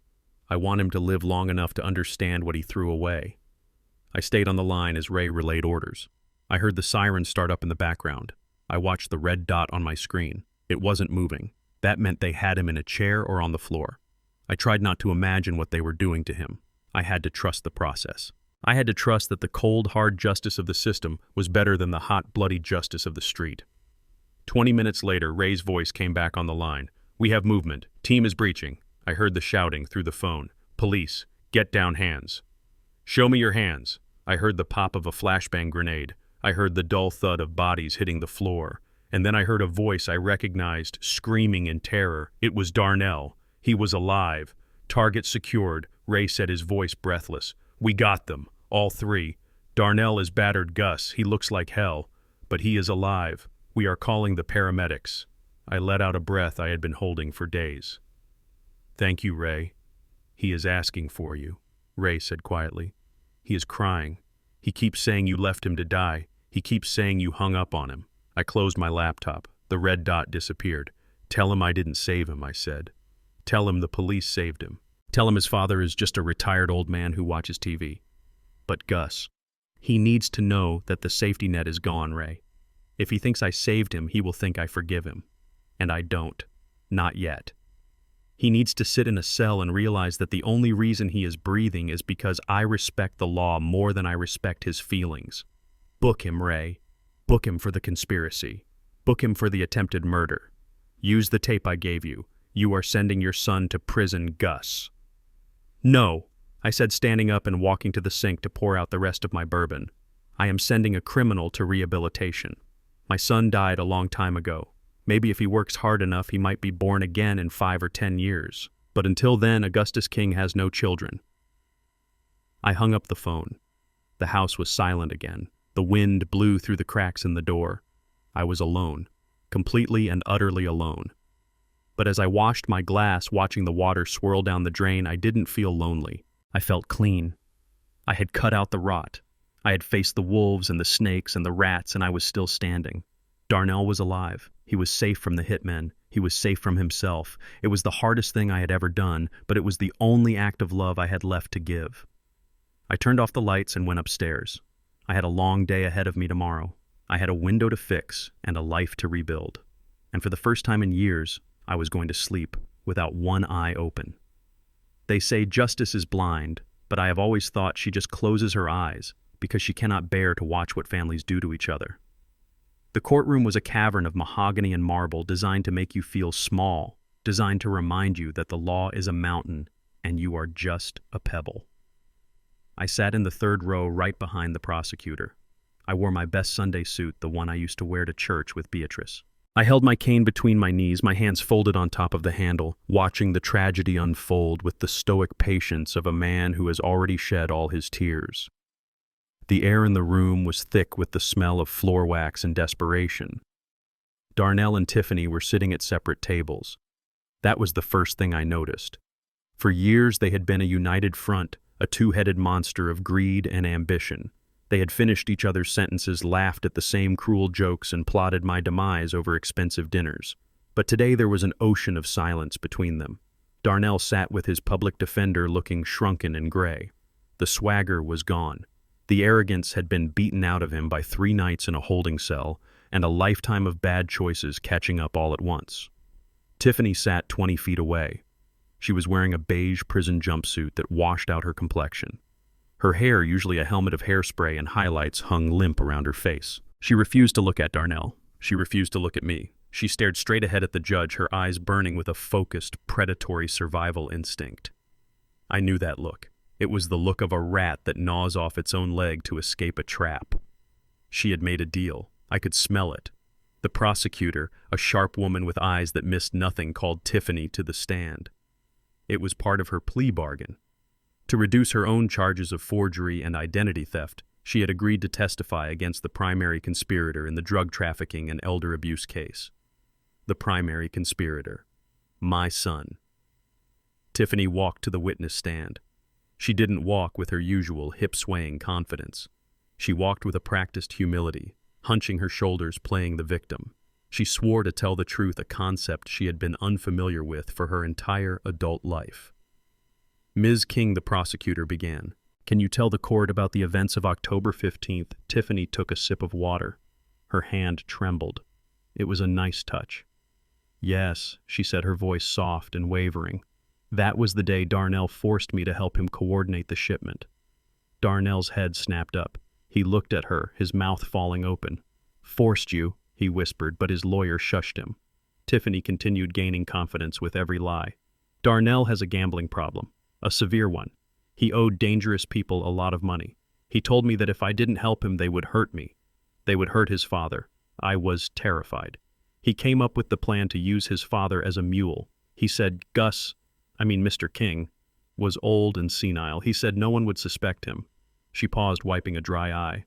I want him to live long enough to understand what he threw away." I stayed on the line as Ray relayed orders. I heard the siren start up in the background. I watched the red dot on my screen. It wasn't moving. That meant they had him in a chair or on the floor. I tried not to imagine what they were doing to him. I had to trust the process. I had to trust that the cold, hard justice of the system was better than the hot, bloody justice of the street. 20 minutes later, Ray's voice came back on the line. We have movement. Team is breaching. I heard the shouting through the phone. Police, get down hands. Show me your hands. I heard the pop of a flashbang grenade. I heard the dull thud of bodies hitting the floor. And then I heard a voice I recognized, screaming in terror. It was Darnell. He was alive. Target secured. Ray said, his voice breathless. We got them. All three. Darnell is battered Gus. He looks like hell. But he is alive. We are calling the paramedics. I let out a breath I had been holding for days. Thank you, Ray. He is asking for you, Ray said quietly. He is crying. He keeps saying you left him to die. He keeps saying you hung up on him. I closed my laptop. The red dot disappeared. Tell him I didn't save him, I said. Tell him the police saved him. Tell him his father is just a retired old man who watches TV. But Gus, he needs to know that the safety net is gone, Ray. If he thinks I saved him, he will think I forgive him. And I don't. Not yet. He needs to sit in a cell and realize that the only reason he is breathing is because I respect the law more than I respect his feelings. Book him, Ray. Book him for the conspiracy. Book him for the attempted murder. Use the tape I gave you. You are sending your son to prison, Gus. No, I said, standing up and walking to the sink to pour out the rest of my bourbon. I am sending a criminal to rehabilitation. My son died a long time ago. Maybe if he works hard enough, he might be born again in 5 or 10 years. But until then, Augustus King has no children. I hung up the phone. The house was silent again. The wind blew through the cracks in the door. I was alone, completely and utterly alone. But as I washed my glass, watching the water swirl down the drain, I didn't feel lonely. I felt clean. I had cut out the rot. I had faced the wolves and the snakes and the rats, and I was still standing. Darnell was alive. He was safe from the hitmen. He was safe from himself. It was the hardest thing I had ever done, but it was the only act of love I had left to give. I turned off the lights and went upstairs. I had a long day ahead of me tomorrow. I had a window to fix and a life to rebuild. And for the first time in years, I was going to sleep without one eye open. They say justice is blind, but I have always thought she just closes her eyes because she cannot bear to watch what families do to each other. The courtroom was a cavern of mahogany and marble designed to make you feel small, designed to remind you that the law is a mountain and you are just a pebble. I sat in the third row right behind the prosecutor. I wore my best Sunday suit, the one I used to wear to church with Beatrice. I held my cane between my knees, my hands folded on top of the handle, watching the tragedy unfold with the stoic patience of a man who has already shed all his tears. The air in the room was thick with the smell of floor wax and desperation. Darnell and Tiffany were sitting at separate tables. That was the first thing I noticed. For years they had been a united front, a two-headed monster of greed and ambition. They had finished each other's sentences, laughed at the same cruel jokes, and plotted my demise over expensive dinners. But today there was an ocean of silence between them. Darnell sat with his public defender looking shrunken and gray. The swagger was gone. The arrogance had been beaten out of him by 3 nights in a holding cell and a lifetime of bad choices catching up all at once. Tiffany sat 20 feet away. She was wearing a beige prison jumpsuit that washed out her complexion. Her hair, usually a helmet of hairspray and highlights, hung limp around her face. She refused to look at Darnell. She refused to look at me. She stared straight ahead at the judge, her eyes burning with a focused, predatory survival instinct. I knew that look. It was the look of a rat that gnaws off its own leg to escape a trap. She had made a deal. I could smell it. The prosecutor, a sharp woman with eyes that missed nothing, called Tiffany to the stand. It was part of her plea bargain. To reduce her own charges of forgery and identity theft, she had agreed to testify against the primary conspirator in the drug trafficking and elder abuse case. The primary conspirator. My son. Tiffany walked to the witness stand. She didn't walk with her usual hip-swaying confidence. She walked with a practiced humility, hunching her shoulders, playing the victim. She swore to tell the truth, a concept she had been unfamiliar with for her entire adult life. Ms. King, the prosecutor, began. Can you tell the court about the events of October 15th? Tiffany took a sip of water. Her hand trembled. It was a nice touch. Yes, she said, her voice soft and wavering. That was the day Darnell forced me to help him coordinate the shipment. Darnell's head snapped up. He looked at her, his mouth falling open. Forced you, he whispered, but his lawyer shushed him. Tiffany continued gaining confidence with every lie. Darnell has a gambling problem, a severe one. He owed dangerous people a lot of money. He told me that if I didn't help him, they would hurt me. They would hurt his father. I was terrified. He came up with the plan to use his father as a mule. He said Mr. King, was old and senile. He said no one would suspect him. She paused, wiping a dry eye.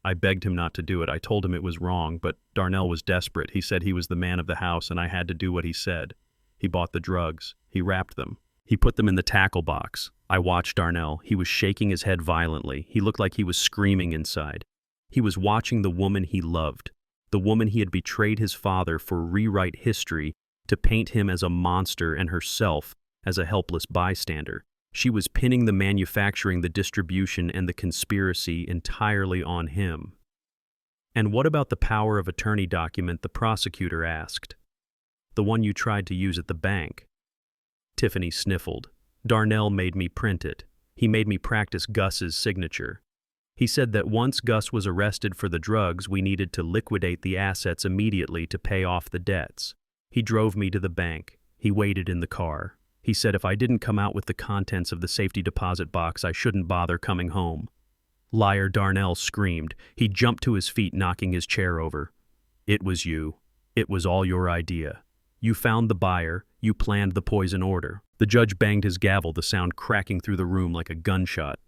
I begged him not to do it. I told him it was wrong, but Darnell was desperate. He said he was the man of the house, and I had to do what he said. He bought the drugs. He wrapped them. He put them in the tackle box. I watched Darnell. He was shaking his head violently. He looked like he was screaming inside. He was watching the woman he loved, the woman he had betrayed his father for rewrite history to paint him as a monster and herself as a helpless bystander. She was pinning the manufacturing, the distribution, and the conspiracy entirely on him. And what about the power of attorney document, the prosecutor asked? The one you tried to use at the bank. Tiffany sniffled. Darnell made me print it. He made me practice Gus's signature. He said that once Gus was arrested for the drugs, we needed to liquidate the assets immediately to pay off the debts. He drove me to the bank. He waited in the car. He said if I didn't come out with the contents of the safety deposit box, I shouldn't bother coming home. Liar, Darnell screamed. He jumped to his feet, knocking his chair over. It was you. It was all your idea. You found the buyer. You planned the poison order. The judge banged his gavel, the sound cracking through the room like a gunshot.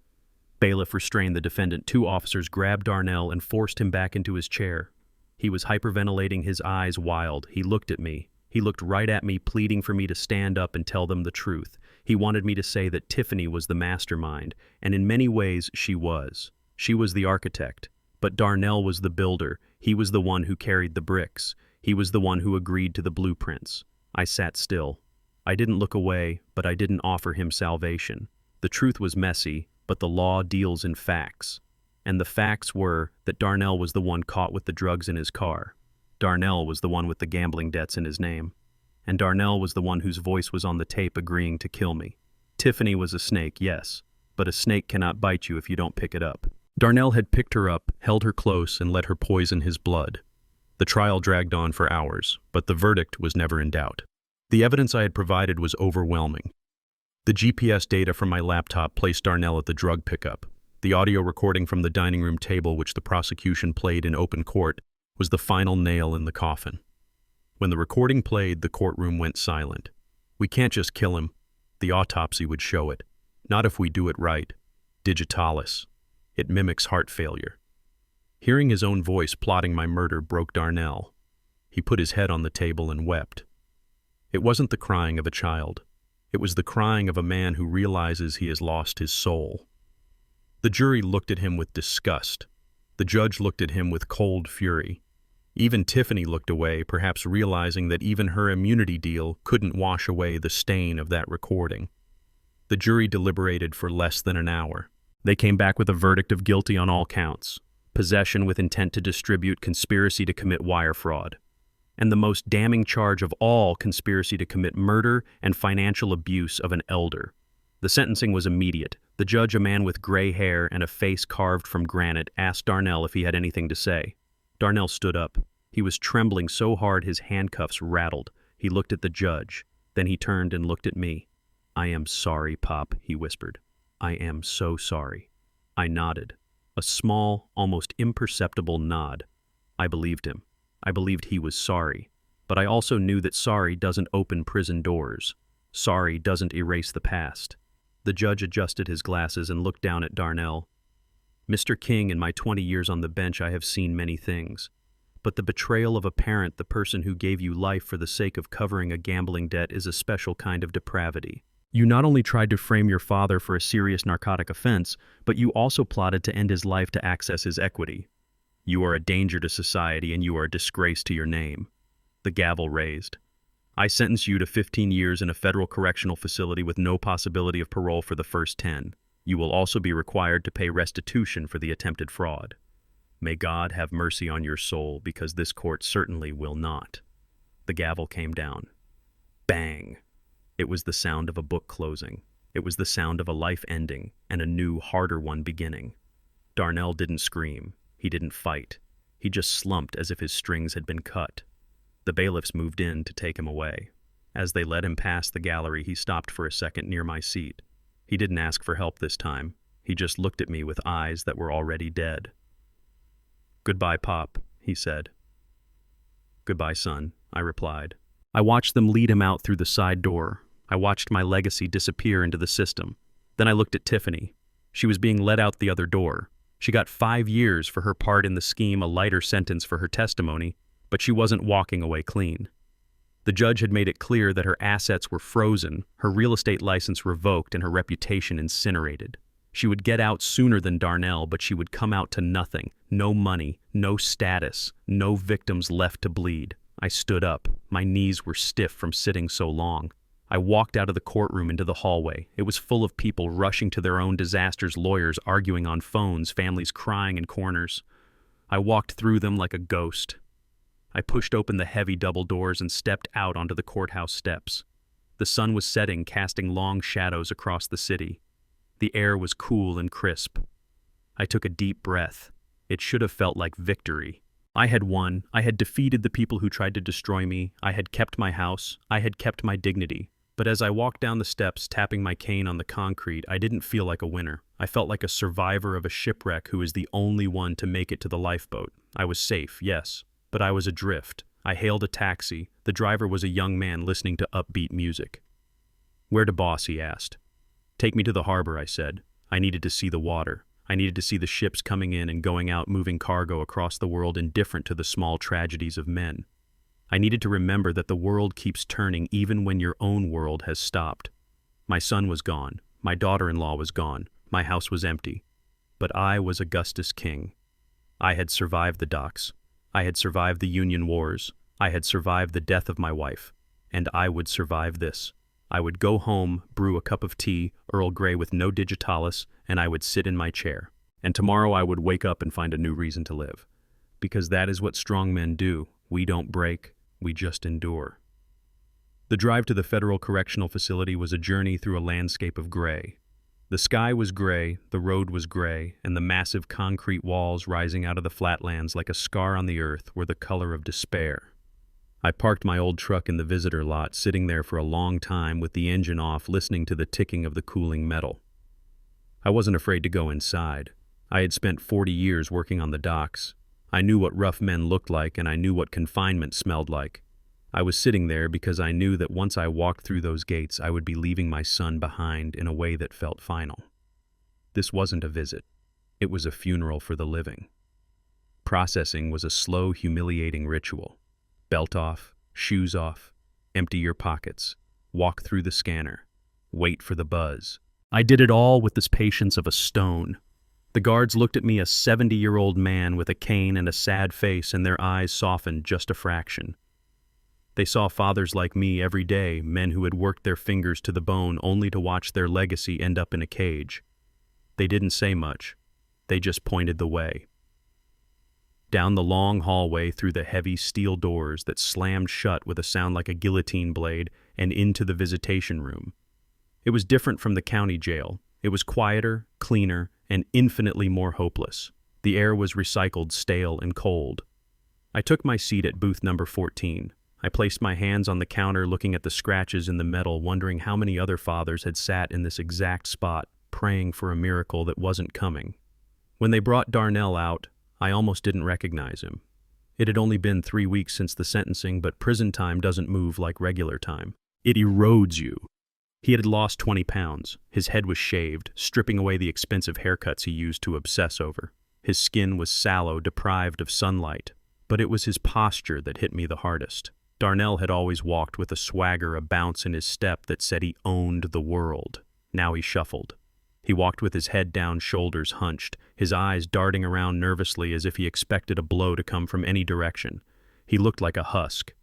Bailiff restrained the defendant. 2 officers grabbed Darnell and forced him back into his chair. He was hyperventilating, his eyes wild. He looked at me. He looked right at me, pleading for me to stand up and tell them the truth. He wanted me to say that Tiffany was the mastermind, and in many ways she was. She was the architect, but Darnell was the builder. He was the one who carried the bricks. He was the one who agreed to the blueprints. I sat still. I didn't look away, but I didn't offer him salvation. The truth was messy, but the law deals in facts. And the facts were that Darnell was the one caught with the drugs in his car. Darnell was the one with the gambling debts in his name. And Darnell was the one whose voice was on the tape agreeing to kill me. Tiffany was a snake, yes, but a snake cannot bite you if you don't pick it up. Darnell had picked her up, held her close, and let her poison his blood. The trial dragged on for hours, but the verdict was never in doubt. The evidence I had provided was overwhelming. The GPS data from my laptop placed Darnell at the drug pickup. The audio recording from the dining room table, which the prosecution played in open court, was the final nail in the coffin. When the recording played, the courtroom went silent. We can't just kill him. The autopsy would show it. Not if we do it right. Digitalis. It mimics heart failure. Hearing his own voice plotting my murder broke Darnell. He put his head on the table and wept. It wasn't the crying of a child. It was the crying of a man who realizes he has lost his soul. The jury looked at him with disgust. The judge looked at him with cold fury. Even Tiffany looked away, perhaps realizing that even her immunity deal couldn't wash away the stain of that recording. The jury deliberated for less than an hour. They came back with a verdict of guilty on all counts: possession with intent to distribute, conspiracy to commit wire fraud, and the most damning charge of all, conspiracy to commit murder and financial abuse of an elder. The sentencing was immediate. The judge, a man with gray hair and a face carved from granite, asked Darnell if he had anything to say. Darnell stood up. He was trembling so hard his handcuffs rattled. He looked at the judge. Then he turned and looked at me. "I am sorry, Pop," he whispered. "I am so sorry." I nodded. A small, almost imperceptible nod. I believed him. I believed he was sorry. But I also knew that sorry doesn't open prison doors. Sorry doesn't erase the past. The judge adjusted his glasses and looked down at Darnell. "Mr. King, in my 20 years on the bench, I have seen many things. But the betrayal of a parent, the person who gave you life for the sake of covering a gambling debt, is a special kind of depravity. You not only tried to frame your father for a serious narcotic offense, but you also plotted to end his life to access his equity. You are a danger to society, and you are a disgrace to your name." The gavel raised. "I sentence you to 15 years in a federal correctional facility with no possibility of parole for the first 10. You will also be required to pay restitution for the attempted fraud. May God have mercy on your soul, because this court certainly will not." The gavel came down. Bang! It was the sound of a book closing. It was the sound of a life ending and a new, harder one beginning. Darnell didn't scream. He didn't fight. He just slumped as if his strings had been cut. The bailiffs moved in to take him away. As they led him past the gallery, he stopped for a second near my seat. He didn't ask for help this time. He just looked at me with eyes that were already dead. "Goodbye, Pop," he said. "Goodbye, son," I replied. I watched them lead him out through the side door. I watched my legacy disappear into the system. Then I looked at Tiffany. She was being led out the other door. She got 5 years for her part in the scheme, a lighter sentence for her testimony, but she wasn't walking away clean. The judge had made it clear that her assets were frozen, her real estate license revoked, and her reputation incinerated. She would get out sooner than Darnell, but she would come out to nothing. No money, no status, no victims left to bleed. I stood up. My knees were stiff from sitting so long. I walked out of the courtroom into the hallway. It was full of people rushing to their own disasters, lawyers arguing on phones, families crying in corners. I walked through them like a ghost. I pushed open the heavy double doors and stepped out onto the courthouse steps. The sun was setting, casting long shadows across the city. The air was cool and crisp. I took a deep breath. It should have felt like victory. I had won. I had defeated the people who tried to destroy me. I had kept my house. I had kept my dignity. But as I walked down the steps, tapping my cane on the concrete, I didn't feel like a winner. I felt like a survivor of a shipwreck who is the only one to make it to the lifeboat. I was safe, yes, but I was adrift. I hailed a taxi. The driver was a young man listening to upbeat music. "Where to, boss?" he asked. "Take me to the harbor," I said. I needed to see the water. I needed to see the ships coming in and going out, moving cargo across the world, indifferent to the small tragedies of men. I needed to remember that the world keeps turning even when your own world has stopped. My son was gone. My daughter-in-law was gone. My house was empty. But I was Augustus King. I had survived the docks. I had survived the Union Wars. I had survived the death of my wife. And I would survive this. I would go home, brew a cup of tea, Earl Grey with no digitalis, and I would sit in my chair. And tomorrow I would wake up and find a new reason to live. Because that is what strong men do. We don't break, we just endure. The drive to the Federal Correctional Facility was a journey through a landscape of gray. The sky was gray, the road was gray, and the massive concrete walls rising out of the flatlands like a scar on the earth were the color of despair. I parked my old truck in the visitor lot, sitting there for a long time with the engine off, listening to the ticking of the cooling metal. I wasn't afraid to go inside. I had spent 40 years working on the docks. I knew what rough men looked like, and I knew what confinement smelled like. I was sitting there because I knew that once I walked through those gates, I would be leaving my son behind in a way that felt final. This wasn't a visit. It was a funeral for the living. Processing was a slow, humiliating ritual. Belt off, shoes off, empty your pockets, walk through the scanner, wait for the buzz. I did it all with the patience of a stone. The guards looked at me, a 70-year-old man with a cane and a sad face, and their eyes softened just a fraction. They saw fathers like me every day, men who had worked their fingers to the bone only to watch their legacy end up in a cage. They didn't say much. They just pointed the way. Down the long hallway, through the heavy steel doors that slammed shut with a sound like a guillotine blade, and into the visitation room. It was different from the county jail. It was quieter, cleaner, and infinitely more hopeless. The air was recycled, stale, and cold. I took my seat at booth number 14. I placed my hands on the counter, looking at the scratches in the metal, wondering how many other fathers had sat in this exact spot, praying for a miracle that wasn't coming. When they brought Darnell out, I almost didn't recognize him. It had only been 3 weeks since the sentencing, but prison time doesn't move like regular time. It erodes you. He had lost 20 pounds. His head was shaved, stripping away the expensive haircuts he used to obsess over. His skin was sallow, deprived of sunlight. But it was his posture that hit me the hardest. Darnell had always walked with a swagger, a bounce in his step that said he owned the world. Now he shuffled. He walked with his head down, shoulders hunched, his eyes darting around nervously as if he expected a blow to come from any direction. He looked like a husk.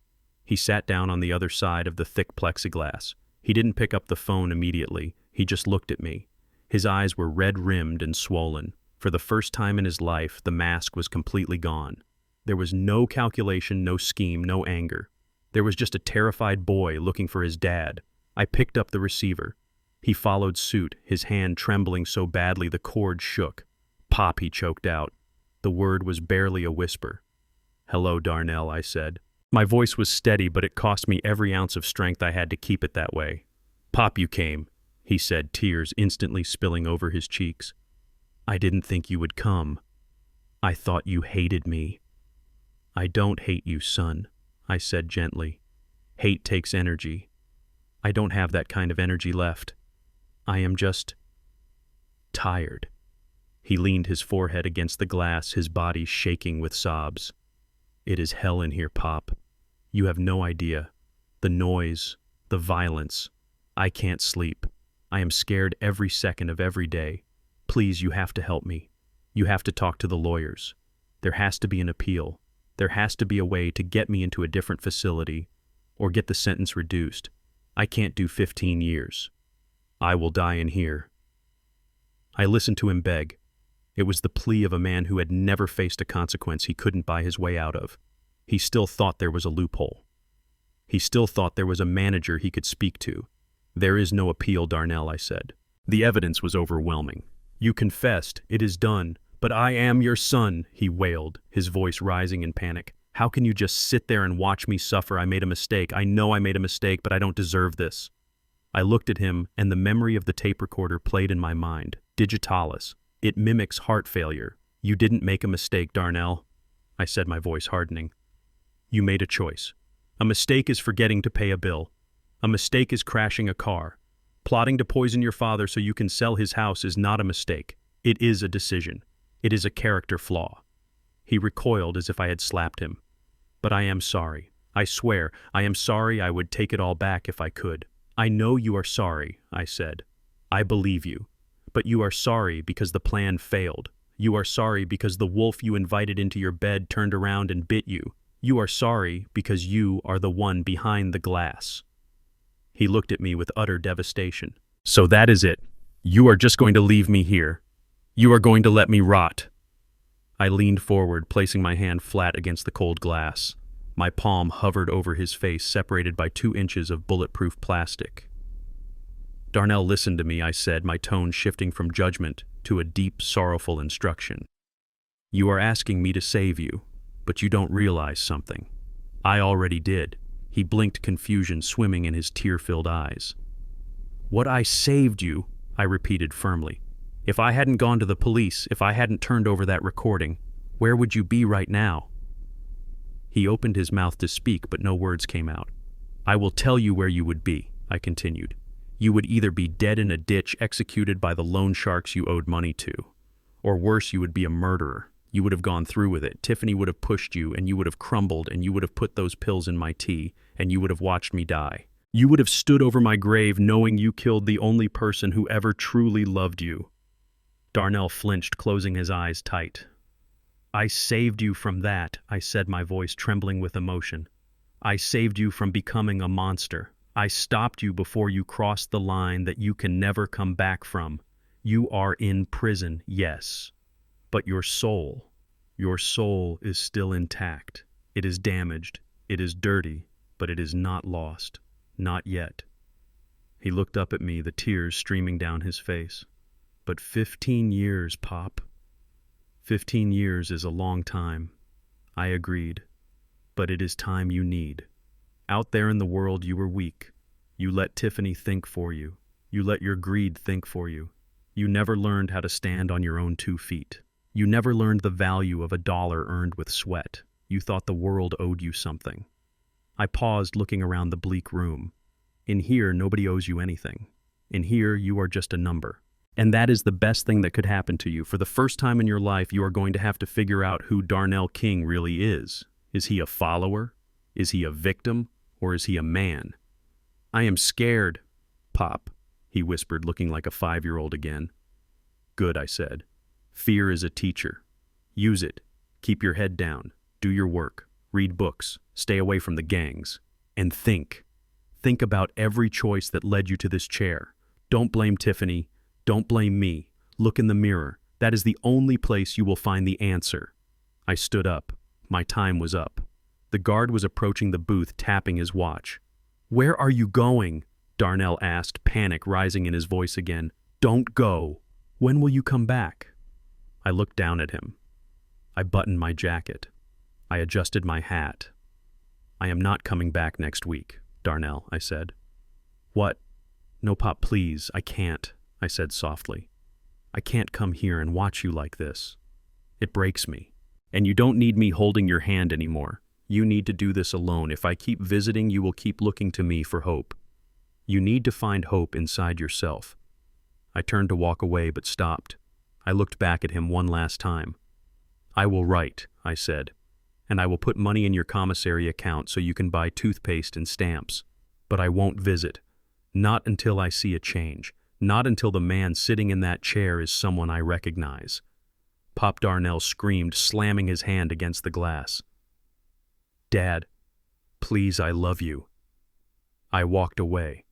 He sat down on the other side of the thick plexiglass. He didn't pick up the phone immediately. He just looked at me. His eyes were red-rimmed and swollen. For the first time in his life, the mask was completely gone. There was no calculation, no scheme, no anger. There was just a terrified boy looking for his dad. I picked up the receiver. He followed suit, his hand trembling so badly the cord shook. "Pop," he choked out. The word was barely a whisper. "Hello, Darnell," I said. My voice was steady, but it cost me every ounce of strength I had to keep it that way. "Pop, you came," he said, tears instantly spilling over his cheeks. "I didn't think you would come. I thought you hated me." "I don't hate you, son," I said gently. "Hate takes energy. I don't have that kind of energy left. I am just tired." He leaned his forehead against the glass, his body shaking with sobs. "It is hell in here, Pop. You have no idea. The noise, the violence. I can't sleep. I am scared every second of every day. Please, you have to help me. You have to talk to the lawyers. There has to be an appeal. There has to be a way to get me into a different facility or get the sentence reduced. I can't do 15 years. I will die in here." I listened to him beg. It was the plea of a man who had never faced a consequence he couldn't buy his way out of. He still thought there was a loophole. He still thought there was a manager he could speak to. "There is no appeal, Darnell," I said. The evidence was overwhelming. "You confessed. It is done. But I am your son," he wailed, his voice rising in panic. "How can you just sit there and watch me suffer? I made a mistake. I know I made a mistake, but I don't deserve this." I looked at him, and the memory of the tape recorder played in my mind. Digitalis. It mimics heart failure. "You didn't make a mistake, Darnell," I said, my voice hardening. "You made a choice. A mistake is forgetting to pay a bill. A mistake is crashing a car. Plotting to poison your father so you can sell his house is not a mistake. It is a decision. It is a character flaw." He recoiled as if I had slapped him. "But I am sorry. I swear, I am sorry. I would take it all back if I could." "I know you are sorry," I said. "I believe you. But you are sorry because the plan failed. You are sorry because the wolf you invited into your bed turned around and bit you. You are sorry because you are the one behind the glass." He looked at me with utter devastation. "So that is it. You are just going to leave me here. You are going to let me rot." I leaned forward, placing my hand flat against the cold glass. My palm hovered over his face, separated by 2 inches of bulletproof plastic. "Darnell, listen to me," I said, my tone shifting from judgment to a deep, sorrowful instruction. "You are asking me to save you, but you don't realize something. I already did." He blinked, confusion swimming in his tear-filled eyes. "What, I saved you?" I repeated firmly. "If I hadn't gone to the police, if I hadn't turned over that recording, where would you be right now?" He opened his mouth to speak, but no words came out. "I will tell you where you would be," I continued. "You would either be dead in a ditch, executed by the loan sharks you owed money to, or worse, you would be a murderer. You would have gone through with it. Tiffany would have pushed you, and you would have crumbled, and you would have put those pills in my tea, and you would have watched me die. You would have stood over my grave knowing you killed the only person who ever truly loved you." Darnell flinched, closing his eyes tight. "I saved you from that," I said, my voice trembling with emotion. "I saved you from becoming a monster. I stopped you before you crossed the line that you can never come back from. You are in prison, yes. But your soul is still intact. It is damaged, it is dirty, but it is not lost. Not yet." He looked up at me, the tears streaming down his face. "But 15 years, Pop. 15 years is a long time." I agreed. "But it is time you need. Out there in the world you were weak. You let Tiffany think for you. You let your greed think for you. You never learned how to stand on your own 2 feet. You never learned the value of a dollar earned with sweat. You thought the world owed you something." I paused, looking around the bleak room. "In here, nobody owes you anything. In here, you are just a number. And that is the best thing that could happen to you. For the first time in your life, you are going to have to figure out who Darnell King really is. Is he a follower? Is he a victim? Or is he a man?" "I am scared, Pop," he whispered, looking like a 5-year-old again. "Good," I said. "Fear is a teacher. Use it. Keep your head down. Do your work. Read books. Stay away from the gangs. And think. Think about every choice that led you to this chair. Don't blame Tiffany. Don't blame me. Look in the mirror. That is the only place you will find the answer." I stood up. My time was up. The guard was approaching the booth, tapping his watch. "Where are you going?" Darnell asked, panic rising in his voice again. "Don't go. When will you come back?" I looked down at him. I buttoned my jacket. I adjusted my hat. "I am not coming back next week, Darnell," I said. "What? No, Pop, please, I can't," I said softly. "I can't come here and watch you like this. It breaks me. And you don't need me holding your hand anymore. You need to do this alone. If I keep visiting, you will keep looking to me for hope. You need to find hope inside yourself." I turned to walk away but stopped. I looked back at him one last time. "I will write," I said, "and I will put money in your commissary account so you can buy toothpaste and stamps. But I won't visit. Not until I see a change. Not until the man sitting in that chair is someone I recognize." Pop Darnell screamed, slamming his hand against the glass. "Dad, please, I love you." I walked away.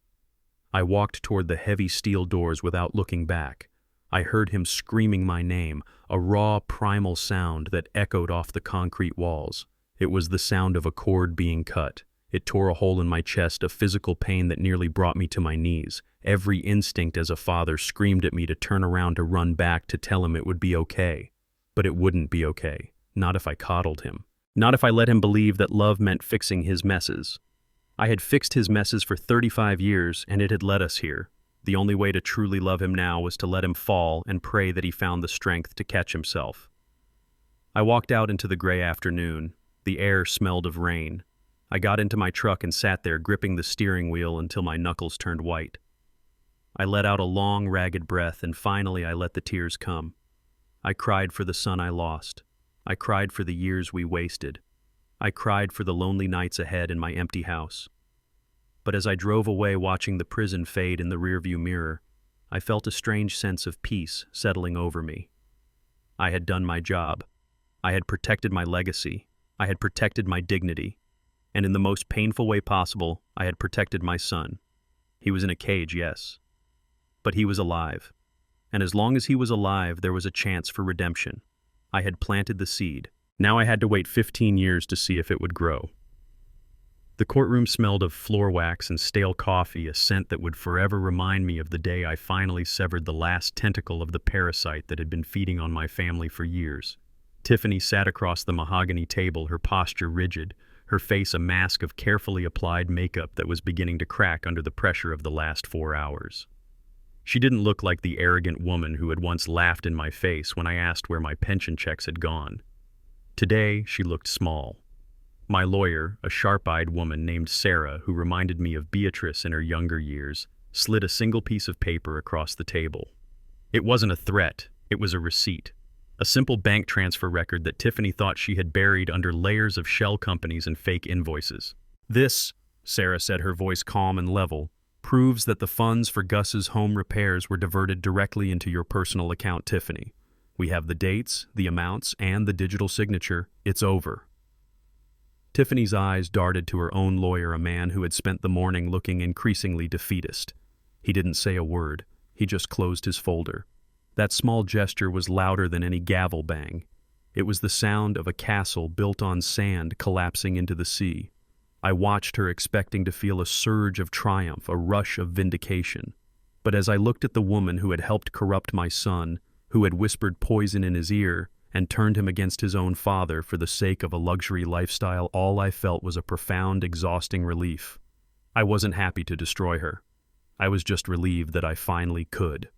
I walked toward the heavy steel doors without looking back. I heard him screaming my name, a raw, primal sound that echoed off the concrete walls. It was the sound of a cord being cut. It tore a hole in my chest, a physical pain that nearly brought me to my knees. Every instinct as a father screamed at me to turn around, to run back, to tell him it would be okay. But it wouldn't be okay. Not if I coddled him. Not if I let him believe that love meant fixing his messes. I had fixed his messes for 35 years, and it had led us here. The only way to truly love him now was to let him fall and pray that he found the strength to catch himself. I walked out into the gray afternoon. The air smelled of rain. I got into my truck and sat there, gripping the steering wheel until my knuckles turned white. I let out a long, ragged breath, and finally I let the tears come. I cried for the son I lost. I cried for the years we wasted. I cried for the lonely nights ahead in my empty house. But as I drove away, watching the prison fade in the rearview mirror, I felt a strange sense of peace settling over me. I had done my job. I had protected my legacy. I had protected my dignity. And in the most painful way possible, I had protected my son. He was in a cage, yes. But he was alive. And as long as he was alive, there was a chance for redemption. I had planted the seed. Now I had to wait 15 years to see if it would grow. The courtroom smelled of floor wax and stale coffee, a scent that would forever remind me of the day I finally severed the last tentacle of the parasite that had been feeding on my family for years. Tiffany sat across the mahogany table, her posture rigid, her face a mask of carefully applied makeup that was beginning to crack under the pressure of the last 4 hours. She didn't look like the arrogant woman who had once laughed in my face when I asked where my pension checks had gone. Today, she looked small. My lawyer, a sharp-eyed woman named Sarah, who reminded me of Beatrice in her younger years, slid a single piece of paper across the table. It wasn't a threat, it was a receipt. A simple bank transfer record that Tiffany thought she had buried under layers of shell companies and fake invoices. "This," Sarah said, her voice calm and level, "proves that the funds for Gus's home repairs were diverted directly into your personal account, Tiffany. We have the dates, the amounts, and the digital signature. It's over." Tiffany's eyes darted to her own lawyer, a man who had spent the morning looking increasingly defeatist. He didn't say a word. He just closed his folder. That small gesture was louder than any gavel bang. It was the sound of a castle built on sand collapsing into the sea. I watched her, expecting to feel a surge of triumph, a rush of vindication. But as I looked at the woman who had helped corrupt my son, who had whispered poison in his ear and turned him against his own father for the sake of a luxury lifestyle, all I felt was a profound, exhausting relief. I wasn't happy to destroy her. I was just relieved that I finally could.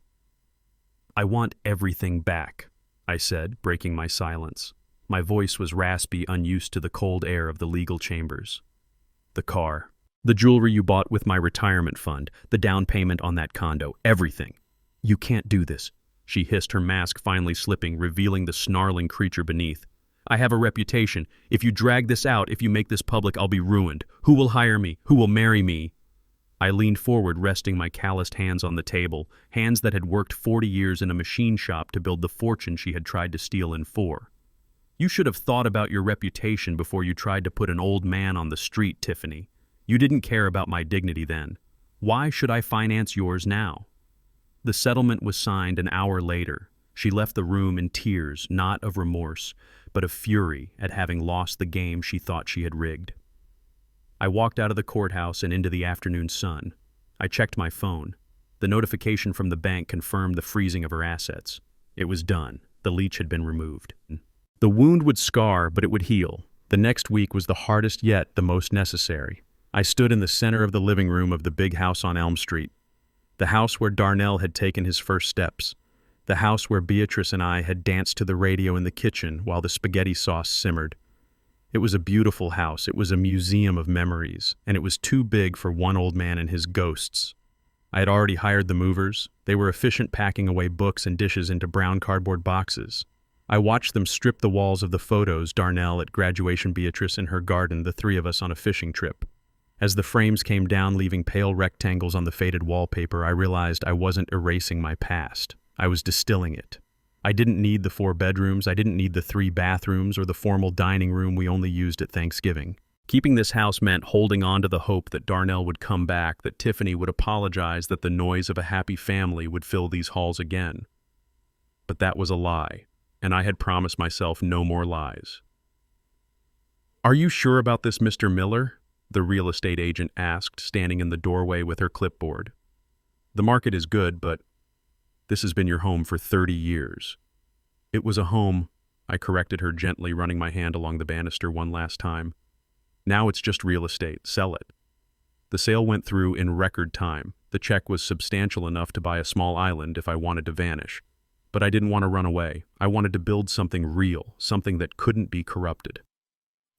"I want everything back," I said, breaking my silence. My voice was raspy, unused to the cold air of the legal chambers. "The car, the jewelry you bought with my retirement fund, the down payment on that condo, everything." "You can't do this," she hissed, her mask finally slipping, revealing the snarling creature beneath. "I have a reputation. If you drag this out, if you make this public, I'll be ruined. Who will hire me? Who will marry me?" I leaned forward, resting my calloused hands on the table, hands that had worked 40 years in a machine shop to build the fortune she had tried to steal in 4. "You should have thought about your reputation before you tried to put an old man on the street, Tiffany. You didn't care about my dignity then. Why should I finance yours now?" The settlement was signed an hour later. She left the room in tears, not of remorse, but of fury at having lost the game she thought she had rigged. I walked out of the courthouse and into the afternoon sun. I checked my phone. The notification from the bank confirmed the freezing of her assets. It was done. The leech had been removed. The wound would scar, but it would heal. The next week was the hardest yet the most necessary. I stood in the center of the living room of the big house on Elm Street. The house where Darnell had taken his first steps. The house where Beatrice and I had danced to the radio in the kitchen while the spaghetti sauce simmered. It was a beautiful house. It was a museum of memories, and it was too big for one old man and his ghosts. I had already hired the movers. They were efficient packing away books and dishes into brown cardboard boxes. I watched them strip the walls of the photos, Darnell at graduation, Beatrice in her garden, the three of us on a fishing trip. As the frames came down, leaving pale rectangles on the faded wallpaper, I realized I wasn't erasing my past. I was distilling it. I didn't need the 4 bedrooms, I didn't need the 3 bathrooms or the formal dining room we only used at Thanksgiving. Keeping this house meant holding on to the hope that Darnell would come back, that Tiffany would apologize, that the noise of a happy family would fill these halls again. But that was a lie, and I had promised myself no more lies. "Are you sure about this, Mr. Miller?" the real estate agent asked, standing in the doorway with her clipboard. "The market is good, but this has been your home for 30 years. "It was a home," I corrected her gently, running my hand along the banister one last time. "Now it's just real estate. Sell it." The sale went through in record time. The check was substantial enough to buy a small island if I wanted to vanish. But I didn't want to run away. I wanted to build something real, something that couldn't be corrupted.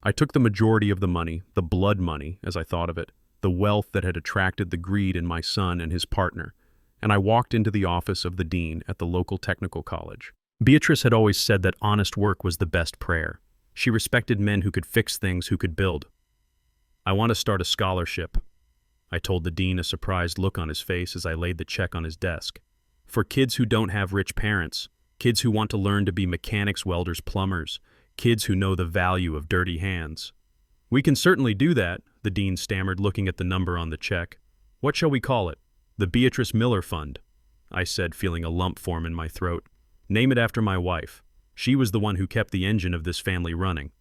I took the majority of the money, the blood money, as I thought of it, the wealth that had attracted the greed in my son and his partner, and I walked into the office of the dean at the local technical college. Beatrice had always said that honest work was the best prayer. She respected men who could fix things, who could build. "I want to start a scholarship," I told the dean, a surprised look on his face as I laid the check on his desk. "For kids who don't have rich parents, kids who want to learn to be mechanics, welders, plumbers, kids who know the value of dirty hands." "We can certainly do that," the dean stammered, looking at the number on the check. "What shall we call it?" "The Beatrice Miller Fund," I said, feeling a lump form in my throat. "Name it after my wife. She was the one who kept the engine of this family running."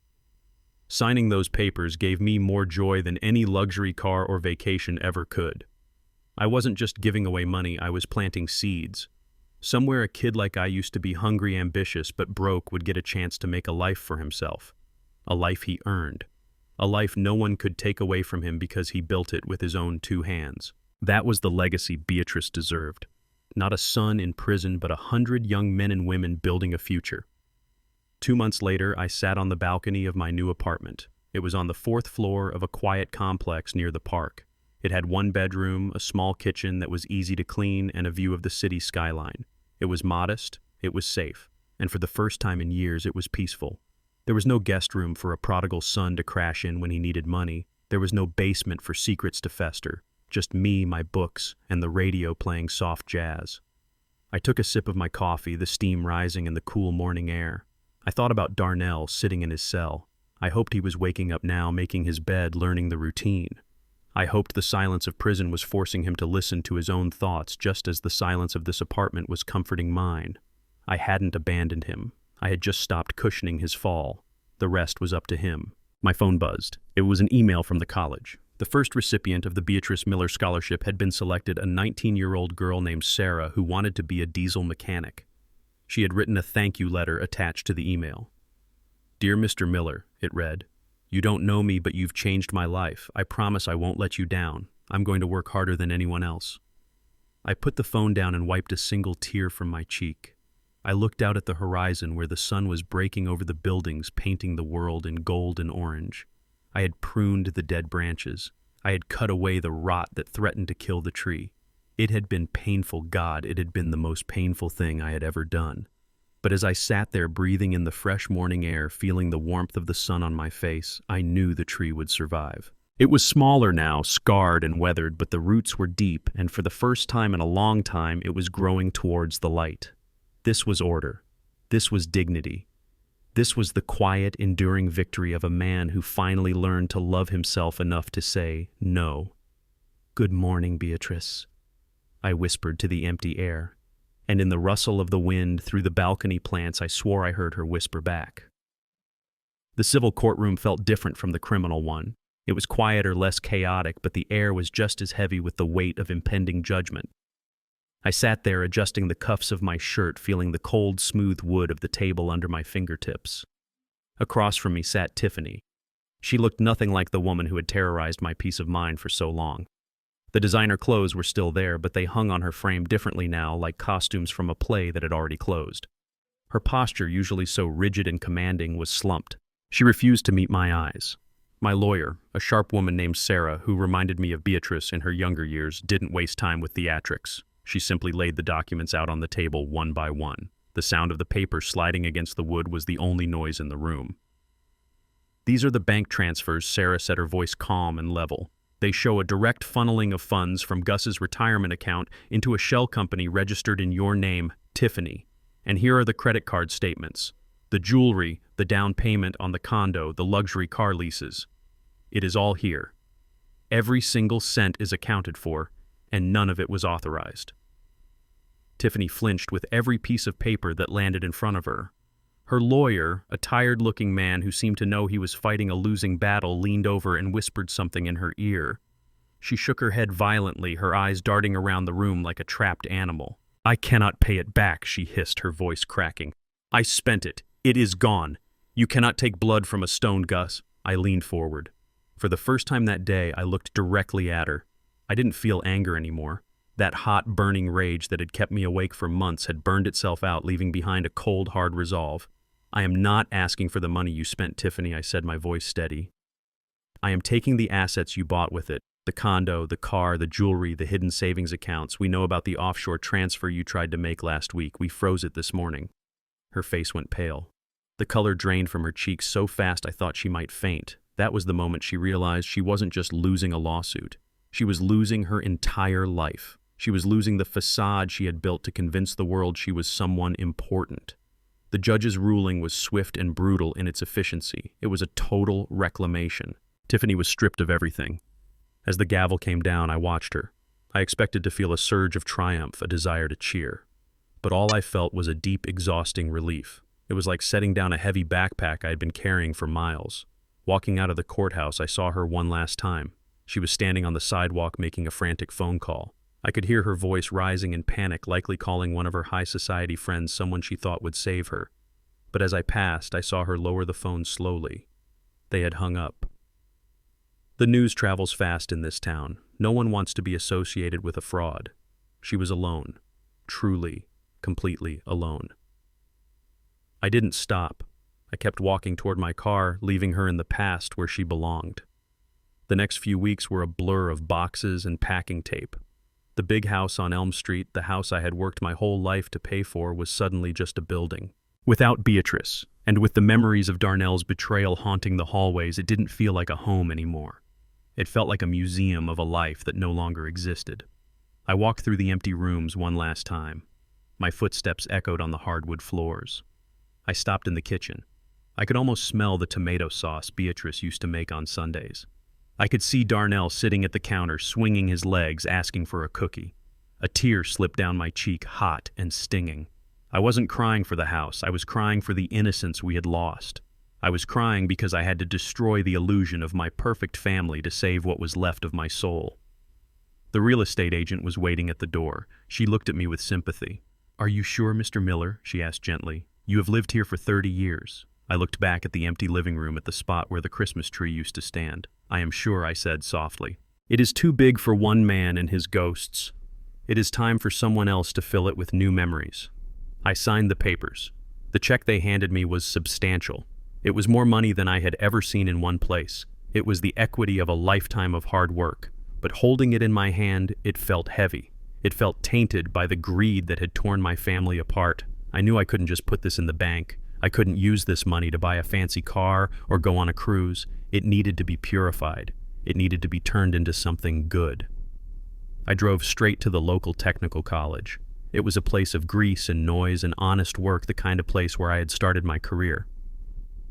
Signing those papers gave me more joy than any luxury car or vacation ever could. I wasn't just giving away money, I was planting seeds. Somewhere a kid like I used to be, hungry, ambitious, but broke, would get a chance to make a life for himself. A life he earned. A life no one could take away from him because he built it with his own 2 hands. That was the legacy Beatrice deserved. Not a son in prison, but 100 young men and women building a future. 2 months later, I sat on the balcony of my new apartment. It was on the 4th floor of a quiet complex near the park. It had 1 bedroom, a small kitchen that was easy to clean, and a view of the city skyline. It was modest, it was safe, and for the first time in years it was peaceful. There was no guest room for a prodigal son to crash in when he needed money. There was no basement for secrets to fester. Just me, my books, and the radio playing soft jazz. I took a sip of my coffee, the steam rising in the cool morning air. I thought about Darnell sitting in his cell. I hoped he was waking up now, making his bed, learning the routine. I hoped the silence of prison was forcing him to listen to his own thoughts, just as the silence of this apartment was comforting mine. I hadn't abandoned him. I had just stopped cushioning his fall. The rest was up to him. My phone buzzed. It was an email from the college. The first recipient of the Beatrice Miller Scholarship had been selected, a 19-year-old girl named Sarah who wanted to be a diesel mechanic. She had written a thank you letter attached to the email. "Dear Mr. Miller," it read, "you don't know me, but you've changed my life. I promise I won't let you down. I'm going to work harder than anyone else." I put the phone down and wiped a single tear from my cheek. I looked out at the horizon where the sun was breaking over the buildings, painting the world in gold and orange. I had pruned the dead branches. I had cut away the rot that threatened to kill the tree. It had been painful, God, it had been the most painful thing I had ever done. But as I sat there breathing in the fresh morning air, feeling the warmth of the sun on my face, I knew the tree would survive. It was smaller now, scarred and weathered, but the roots were deep, and for the first time in a long time, it was growing towards the light. This was order. This was dignity. This was the quiet, enduring victory of a man who finally learned to love himself enough to say no. "Good morning, Beatrice," I whispered to the empty air, and in the rustle of the wind through the balcony plants I swore I heard her whisper back. The civil courtroom felt different from the criminal one. It was quieter, less chaotic, but the air was just as heavy with the weight of impending judgment. I sat there adjusting the cuffs of my shirt, feeling the cold, smooth wood of the table under my fingertips. Across from me sat Tiffany. She looked nothing like the woman who had terrorized my peace of mind for so long. The designer clothes were still there, but they hung on her frame differently now, like costumes from a play that had already closed. Her posture, usually so rigid and commanding, was slumped. She refused to meet my eyes. My lawyer, a sharp woman named Sarah, who reminded me of Beatrice in her younger years, didn't waste time with theatrics. She simply laid the documents out on the table one by one. The sound of the paper sliding against the wood was the only noise in the room. "These are the bank transfers," Sarah said, her voice calm and level. "They show a direct funneling of funds from Gus's retirement account into a shell company registered in your name, Tiffany. And here are the credit card statements. The jewelry, the down payment on the condo, the luxury car leases. It is all here. Every single cent is accounted for, and none of it was authorized." Tiffany flinched with every piece of paper that landed in front of her. Her lawyer, a tired-looking man who seemed to know he was fighting a losing battle, leaned over and whispered something in her ear. She shook her head violently, her eyes darting around the room like a trapped animal. "I cannot pay it back," she hissed, her voice cracking. "I spent it. It is gone. You cannot take blood from a stone, Gus." I leaned forward. For the first time that day, I looked directly at her. I didn't feel anger anymore. That hot, burning rage that had kept me awake for months had burned itself out, leaving behind a cold, hard resolve. "I am not asking for the money you spent, Tiffany," I said, my voice steady. "I am taking the assets you bought with it. The condo, the car, the jewelry, the hidden savings accounts. We know about the offshore transfer you tried to make last week. We froze it this morning." Her face went pale. The color drained from her cheeks so fast I thought she might faint. That was the moment she realized she wasn't just losing a lawsuit. She was losing her entire life. She was losing the facade she had built to convince the world she was someone important. The judge's ruling was swift and brutal in its efficiency. It was a total reclamation. Tiffany was stripped of everything. As the gavel came down, I watched her. I expected to feel a surge of triumph, a desire to cheer. But all I felt was a deep, exhausting relief. It was like setting down a heavy backpack I had been carrying for miles. Walking out of the courthouse, I saw her one last time. She was standing on the sidewalk making a frantic phone call. I could hear her voice rising in panic, likely calling one of her high society friends, someone she thought would save her. But as I passed, I saw her lower the phone slowly. They had hung up. The news travels fast in this town. No one wants to be associated with a fraud. She was alone. Truly, completely alone. I didn't stop. I kept walking toward my car, leaving her in the past where she belonged. The next few weeks were a blur of boxes and packing tape. The big house on Elm Street, the house I had worked my whole life to pay for, was suddenly just a building. Without Beatrice, and with the memories of Darnell's betrayal haunting the hallways, it didn't feel like a home anymore. It felt like a museum of a life that no longer existed. I walked through the empty rooms one last time. My footsteps echoed on the hardwood floors. I stopped in the kitchen. I could almost smell the tomato sauce Beatrice used to make on Sundays. I could see Darnell sitting at the counter, swinging his legs, asking for a cookie. A tear slipped down my cheek, hot and stinging. I wasn't crying for the house. I was crying for the innocence we had lost. I was crying because I had to destroy the illusion of my perfect family to save what was left of my soul. The real estate agent was waiting at the door. She looked at me with sympathy. "Are you sure, Mr. Miller?" she asked gently. "You have lived here for 30 years. I looked back at the empty living room at the spot where the Christmas tree used to stand. "I am sure," I said softly. "It is too big for one man and his ghosts. It is time for someone else to fill it with new memories." I signed the papers. The check they handed me was substantial. It was more money than I had ever seen in one place. It was the equity of a lifetime of hard work. But holding it in my hand, it felt heavy. It felt tainted by the greed that had torn my family apart. I knew I couldn't just put this in the bank. I couldn't use this money to buy a fancy car or go on a cruise. It needed to be purified. It needed to be turned into something good. I drove straight to the local technical college. It was a place of grease and noise and honest work, the kind of place where I had started my career.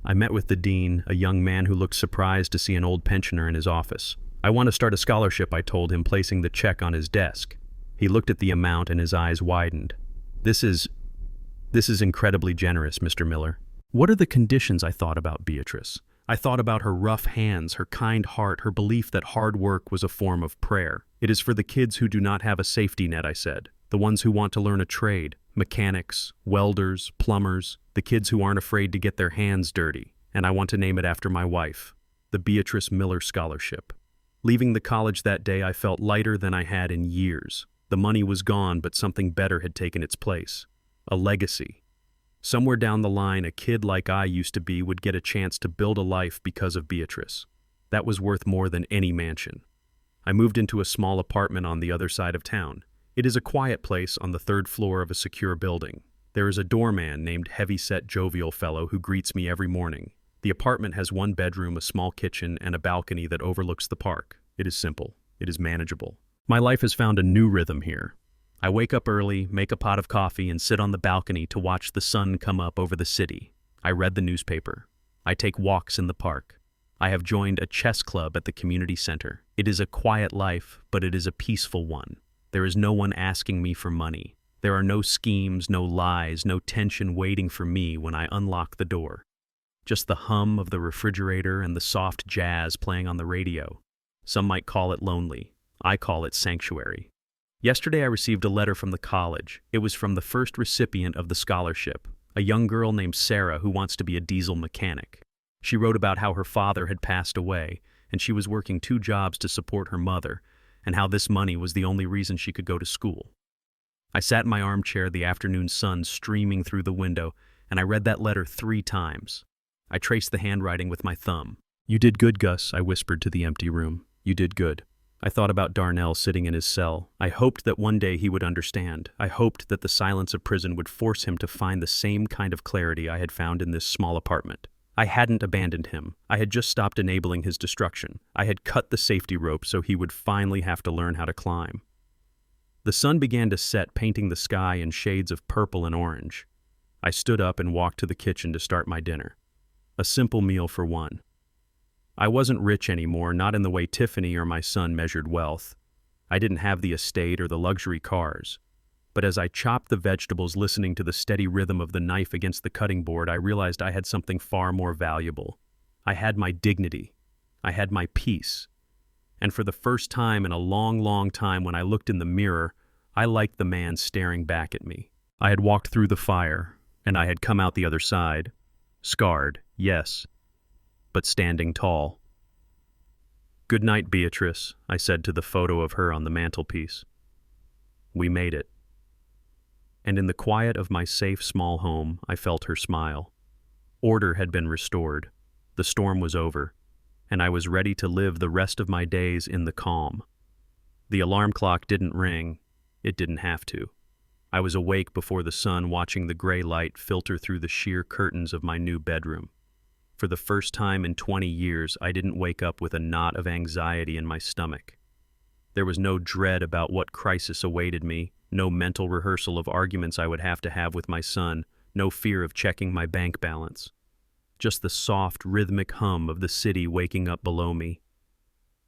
I met with the dean, a young man who looked surprised to see an old pensioner in his office. "I want to start a scholarship," I told him, placing the check on his desk. He looked at the amount and his eyes widened. This is incredibly generous, Mr. Miller." What are the conditions? I thought about Beatrice. I thought about her rough hands, her kind heart, her belief that hard work was a form of prayer. "It is for the kids who do not have a safety net," I said. "The ones who want to learn a trade, mechanics, welders, plumbers, the kids who aren't afraid to get their hands dirty. And I want to name it after my wife. the Beatrice Miller Scholarship. Leaving the college that day, I felt lighter than I had in years. The money was gone, but something better had taken its place. A legacy. Somewhere down the line, a kid like I used to be would get a chance to build a life because of Beatrice. That was worth more than any mansion. I moved into a small apartment on the other side of town. It is a quiet place on the third floor of a secure building. There is a doorman named Heavyset Jovial Fellow who greets me every morning. The apartment has one bedroom, a small kitchen, and a balcony that overlooks the park. It is simple. It is manageable. My life has found a new rhythm here. I wake up early, make a pot of coffee, and sit on the balcony to watch the sun come up over the city. I read the newspaper. I take walks in the park. I have joined a chess club at the community center. It is a quiet life, but it is a peaceful one. There is no one asking me for money. There are no schemes, no lies, no tension waiting for me when I unlock the door. Just the hum of the refrigerator and the soft jazz playing on the radio. Some might call it lonely. I call it sanctuary. Yesterday I received a letter from the college. It was from the first recipient of the scholarship, a young girl named Sarah who wants to be a diesel mechanic. She wrote about how her father had passed away, and she was working 2 jobs to support her mother, and how this money was the only reason she could go to school. I sat in my armchair, the afternoon sun streaming through the window, and I read that letter 3 times. I traced the handwriting with my thumb. "You did good, Gus," I whispered to the empty room. "You did good." I thought about Darnell sitting in his cell. I hoped that one day he would understand. I hoped that the silence of prison would force him to find the same kind of clarity I had found in this small apartment. I hadn't abandoned him. I had just stopped enabling his destruction. I had cut the safety rope so he would finally have to learn how to climb. The sun began to set, painting the sky in shades of purple and orange. I stood up and walked to the kitchen to start my dinner. A simple meal for one. I wasn't rich anymore, not in the way Tiffany or my son measured wealth. I didn't have the estate or the luxury cars. But as I chopped the vegetables, listening to the steady rhythm of the knife against the cutting board, I realized I had something far more valuable. I had my dignity. I had my peace. And for the first time in a long, long time, when I looked in the mirror, I liked the man staring back at me. I had walked through the fire, and I had come out the other side. Scarred, yes, but standing tall. "Good night, Beatrice," I said to the photo of her on the mantelpiece. We made it. And in the quiet of my safe small home, I felt her smile. Order had been restored. The storm was over, and I was ready to live the rest of my days in the calm. The alarm clock didn't ring. It didn't have to. I was awake before the sun, watching the gray light filter through the sheer curtains of my new bedroom. For the first time in 20 years, I didn't wake up with a knot of anxiety in my stomach. There was no dread about what crisis awaited me, no mental rehearsal of arguments I would have to have with my son, no fear of checking my bank balance. Just the soft, rhythmic hum of the city waking up below me.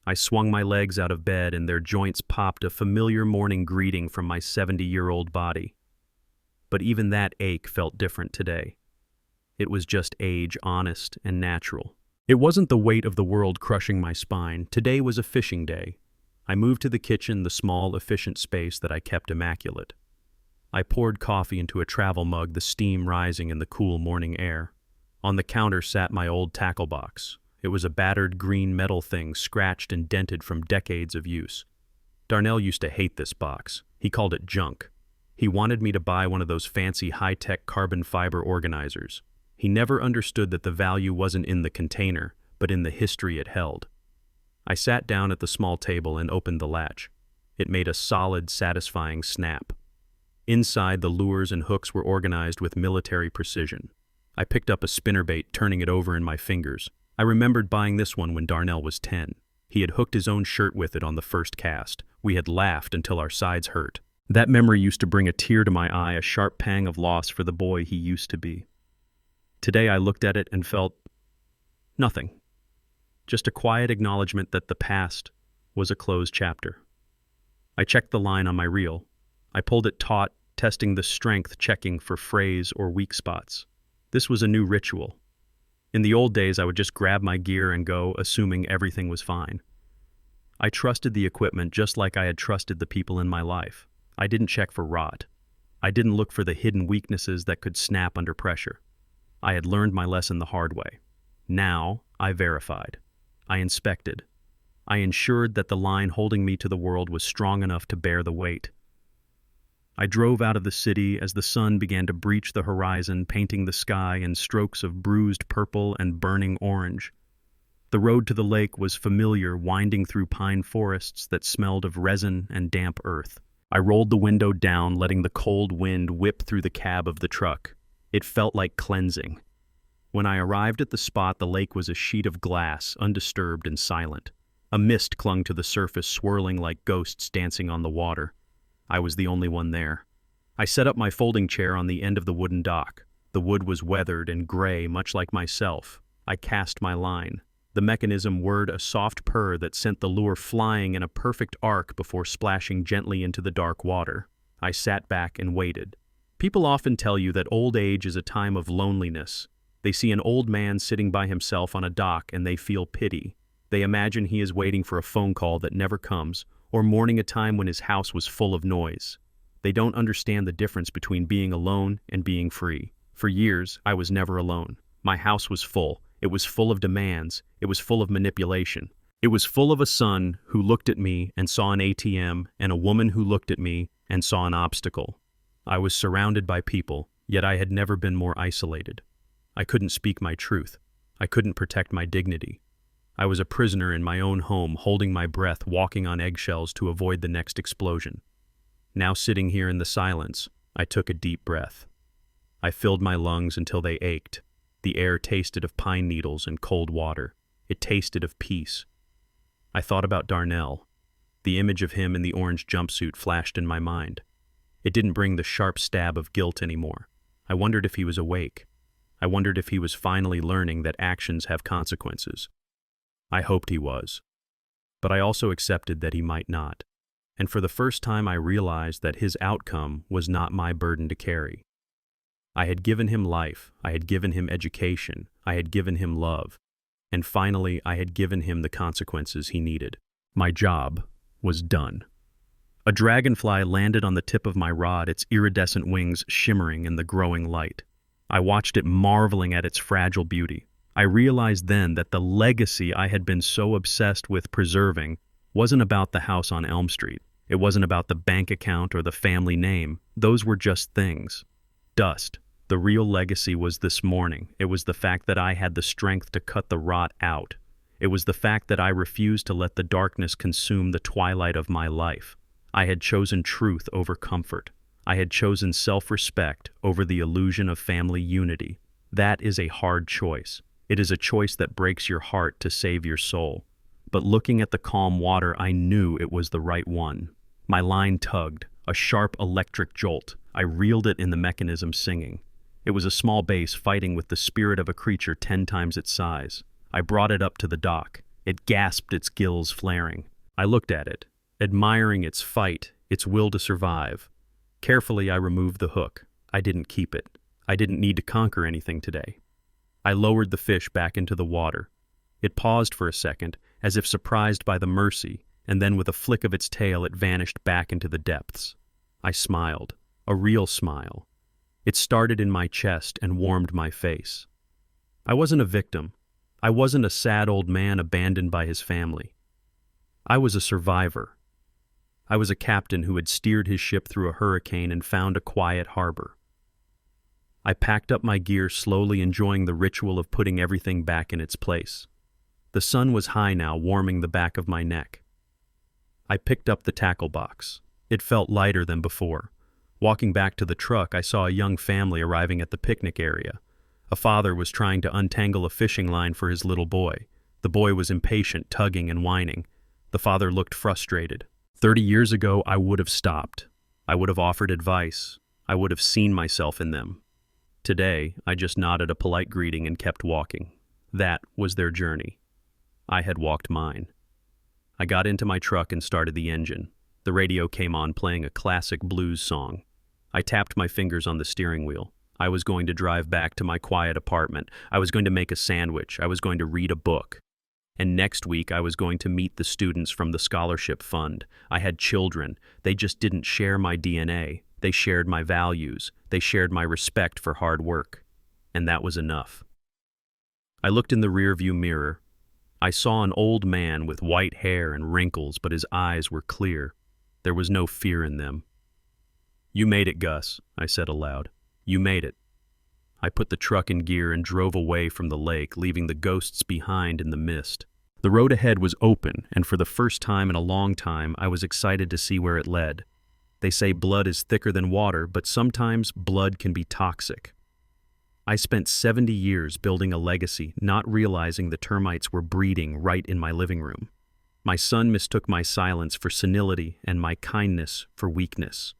I swung my legs out of bed, and their joints popped a familiar morning greeting from my 70-year-old body. But even that ache felt different today. It was just age, honest and natural. It wasn't the weight of the world crushing my spine. Today was a fishing day. I moved to the kitchen, the small, efficient space that I kept immaculate. I poured coffee into a travel mug, the steam rising in the cool morning air. On the counter sat my old tackle box. It was a battered green metal thing, scratched and dented from decades of use. Darnell used to hate this box. He called it junk. He wanted me to buy one of those fancy high-tech carbon fiber organizers. He never understood that the value wasn't in the container, but in the history it held. I sat down at the small table and opened the latch. It made a solid, satisfying snap. Inside, the lures and hooks were organized with military precision. I picked up a spinnerbait, turning it over in my fingers. I remembered buying this one when Darnell was 10. He had hooked his own shirt with it on the first cast. We had laughed until our sides hurt. That memory used to bring a tear to my eye, a sharp pang of loss for the boy he used to be. Today I looked at it and felt nothing. Just a quiet acknowledgement that the past was a closed chapter. I checked the line on my reel. I pulled it taut, testing the strength, checking for frays or weak spots. This was a new ritual. In the old days, I would just grab my gear and go, assuming everything was fine. I trusted the equipment just like I had trusted the people in my life. I didn't check for rot. I didn't look for the hidden weaknesses that could snap under pressure. I had learned my lesson the hard way. Now, I verified. I inspected. I ensured that the line holding me to the world was strong enough to bear the weight. I drove out of the city as the sun began to breach the horizon, painting the sky in strokes of bruised purple and burning orange. The road to the lake was familiar, winding through pine forests that smelled of resin and damp earth. I rolled the window down, letting the cold wind whip through the cab of the truck. It felt like cleansing. When I arrived at the spot, the lake was a sheet of glass, undisturbed and silent. A mist clung to the surface, swirling like ghosts dancing on the water. I was the only one there. I set up my folding chair on the end of the wooden dock. The wood was weathered and gray, much like myself. I cast my line. The mechanism whirred a soft purr that sent the lure flying in a perfect arc before splashing gently into the dark water. I sat back and waited. People often tell you that old age is a time of loneliness. They see an old man sitting by himself on a dock and they feel pity. They imagine he is waiting for a phone call that never comes, or mourning a time when his house was full of noise. They don't understand the difference between being alone and being free. For years, I was never alone. My house was full. It was full of demands. It was full of manipulation. It was full of a son who looked at me and saw an ATM, and a woman who looked at me and saw an obstacle. I was surrounded by people, yet I had never been more isolated. I couldn't speak my truth. I couldn't protect my dignity. I was a prisoner in my own home, holding my breath, walking on eggshells to avoid the next explosion. Now sitting here in the silence, I took a deep breath. I filled my lungs until they ached. The air tasted of pine needles and cold water. It tasted of peace. I thought about Darnell. The image of him in the orange jumpsuit flashed in my mind. It didn't bring the sharp stab of guilt anymore. I wondered if he was awake. I wondered if he was finally learning that actions have consequences. I hoped he was. But I also accepted that he might not. And for the first time I realized that his outcome was not my burden to carry. I had given him life, I had given him education, I had given him love, and finally I had given him the consequences he needed. My job was done. A dragonfly landed on the tip of my rod, its iridescent wings shimmering in the growing light. I watched it, marveling at its fragile beauty. I realized then that the legacy I had been so obsessed with preserving wasn't about the house on Elm Street. It wasn't about the bank account or the family name. Those were just things. Dust. The real legacy was this morning. It was the fact that I had the strength to cut the rot out. It was the fact that I refused to let the darkness consume the twilight of my life. I had chosen truth over comfort. I had chosen self-respect over the illusion of family unity. That is a hard choice. It is a choice that breaks your heart to save your soul. But looking at the calm water, I knew it was the right one. My line tugged, a sharp electric jolt. I reeled it in the mechanism, singing. It was a small bass fighting with the spirit of a creature 10 times its size. I brought it up to the dock. It gasped, its gills flaring. I looked at it, admiring its fight, its will to survive. Carefully, I removed the hook. I didn't keep it. I didn't need to conquer anything today. I lowered the fish back into the water. It paused for a second, as if surprised by the mercy, and then with a flick of its tail it vanished back into the depths. I smiled, a real smile. It started in my chest and warmed my face. I wasn't a victim. I wasn't a sad old man abandoned by his family. I was a survivor. I was a captain who had steered his ship through a hurricane and found a quiet harbor. I packed up my gear, slowly enjoying the ritual of putting everything back in its place. The sun was high now, warming the back of my neck. I picked up the tackle box. It felt lighter than before. Walking back to the truck, I saw a young family arriving at the picnic area. A father was trying to untangle a fishing line for his little boy. The boy was impatient, tugging and whining. The father looked frustrated. 30 years ago, I would have stopped. I would have offered advice. I would have seen myself in them. Today, I just nodded a polite greeting and kept walking. That was their journey. I had walked mine. I got into my truck and started the engine. The radio came on, playing a classic blues song. I tapped my fingers on the steering wheel. I was going to drive back to my quiet apartment. I was going to make a sandwich. I was going to read a book. And next week, I was going to meet the students from the scholarship fund. I had children. They just didn't share my DNA. They shared my values. They shared my respect for hard work. And that was enough. I looked in the rearview mirror. I saw an old man with white hair and wrinkles, but his eyes were clear. There was no fear in them. "You made it, Gus," I said aloud. "You made it." I put the truck in gear and drove away from the lake, leaving the ghosts behind in the mist. The road ahead was open, and for the first time in a long time, I was excited to see where it led. They say blood is thicker than water, but sometimes blood can be toxic. I spent 70 years building a legacy, not realizing the termites were breeding right in my living room. My son mistook my silence for senility and my kindness for weakness.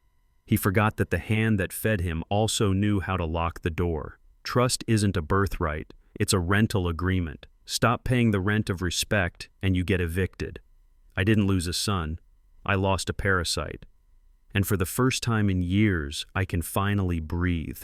He forgot that the hand that fed him also knew how to lock the door. Trust isn't a birthright, it's a rental agreement. Stop paying the rent of respect and you get evicted. I didn't lose a son, I lost a parasite. And for the first time in years, I can finally breathe.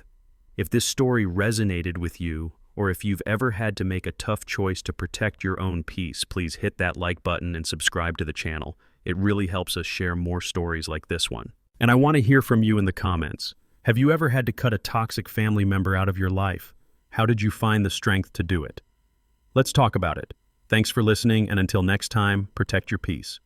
If this story resonated with you, or if you've ever had to make a tough choice to protect your own peace, please hit that like button and subscribe to the channel. It really helps us share more stories like this one. And I want to hear from you in the comments. Have you ever had to cut a toxic family member out of your life? How did you find the strength to do it? Let's talk about it. Thanks for listening, and until next time, protect your peace.